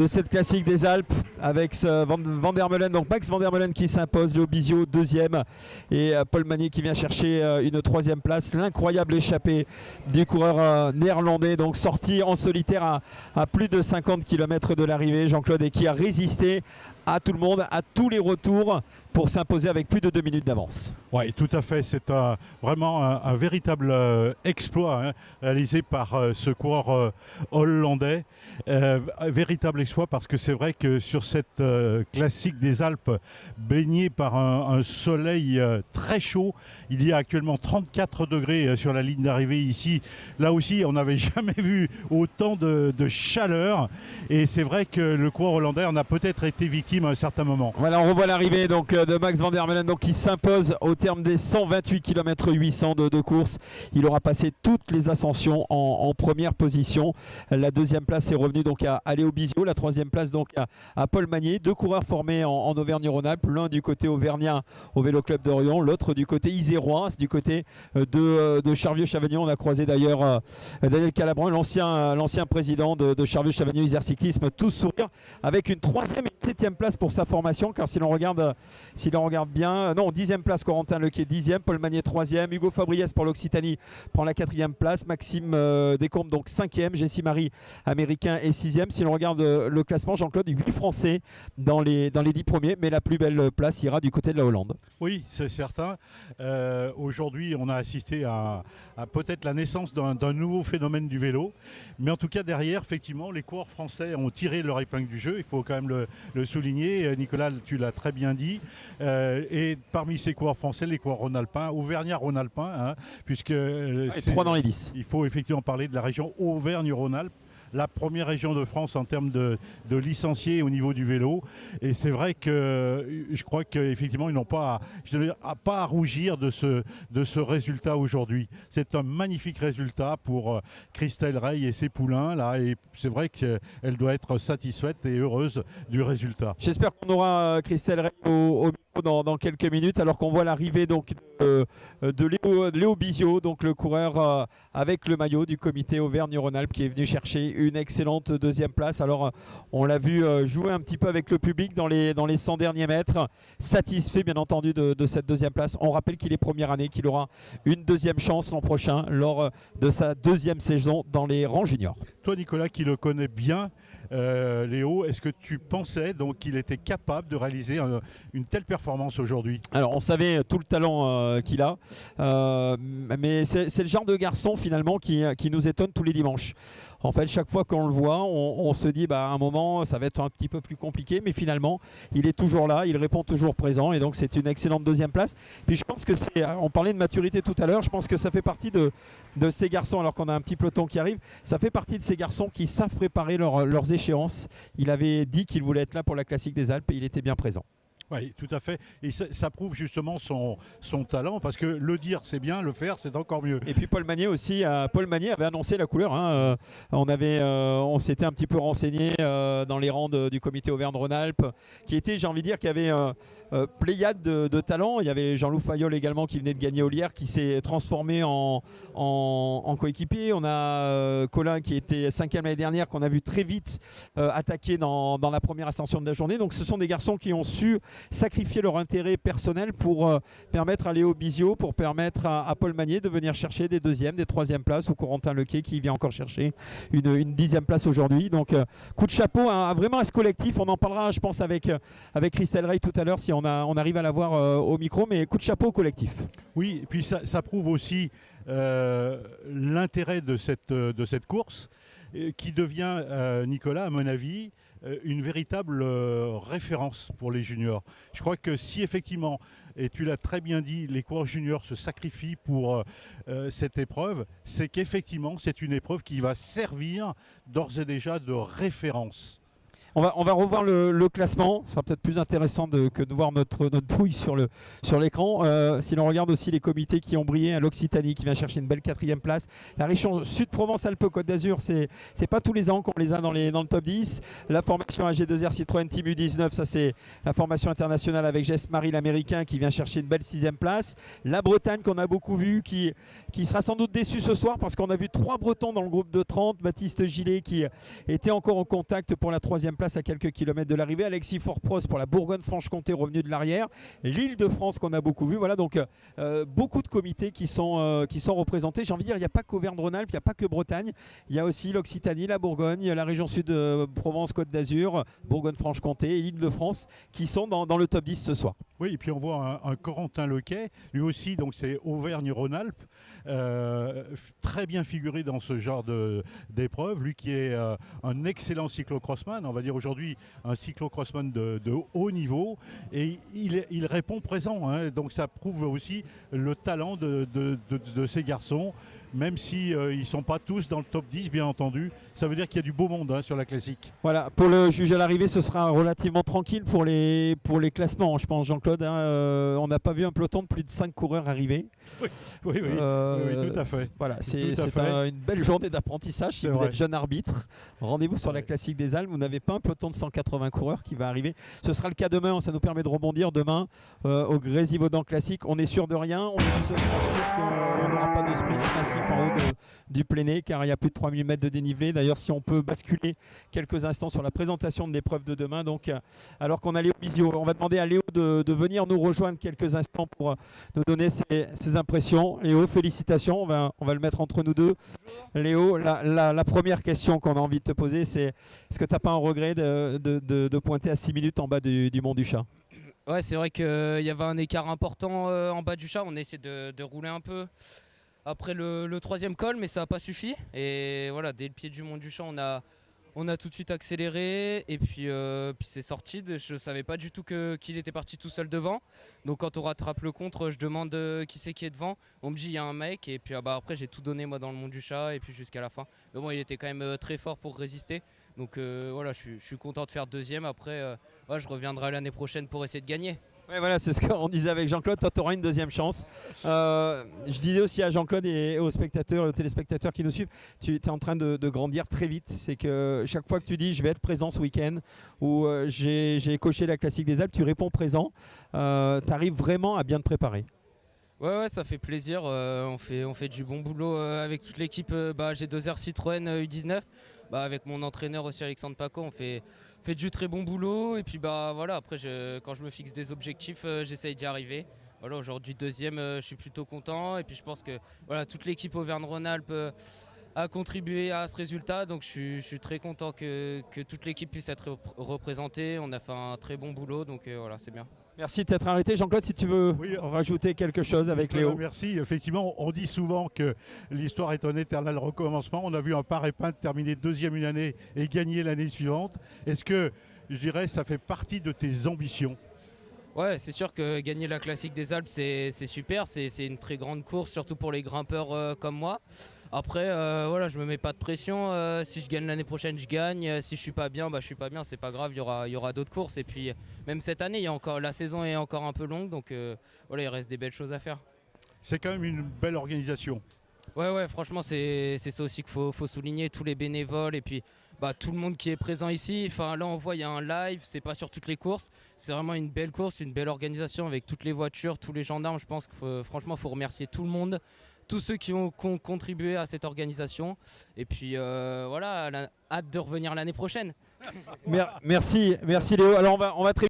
cette classique des Alpes avec Van der Meulen, donc Max Van der Meulen qui s'impose, Léo Bizio deuxième et Paul Magnier qui vient chercher une 3e place. L'incroyable échappée du coureur néerlandais, donc sorti en solitaire à plus de 50 km de l'arrivée, Jean-Claude, et qui a résisté à tout le monde, à tous les retours pour s'imposer avec plus de 2 minutes d'avance. Oui, tout à fait. C'est vraiment un véritable exploit réalisé par ce coureur hollandais. Véritable exploit parce que c'est vrai que sur cette classique des Alpes, baignée par un soleil très chaud, il y a actuellement 34 degrés sur la ligne d'arrivée ici. Là aussi, on n'avait jamais vu autant de chaleur. Et c'est vrai que le coureur hollandais en a peut-être été victime à un certain moment. Voilà, on revoit l'arrivée donc de Max Van der Meulen, donc qui s'impose au terme des 128 km 800 de course. Il aura passé toutes les ascensions en première position. La 2e place est revenue donc à Léo Bizio, la 3e place donc à Paul Magnier. 2 coureurs formés en Auvergne-Rhône-Alpes, l'un du côté auvergnat au Vélo Club d'Orion, l'autre du côté isérois, du côté de Charvieux-Chavagnon. On a croisé d'ailleurs Daniel Calabran, l'ancien président de Charvieux-Chavagnon Isère Cyclisme, tous sourire, avec une 3e et 7e place pour sa formation, car si l'on regarde bien, non, 10e place Corentin Lequet, 10e, Paul Magnier 3e, Hugo Fabriès pour l'Occitanie prend la 4e place, Maxime Descombes donc 5e, Jessie Marie américain et 6e. Si l'on regarde le classement, Jean-Claude, 8 Français dans les 10 premiers, mais la plus belle place ira du côté de la Hollande. Oui, c'est certain. Aujourd'hui, on a assisté à peut-être la naissance d'un nouveau phénomène du vélo, mais en tout cas derrière, effectivement, les coureurs français ont tiré leur épingle du jeu, il faut quand même le souligner. Nicolas, tu l'as très bien dit. Et parmi ces coureurs français, les coureurs rhône-alpins, auvergnat-rhône-alpins, puisque 3 dans les 10. Il faut effectivement parler de la région Auvergne-Rhône-Alpes, la première région de France en termes de licenciés au niveau du vélo. Et c'est vrai que je crois qu'effectivement, ils n'ont pas à rougir de ce résultat aujourd'hui. C'est un magnifique résultat pour Christelle Rey et ses poulains, là, et c'est vrai qu'elle doit être satisfaite et heureuse du résultat. J'espère qu'on aura Christelle Rey au dans quelques minutes, alors qu'on voit l'arrivée donc de Léo Bizio, donc le coureur avec le maillot du comité Auvergne-Rhône-Alpes, qui est venu chercher une excellente deuxième place. Alors on l'a vu jouer un petit peu avec le public dans les 100 derniers mètres, satisfait bien entendu de cette deuxième place. On rappelle qu'il est première année, qu'il aura une deuxième chance l'an prochain lors de sa deuxième saison dans les rangs juniors. Toi Nicolas, qui le connais bien, Léo, est-ce que tu pensais donc qu'il était capable de réaliser une telle performance aujourd'hui? Alors on savait tout le talent qu'il a, mais c'est le genre de garçon finalement qui nous étonne tous les dimanches. En fait, chaque fois qu'on le voit, on se dit à un moment ça va être un petit peu plus compliqué, mais finalement il est toujours là, il répond toujours présent, et donc c'est une excellente deuxième place. Puis je pense que on parlait de maturité tout à l'heure, je pense que ça fait partie de ces garçons, alors qu'on a un petit peloton qui arrive, ça fait partie de ces garçons qui savent préparer leurs échéances. Il avait dit qu'il voulait être là pour la Classique des Alpes et il était bien présent. Oui, tout à fait. Et ça prouve justement son talent, parce que le dire c'est bien, le faire c'est encore mieux. Et puis Paul Magnier aussi, Paul Magnier avait annoncé la couleur. On s'était un petit peu renseigné dans les rangs du comité Auvergne-Rhône-Alpes, qui était, j'ai envie de dire, qu'il y avait pléiade de talents. Il y avait Jean-Loup Fayol également qui venait de gagner Ollières, qui s'est transformé en coéquipier. On a Colin qui était 5e l'année dernière, qu'on a vu très vite attaquer dans la première ascension de la journée. Donc ce sont des garçons qui ont su sacrifier leur intérêt personnel pour permettre à Léo Bizio, pour permettre à Paul Magnier de venir chercher des deuxièmes, des troisièmes places, ou Corentin Lequet qui vient encore chercher une 10e place aujourd'hui. Donc coup de chapeau vraiment à ce collectif. On en parlera, je pense, avec Christelle Rey tout à l'heure si on arrive à la voir au micro, mais coup de chapeau au collectif. Oui, et puis ça prouve aussi l'intérêt de cette course, qui devient, Nicolas, à mon avis, une véritable référence pour les juniors. Je crois que si effectivement, et tu l'as très bien dit, les coureurs juniors se sacrifient pour cette épreuve, c'est qu'effectivement c'est une épreuve qui va servir d'ores et déjà de référence. On va revoir le classement. Ce sera peut-être plus intéressant que de voir notre pouille sur l'écran. Si l'on regarde aussi les comités qui ont brillé, l'Occitanie qui vient chercher une belle 4e place. La région Sud-Provence-Alpes-Côte d'Azur, c'est pas tous les ans qu'on les a dans le top 10. La formation AG2R Citroën Team U19, ça c'est la formation internationale avec Jess Marie l'américain qui vient chercher une belle 6e place. La Bretagne qu'on a beaucoup vu, qui sera sans doute déçu ce soir parce qu'on a vu 3 Bretons dans le groupe de 30. Baptiste Gillet qui était encore en contact pour la 3e place à quelques kilomètres de l'arrivée. Alexis Forpros pour la Bourgogne-Franche-Comté revenu de l'arrière. L'Île-de-France qu'on a beaucoup vu. Voilà, donc beaucoup de comités qui sont représentés. J'ai envie de dire, il n'y a pas qu'Auvergne-Rhône-Alpes, il n'y a pas que Bretagne. Il y a aussi l'Occitanie, la Bourgogne, la région sud Provence-Côte d'Azur, Bourgogne-Franche-Comté et l'Île-de-France qui sont dans le top 10 ce soir. Oui, et puis on voit un Corentin Lequet, lui aussi, donc c'est Auvergne-Rhône-Alpes, très bien figuré dans ce genre d'épreuve. Lui qui est un excellent cyclocrossman, on va dire aujourd'hui un cyclocrossman de haut niveau, et il répond présent, hein, donc ça prouve aussi le talent de ces garçons. Même si ils ne sont pas tous dans le top 10, bien entendu. Ça veut dire qu'il y a du beau monde sur la classique. Voilà, pour le juge à l'arrivée, ce sera relativement tranquille pour les classements, je pense, Jean-Claude. On n'a pas vu un peloton de plus de 5 coureurs arriver. Oui, tout à fait. Voilà, c'est une belle journée d'apprentissage si vous êtes jeune arbitre. Rendez-vous sur la classique des Alpes. Vous n'avez pas un peloton de 180 coureurs qui va arriver. Ce sera le cas demain. Ça nous permet de rebondir demain au Grésivaudan classique. On est sûr de rien. On est sûr qu'on n'aura pas de sprint massif en haut du pléné, car il y a plus de 3000 mètres de dénivelé. D'ailleurs, si on peut basculer quelques instants sur la présentation de l'épreuve de demain, donc alors qu'on a Léo Bizio, on va demander à Léo de venir nous rejoindre quelques instants pour nous donner ses impressions. Léo, félicitations, on va le mettre entre nous deux. Léo, la première question qu'on a envie de te poser, c'est est-ce que tu n'as pas un regret de pointer à 6 minutes en bas du Mont du Chat? Ouais, c'est vrai qu'il y avait un écart important en bas du Chat. On a essayé de rouler un peu après le 3e col, mais ça n'a pas suffi. Et voilà, dès le pied du Mont du Chat, on a tout de suite accéléré. Et puis c'est sorti. Je ne savais pas du tout qu'il était parti tout seul devant. Donc quand on rattrape le contre, je demande qui c'est qui est devant. On me dit il y a un mec. Et puis après, j'ai tout donné moi dans le Mont du Chat. Et puis jusqu'à la fin. Mais bon, il était quand même très fort pour résister. Donc voilà, je suis content de faire 2e. Après, je reviendrai l'année prochaine pour essayer de gagner. Ouais, voilà, c'est ce qu'on disait avec Jean-Claude. Toi, tu auras une deuxième chance. Je disais aussi à Jean-Claude et aux spectateurs et aux téléspectateurs qui nous suivent, tu es en train de grandir très vite. C'est que chaque fois que tu dis je vais être présent ce week-end ou j'ai coché la classique des Alpes, tu réponds présent. Tu arrives vraiment à bien te préparer. Ouais, ça fait plaisir. On fait du bon boulot avec toute l'équipe G2R Citroën U19. Avec mon entraîneur aussi, Alexandre Paco, on fait du très bon boulot. Et puis voilà, après, quand je me fixe des objectifs, j'essaye d'y arriver. Voilà, aujourd'hui, deuxième, je suis plutôt content. Et puis je pense que voilà, toute l'équipe Auvergne-Rhône-Alpes a contribué à ce résultat. Donc je suis très content que toute l'équipe puisse être représentée. On a fait un très bon boulot, donc voilà, c'est bien. Merci de t'être arrêté. Jean-Claude, si tu veux rajouter quelque chose avec Léo. Merci. Effectivement, on dit souvent que l'histoire est un éternel recommencement. On a vu un paré-peintre terminer deuxième une année et gagner l'année suivante. Est-ce que, je dirais, ça fait partie de tes ambitions ? Ouais, c'est sûr que gagner la classique des Alpes, c'est super. C'est une très grande course, surtout pour les grimpeurs comme moi. Après, voilà, je me mets pas de pression. Si je gagne l'année prochaine, je gagne. Si je suis pas bien, je suis pas bien. C'est pas grave. Il y aura d'autres courses. Et puis, même cette année, la saison est encore un peu longue. Donc, voilà, il reste des belles choses à faire. C'est quand même une belle organisation. Ouais, franchement, c'est ça aussi qu'il faut souligner. Tous les bénévoles et puis tout le monde qui est présent ici. Enfin, là, on voit, il y a un live. C'est pas sur toutes les courses. C'est vraiment une belle course, une belle organisation avec toutes les voitures, tous les gendarmes. Je pense que franchement, il faut remercier tout le monde. Tous ceux qui ont contribué à cette organisation. Et puis voilà, hâte de revenir l'année prochaine. Merci Léo. Alors on va très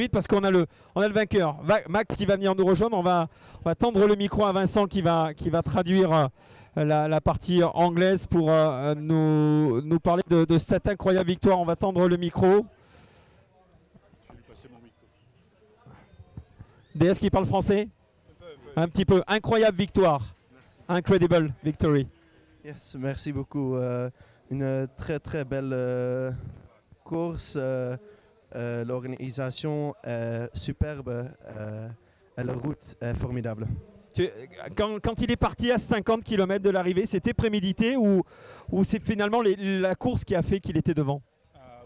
vite parce qu'on a le vainqueur. Max qui va venir nous rejoindre. On va tendre le micro à Vincent qui va traduire la partie anglaise pour nous parler de cette incroyable victoire. On va tendre le micro. DS qui parle français ? Un petit peu. Incroyable victoire. Incredible victory. Yes, merci beaucoup. Une très très belle course. L'organisation est superbe. Et la route est formidable. Quand il est parti à 50 km de l'arrivée, c'était prémédité ou c'est finalement la course qui a fait qu'il était devant?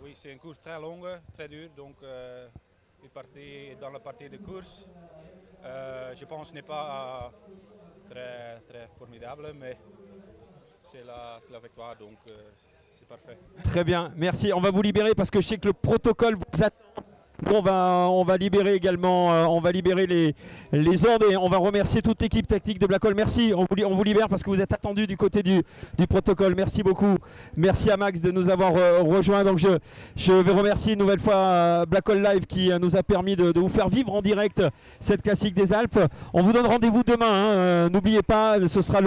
Oui, c'est une course très longue, très dure. Donc, il est parti dans la partie de course. Je pense que ce n'est pas très, très formidable, mais c'est la victoire, donc c'est parfait. Très bien, merci. On va vous libérer parce que je sais que le protocole vous attend. Nous, on va libérer également, on va libérer les ordres et on va remercier toute l'équipe tactique de Black Hole. Merci, on vous libère parce que vous êtes attendus du côté du protocole. Merci beaucoup. Merci à Max de nous avoir rejoints. Donc je vais remercier une nouvelle fois Black Hole Live qui nous a permis de vous faire vivre en direct cette classique des Alpes. On vous donne rendez-vous demain. N'oubliez pas, ce sera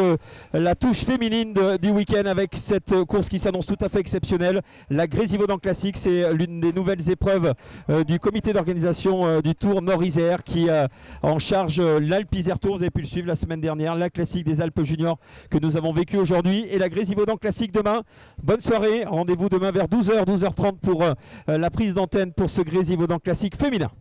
la touche féminine du week-end avec cette course qui s'annonce tout à fait exceptionnelle. La Grésivaudan Classique, c'est l'une des nouvelles épreuves du comité d'organisation du Tour Nord-Isère qui a en charge l'Alpe Isère Tour. Vous avez pu le suivre la semaine dernière, la classique des Alpes Juniors que nous avons vécu aujourd'hui et la Grésivaudan Classique demain. Bonne soirée, rendez-vous demain vers 12h, 12h30 pour la prise d'antenne pour ce Grésivaudan Classique féminin.